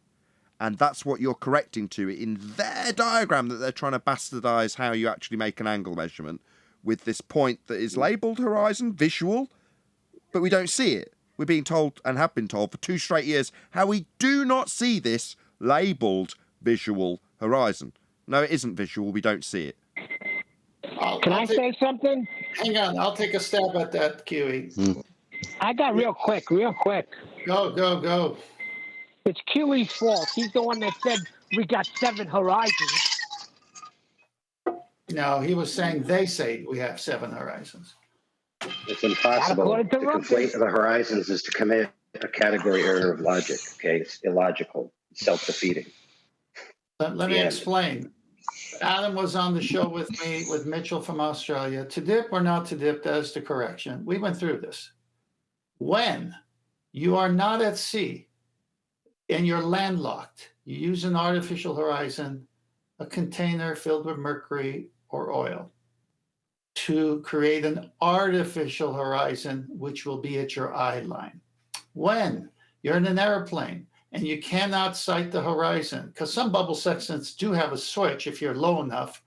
And that's what you're correcting to in their diagram, that they're trying to bastardise how you actually make an angle measurement with this point that is labelled horizon, visual, but we don't see it. We're being told, and have been told for 2 straight years, how we do not see this labelled visual horizon. No, it isn't visual. We don't see it. Can I say something? Hang on, I'll take a stab at that, QE. I got real quick. Go. It's QE's fault. He's the one that said we got 7 horizons. No, he was saying they say we have 7 horizons. It's impossible. According to To Rumpus. conflate the horizons is to commit a category error of logic. Okay, it's illogical, self-defeating. Let me Yeah. explain. Adam was on the show with me, with Mitchell from Australia. To dip or not to dip, that is the correction. We went through this. When you are not at sea and you're landlocked, you use an artificial horizon, a container filled with mercury or oil, to create an artificial horizon, which will be at your eye line. When you're in an airplane and you cannot sight the horizon, because some bubble sextants do have a switch if you're low enough.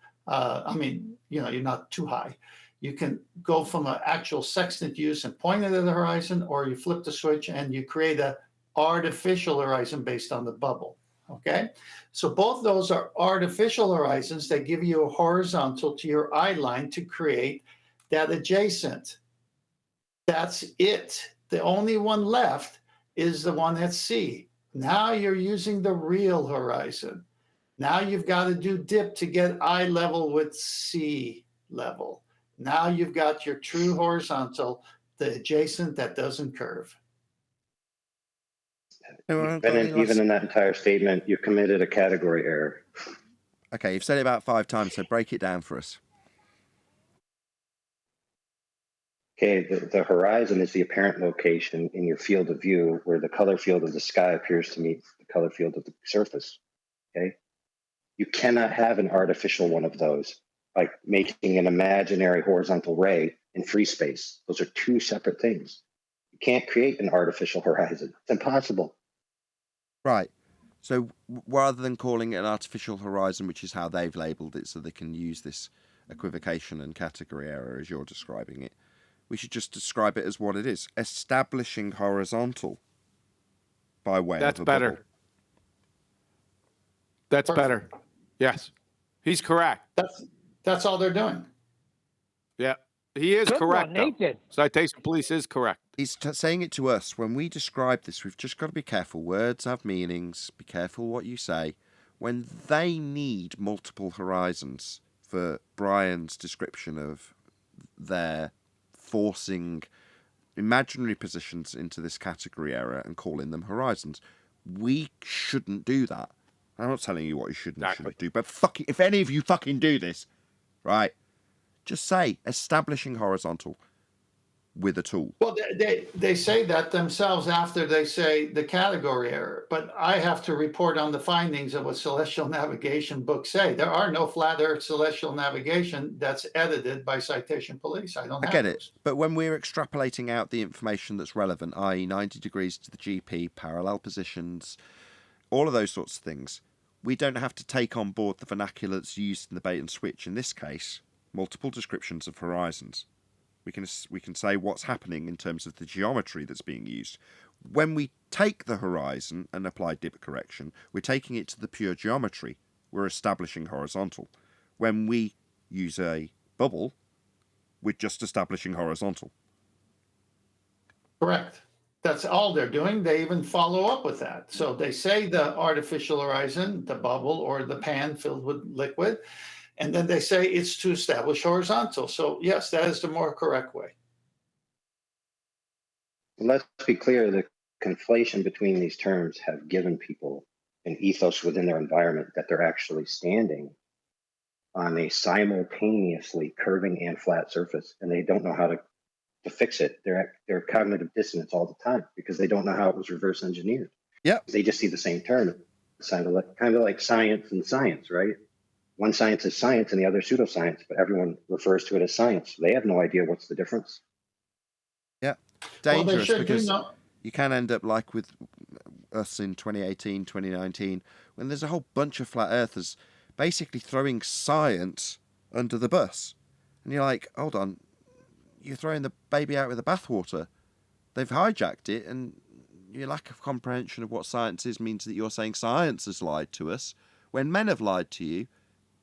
You're not too high. You can go from an actual sextant use and point it at the horizon, or you flip the switch and you create an artificial horizon based on the bubble. Okay, so both those are artificial horizons that give you a horizontal to your eye line to create that adjacent. That's it. The only one left is the one at sea. Now you're using the real horizon. Now you've got to do dip to get eye level with sea level. Now you've got your true horizontal, the adjacent that doesn't curve. Even in that entire statement, you committed a category error. Okay, you've said it about 5 times, so break it down for us. Okay, the horizon is the apparent location in your field of view where the color field of the sky appears to meet the color field of the surface. Okay, you cannot have an artificial one of those, like making an imaginary horizontal ray in free space. Those are 2 separate things. You can't create an artificial horizon. It's impossible. Right. So rather than calling it an artificial horizon, which is how they've labelled it so they can use this equivocation and category error as you're describing it, we should just describe it as what it is. Establishing horizontal by way That's of a better. bubble. That's better. Yes. He's correct. That's all they're doing. Yeah. He is Good correct. one, Nathan. Citation Police is correct. He's saying it to us. When we describe this, we've just got to be careful. Words have meanings. Be careful what you say. When they need multiple horizons for Brian's description of their forcing imaginary positions into this category error and calling them horizons, we shouldn't do that. I'm not telling you what you should and shouldn't do, but if any of you fucking do this, right, just say establishing horizontal with a tool. Well, they say that themselves after they say the category error, but I have to report on the findings of what celestial navigation books say. There are no flat earth celestial navigation that's edited by Citation Police. I get it, but when we're extrapolating out the information that's relevant, i.e. 90 degrees to the GP, parallel positions, all of those sorts of things, we don't have to take on board the vernacular that's used in the bait and switch. In this case, multiple descriptions of horizons. We can say what's happening in terms of the geometry that's being used. When we take the horizon and apply dip correction, we're taking it to the pure geometry. We're establishing horizontal. When we use a bubble, we're just establishing horizontal. Correct. That's all they're doing. They even follow up with that. So they say the artificial horizon, the bubble, or the pan filled with liquid. And then they say it's to establish horizontal. So yes, that is the more correct way. Let's be clear, the conflation between these terms have given people an ethos within their environment that they're actually standing on a simultaneously curving and flat surface, and they don't know how to fix it. They're cognitive dissonance all the time because they don't know how it was reverse engineered. Yeah, they just see the same term. It's kind of like science and science, right? One science is science and the other pseudoscience, but everyone refers to it as science. They have no idea what's the difference. Yeah, dangerous because know. You can end up like with us in 2018, 2019, when there's a whole bunch of flat earthers basically throwing science under the bus. And you're like, hold on, you're throwing the baby out with the bathwater. They've hijacked it, and your lack of comprehension of what science is means that you're saying science has lied to us, when men have lied to you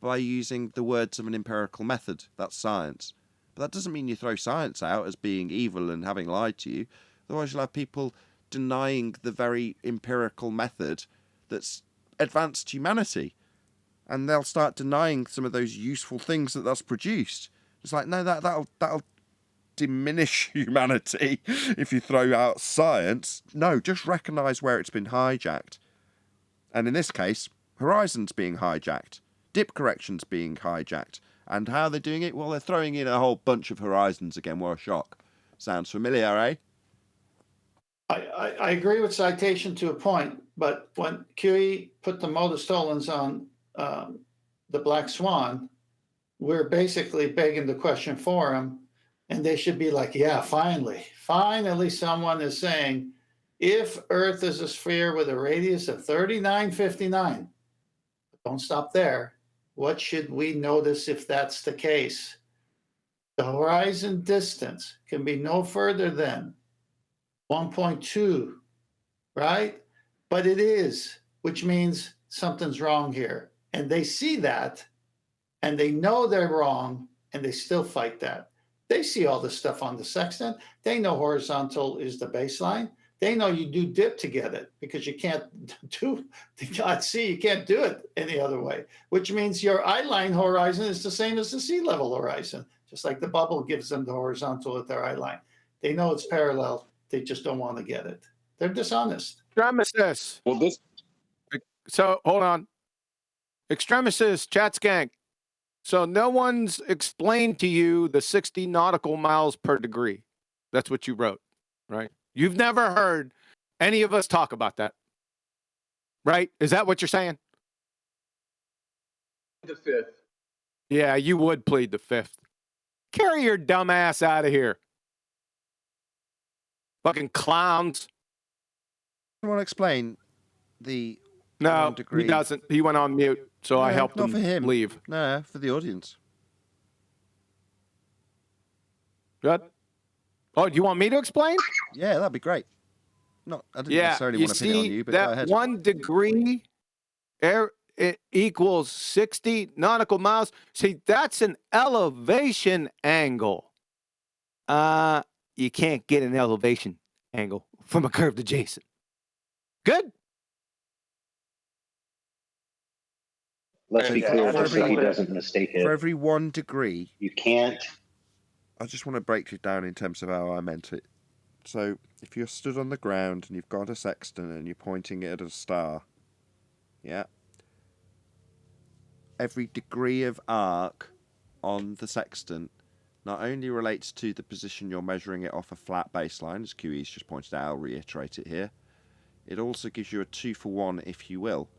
by using the words of an empirical method. That's science. But that doesn't mean you throw science out as being evil and having lied to you. Otherwise you'll have people denying the very empirical method that's advanced humanity. And they'll start denying some of those useful things that's produced. It's like, no, that'll diminish humanity if you throw out science. No, just recognise where it's been hijacked. And in this case, Horizon's being hijacked. Dip correction's being hijacked. And how are they doing it? Well, they're throwing in a whole bunch of Horizons again. What a shock. Sounds familiar, eh? I agree with citation to a point, but when QE put the Motostolans on the Black Swan, we're basically begging the question for them, and they should be like, yeah, finally someone is saying, if Earth is a sphere with a radius of 3959, don't stop there. What should we notice if that's the case? The horizon distance can be no further than 1.2, right? But it is, which means something's wrong here. And they see that, and they know they're wrong, and they still fight that. They see all this stuff on the sextant. They know horizontal is the baseline. They know you do dip to get it, because you can't do the God see, you can't do it any other way, which means your eye line horizon is the same as the sea level horizon, just like the bubble gives them the horizontal at their eye line. They know it's parallel. They just don't want to get it. They're dishonest. Extremists. Well, this So hold on. Extremists, chat skank. So no one's explained to you the 60 nautical miles per degree. That's what you wrote, right? You've never heard any of us talk about that, right? Is that what you're saying? The fifth. Yeah, you would plead the fifth. Carry your dumb ass out of here. Fucking clowns. I want to explain the No, 1 degree. he doesn't. He went on mute, so I No, helped not him for him. leave. No, for the audience. Good. Oh, do you want me to explain? Yeah, that'd be great. Not, I didn't Yeah, necessarily you want to pin it on see you, but go that ahead. 1 degree it equals 60 nautical miles. See, that's an elevation angle. You can't get an elevation angle from a curved adjacent. Good. Let's be Yeah, clear, for just so he every- doesn't mistake For it. every 1 degree, You can't. I just want to break it down in terms of how I meant it. So, if you're stood on the ground and you've got a sextant and you're pointing it at a star, yeah, every degree of arc on the sextant not only relates to the position you're measuring it off a flat baseline, as QE's just pointed out, I'll reiterate it here, it also gives you a 2-for-1, if you will.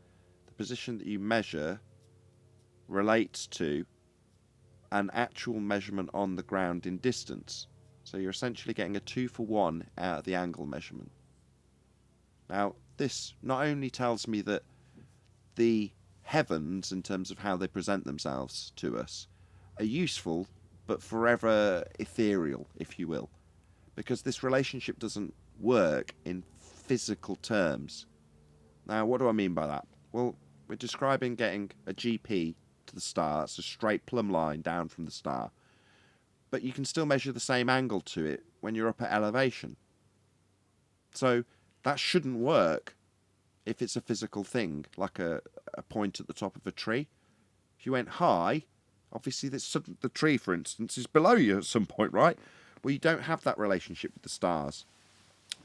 The position that you measure relates to an actual measurement on the ground in distance. So you're essentially getting a 2-for-1 out of the angle measurement. Now, this not only tells me that the heavens, in terms of how they present themselves to us, are useful, but forever ethereal, if you will. Because this relationship doesn't work in physical terms. Now, what do I mean by that? Well, we're describing getting a GP to the star. It's a straight plumb line down from the star. But you can still measure the same angle to it when you're up at elevation. So that shouldn't work if it's a physical thing, like a point at the top of a tree. If you went high, obviously the tree, for instance, is below you at some point, right? Well, you don't have that relationship with the stars.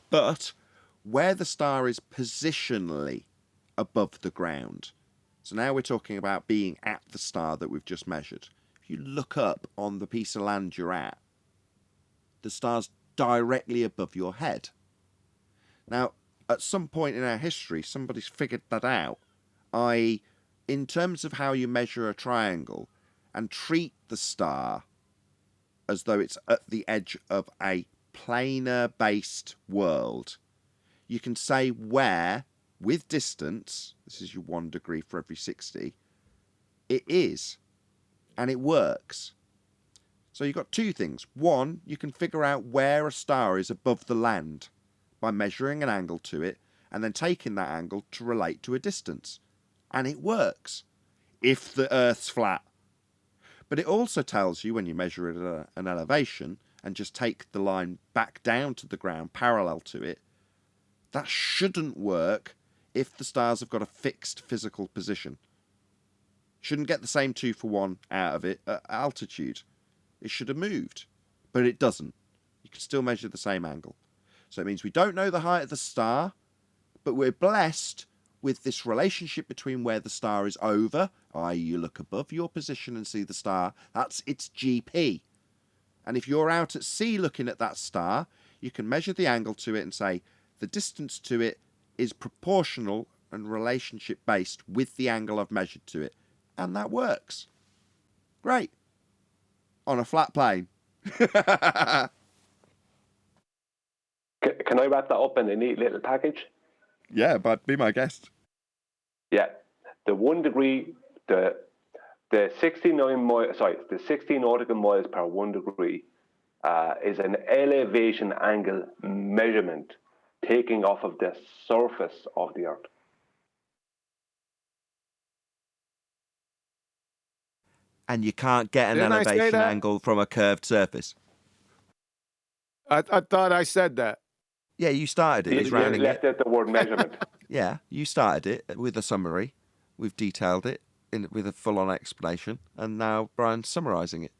But where the star is positionally above the ground, so now we're talking about being at the star that we've just measured. If you look up on the piece of land you're at, the star's directly above your head. Now, at some point in our history, somebody's figured that out, i.e., in terms of how you measure a triangle and treat the star as though it's at the edge of a planar-based world, you can say where, with distance, this is your 1 degree for every 60, it is, and it works. So you've got 2 things. 1, you can figure out where a star is above the land by measuring an angle to it and then taking that angle to relate to a distance. and it works if the Earth's flat. But it also tells you when you measure it at an elevation and just take the line back down to the ground parallel to it, that shouldn't work if the stars have got a fixed physical position. Shouldn't get the same 2-for-1 out of it at altitude. It should have moved, but it doesn't. You can still measure the same angle. So it means we don't know the height of the star, but we're blessed with this relationship between where the star is over, i.e. you look above your position and see the star, that's its GP. And if you're out at sea looking at that star, you can measure the angle to it and say the distance to it is proportional and relationship based with the angle I've measured to it. And that works. Great. On a flat plane. Can I wrap that up in a neat little package? Yeah, but be my guest. Yeah, the 1 degree, the 16 nautical miles per 1 degree is an elevation angle measurement taking off of the surface of the Earth. And you can't get an Didn't I say elevation that? angle from a curved surface. I thought I said that. Yeah, you started it. He's You rounding left it. out the word measurement. Yeah, you started it with a summary. We've detailed it with a full-on explanation, and now Brian's summarising it.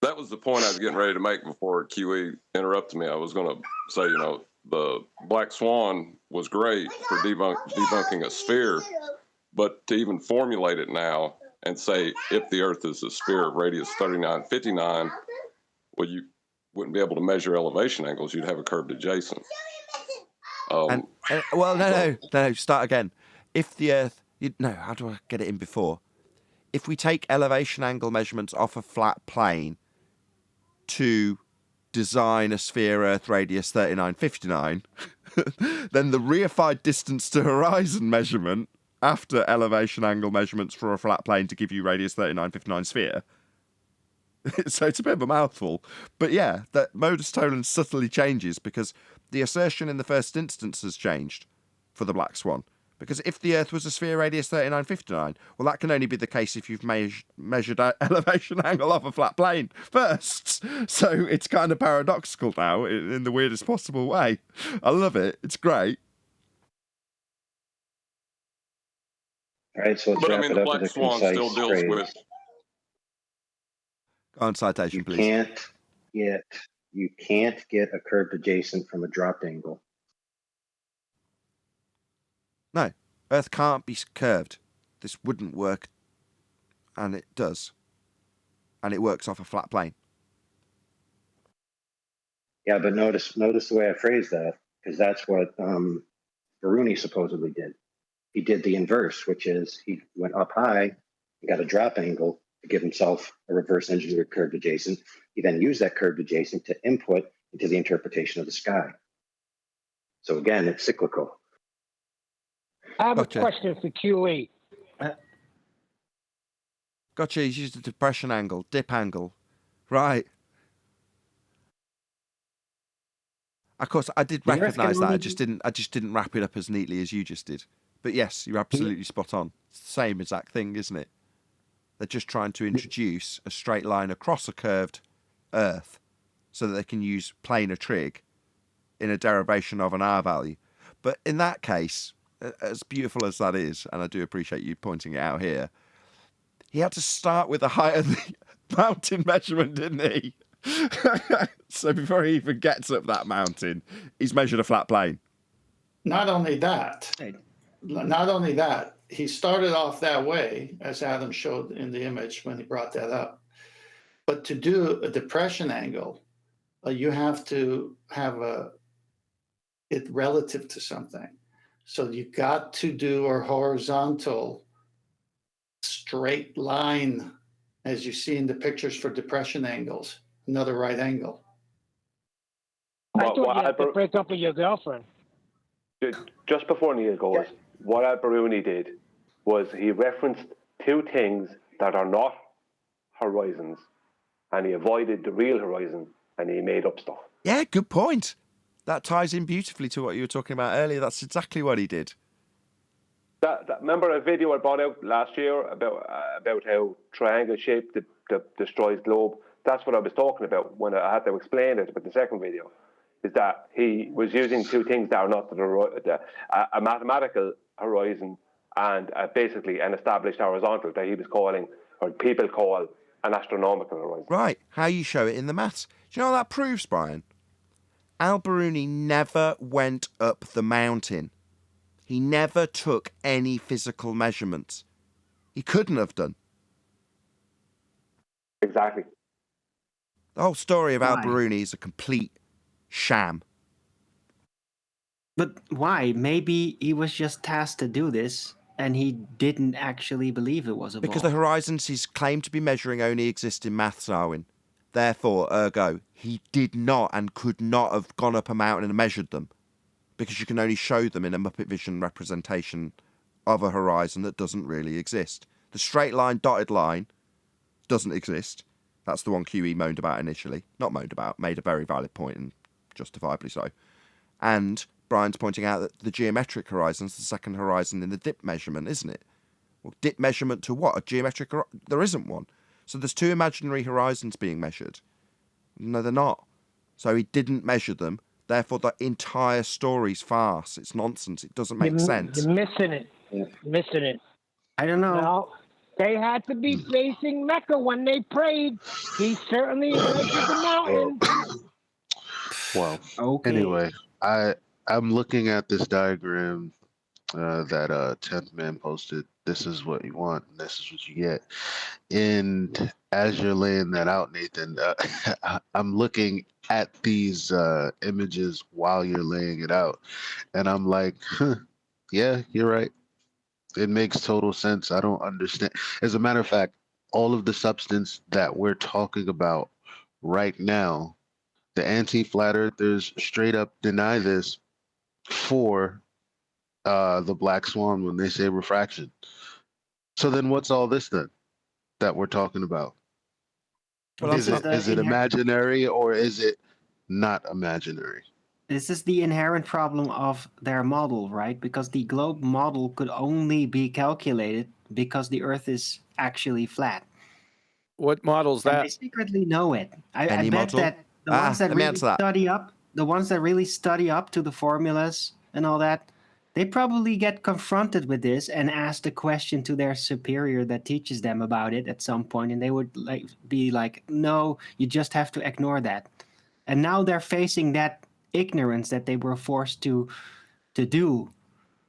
That was the point I was getting ready to make before QE interrupted me. I was going to say, the black swan was great for debunking a sphere, but to even formulate it now and say if the Earth is a sphere of radius 3959, well, you wouldn't be able to measure elevation angles. You'd have a curved adjacent. No, start again. If the Earth... how do I get it in before? If we take elevation angle measurements off a flat plane to design a sphere Earth radius 3959, then the reified distance to horizon measurement after elevation angle measurements for a flat plane to give you radius 3959 sphere. So it's a bit of a mouthful. But yeah, that modus tollens subtly changes because the assertion in the first instance has changed for the black swan. Because if the Earth was a sphere radius 3959, well, that can only be the case if you've measured elevation angle off a flat plane first. So it's kind of paradoxical now in the weirdest possible way. I love it. It's great. All right, so let's But I wrap mean, it the up black with a swan still concise deals phrase. with. Go on, citation, please. You can't get a curved adjacent from a dropped angle. No, Earth can't be curved. This wouldn't work, and it does. And it works off a flat plane. Yeah, but notice the way I phrased that, because that's what Biruni supposedly did. He did the inverse, which is he went up high, he got a drop angle to give himself a reverse engineered curved adjacent. He then used that curved adjacent to input into the interpretation of the sky. So again, it's cyclical. I have Gotcha. a question for QE. Gotcha, he's used a depression angle, dip angle. Right. Of course, I did recognise that. I just didn't wrap it up as neatly as you just did. But yes, you're absolutely spot on. It's the same exact thing, isn't it? They're just trying to introduce a straight line across a curved Earth so that they can use planar trig in a derivation of an R value. But in that case, as beautiful as that is, and I do appreciate you pointing it out here, he had to start with the height of the mountain measurement, didn't he? So before he even gets up that mountain, he's measured a flat plane. Not only that, he started off that way, as Adam showed in the image when he brought that up. But to do a depression angle, you have to have it relative to something. So you got to do a horizontal straight line, as you see in the pictures for depression angles, another right angle. I thought you had to break up with your girlfriend. Just before Neil goes, what Al-Biruni did was he referenced two things that are not horizons, and he avoided the real horizon, and he made up stuff. Yeah, good point. That ties in beautifully to what you were talking about earlier. That's exactly what he did. Remember a video I brought out last year about how triangle shape destroys globe? That's what I was talking about when I had to explain it. But the second video is that he was using two things that are not a mathematical horizon and basically an established horizontal that he was calling, or people call, an astronomical horizon. Right, how you show it in the maths. Do you know what that proves, Brian? Al-Biruni never went up the mountain. He never took any physical measurements. He couldn't have done. Exactly. The whole story of Why? Al-Biruni is a complete sham. But why? Maybe he was just tasked to do this, and he didn't actually believe it was a Because ball. the horizons he's claimed to be measuring only exist in maths, Arwin. Therefore, ergo, he did not and could not have gone up a mountain and measured them. Because you can only show them in a Muppet Vision representation of a horizon that doesn't really exist. The straight line, dotted line doesn't exist. That's the one QE moaned about initially. Not moaned about, made a very valid point, and justifiably so. And Brian's pointing out that the geometric horizon is the second horizon in the dip measurement, isn't it? Well, dip measurement to what? A geometric horizon? There isn't one. So there's two imaginary horizons being measured. No, they're not. So he didn't measure them. Therefore, the entire story's farce. It's nonsense. It doesn't make sense. You're missing it. You're missing it. I don't know. No, they had to be facing Mecca when they prayed. He certainly measured the mountain. Well, Okay. anyway, I'm looking at this diagram that 10th Man posted. This is what you want, and this is what you get. And as you're laying that out, Nathan, I'm looking at these images while you're laying it out, and I'm like, yeah, you're right. It makes total sense. I don't understand. As a matter of fact, all of the substance that we're talking about right now, the anti-flat earthers straight up deny this for the black swan when they say refraction. So then what's all this then that we're talking about? Well, Is it imaginary or is it not imaginary? This is the inherent problem of their model, right? Because the globe model could only be calculated because the Earth is actually flat. What model's And that? they secretly know it. I Any bet model? that the ones that let me really answer that. study up, the ones that really study up to the formulas and all that, they probably get confronted with this and ask the question to their superior that teaches them about it at some point, and they would be like, "No, you just have to ignore that." And now they're facing that ignorance that they were forced to do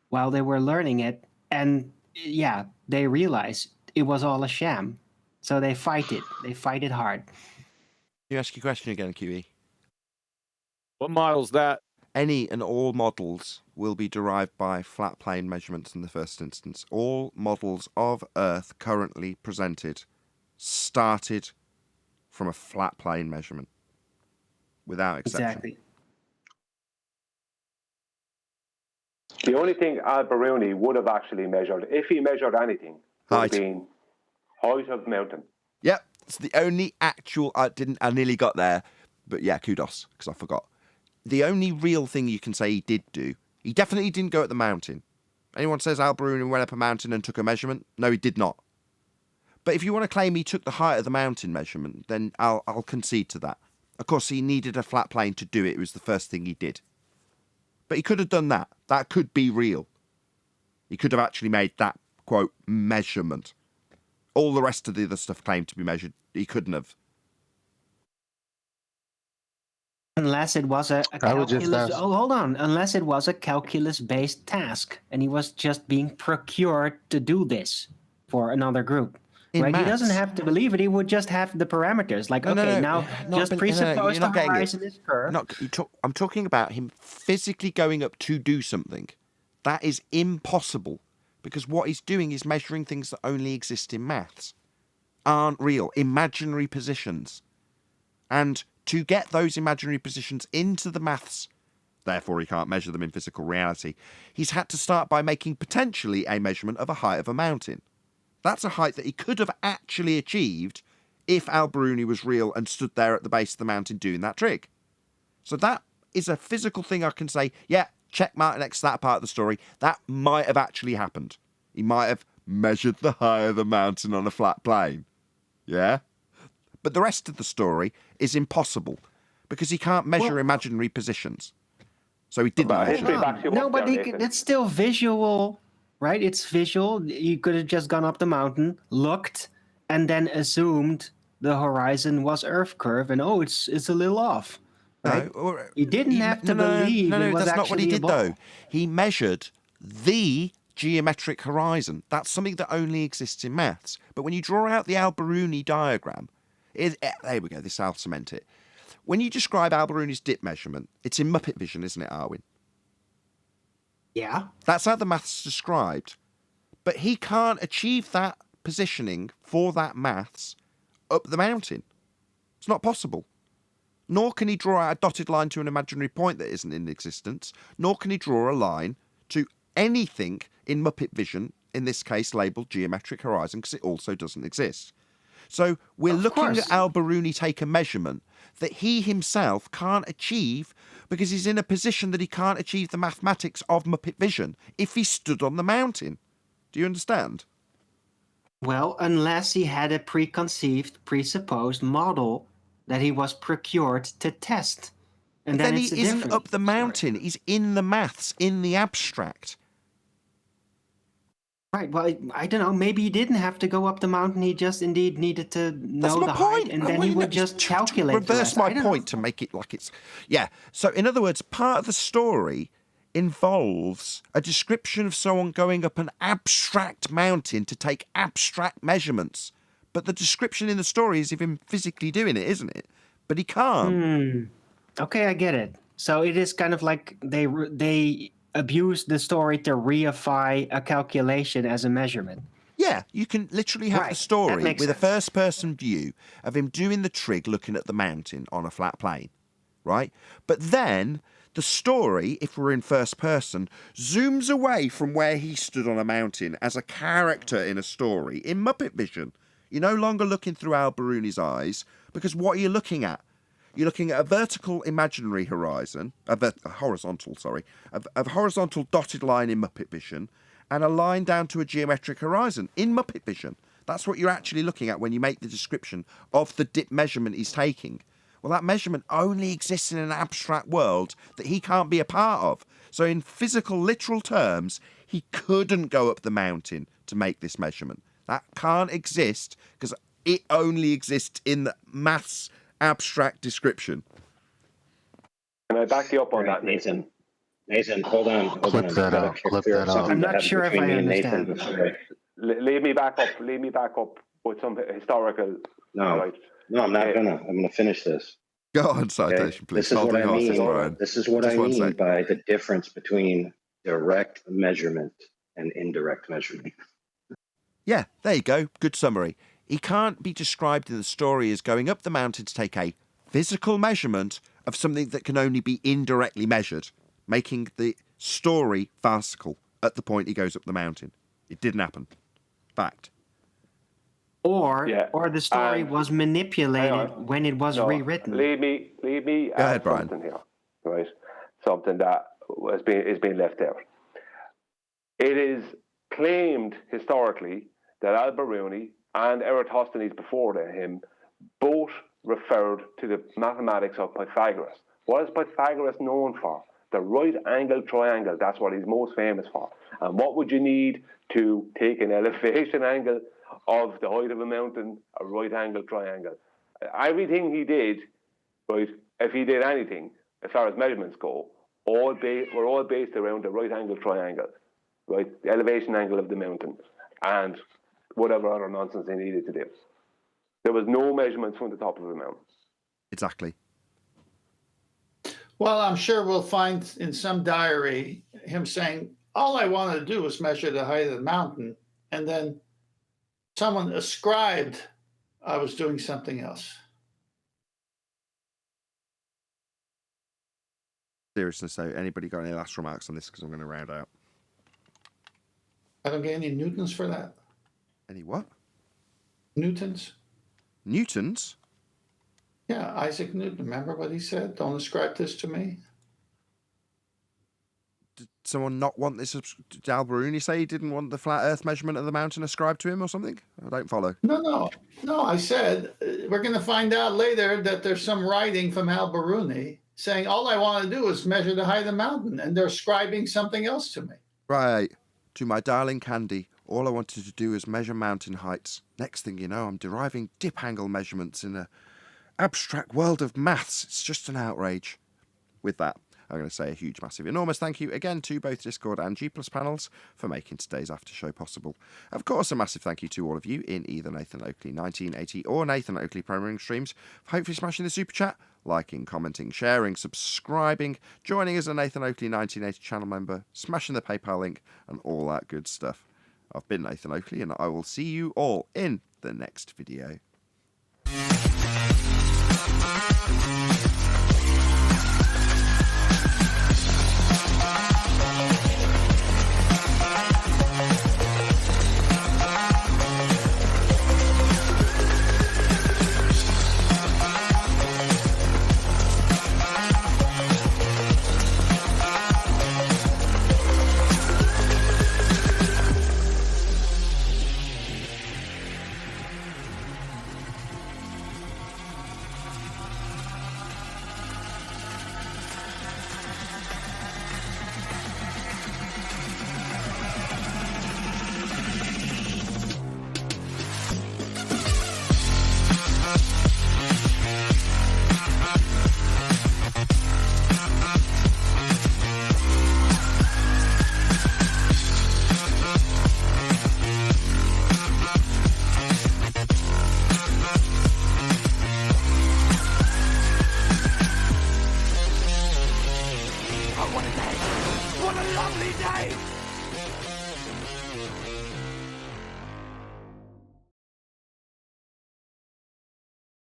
while they were learning it, and yeah, they realize it was all a sham. So they fight it. They fight it hard. You ask your question again, QE. What model's that? Any and all models will be derived by flat plane measurements in the first instance. All models of Earth currently presented started from a flat plane measurement, without exception. Exactly. The only thing Al-Biruni would have actually measured, if he measured anything, would Height. have been height of mountain. Yep, it's the only actual. I nearly got there, but yeah, kudos because I forgot. The only real thing you can say he did do, he definitely didn't go at the mountain. Anyone says Al-Biruni went up a mountain and took a measurement? No, he did not. But if you want to claim he took the height of the mountain measurement, then I'll concede to that. Of course, he needed a flat plane to do it. It was the first thing he did. But he could have done that. That could be real. He could have actually made that, quote, measurement. All the rest of the other stuff claimed to be measured. He couldn't have. Unless it was a I would just calculus. ask- Oh, hold on. Unless it was a calculus-based task, and he was just being procured to do this for another group. In Right? He maths. doesn't have to believe it. He would just have the parameters. Like, No, okay, no, now not just ben- no, presuppose you're not the getting it. horizon is curved. I'm talking about him physically going up to do something. That is impossible because what he's doing is measuring things that only exist in maths, aren't real, imaginary positions. And to get those imaginary positions into the maths, therefore he can't measure them in physical reality, he's had to start by making potentially a measurement of a height of a mountain. That's a height that he could have actually achieved if Al-Biruni was real and stood there at the base of the mountain doing that trick. So that is a physical thing I can say, yeah, check mark next to that part of the story. That might have actually happened. He might have measured the height of the mountain on a flat plane. Yeah? But the rest of the story is impossible because he can't measure imaginary positions. So he didn't measure them. No, but it's still visual, right? It's visual. You could have just gone up the mountain, looked, and then assumed the horizon was Earth curve, and it's a little off. Right? No, you didn't have to believe it was that's not what he actually a did, ball. though. He measured the geometric horizon. That's something that only exists in maths. But when you draw out the Al-Biruni diagram, there we go, this will cement it. When you describe Al-Biruni's dip measurement, it's in Muppet vision, isn't it, Arwin? Yeah. That's how the maths described. But he can't achieve that positioning for that maths up the mountain. It's not possible. Nor can he draw out a dotted line to an imaginary point that isn't in existence, nor can he draw a line to anything in Muppet vision, in this case labelled geometric horizon, because it also doesn't exist. So we're looking at Al-Biruni take a measurement that he himself can't achieve because he's in a position that he can't achieve the mathematics of Muppet vision if he stood on the mountain. Do you understand? Well, unless he had a presupposed model that he was procured to test. And then he isn't up the mountain. He's in the maths, in the abstract. Right. Well, I don't know. Maybe he didn't have to go up the mountain. He just indeed needed to know the height, and then he would just calculate. Reverse my point to make it like it's... Yeah. So, in other words, part of the story involves a description of someone going up an abstract mountain to take abstract measurements. But the description in the story is of him physically doing it, isn't it? But he can't. Okay, I get it. So it is kind of like they abuse the story to reify a calculation as a measurement. Yeah, you can literally have the story with a first-person view of him doing the trig looking at the mountain on a flat plane, right? But then the story, if we're in first person, zooms away from where he stood on a mountain as a character in a story in Muppet vision. You're no longer looking through Al-Biruni's eyes, because what are you looking at? You're looking at a vertical imaginary horizon, a horizontal dotted line in Muppet vision, and a line down to a geometric horizon in Muppet vision. That's what you're actually looking at when you make the description of the dip measurement he's taking. Well, that measurement only exists in an abstract world that he can't be a part of. So in physical, literal terms, he couldn't go up the mountain to make this measurement. That can't exist because it only exists in the maths abstract description. Can I back you up on that, Nathan? Nathan, hold on. Clip that out. I'm not sure if I understand. Leave me back up with some historical. No, I'm not gonna. I'm gonna finish this. Go on, citation, please. This is what I mean. This is what I mean by the difference between direct measurement and indirect measurement. Yeah, there you go. Good summary. He can't be described in the story as going up the mountain to take a physical measurement of something that can only be indirectly measured, making the story farcical at the point he goes up the mountain. It didn't happen. Fact. Or the story was manipulated when it was rewritten. Leave me Go ahead, Brian. something here, right? Something that is being left out. It is claimed historically that Al-Biruni and Eratosthenes before him both referred to the mathematics of Pythagoras. What is Pythagoras known for? The right-angled triangle. That's what he's most famous for. And what would you need to take an elevation angle of the height of a mountain? A right-angled triangle. Everything he did, right, if he did anything, as far as measurements go, were all based around the right-angled triangle, right? The elevation angle of the mountain, and whatever other nonsense they needed to do. There was no measurements from the top of the mountain. Exactly. Well, I'm sure we'll find in some diary him saying, all I wanted to do was measure the height of the mountain. And then someone ascribed I was doing something else. Seriousness, so anybody got any last remarks on this? Because I'm going to round out. I don't get any newtons for that. Any what? Newtons? Newtons? Yeah, Isaac Newton. Remember what he said? Don't ascribe this to me. did someone not want this? Did Al Baruni say he didn't want the flat Earth measurement of the mountain ascribed to him or something? I don't follow. No. I said we're going to find out later that there's some writing from Al Baruni saying all I want to do is measure the height of the mountain, and they're ascribing something else to me. Right. To my darling Candy, all I wanted to do is measure mountain heights. Next thing you know, I'm deriving dip angle measurements in a abstract world of maths. It's just an outrage. With that, I'm going to say a huge, massive, enormous thank you again to both Discord and G+ panels for making today's after show possible. Of course, a massive thank you to all of you in either Nathan Oakley 1980 or Nathan Oakley Premiering streams for hopefully smashing the super chat, liking, commenting, sharing, subscribing, joining as a Nathan Oakley 1980 channel member, smashing the PayPal link, and all that good stuff. I've been Nathan Oakley, and I will see you all in the next video.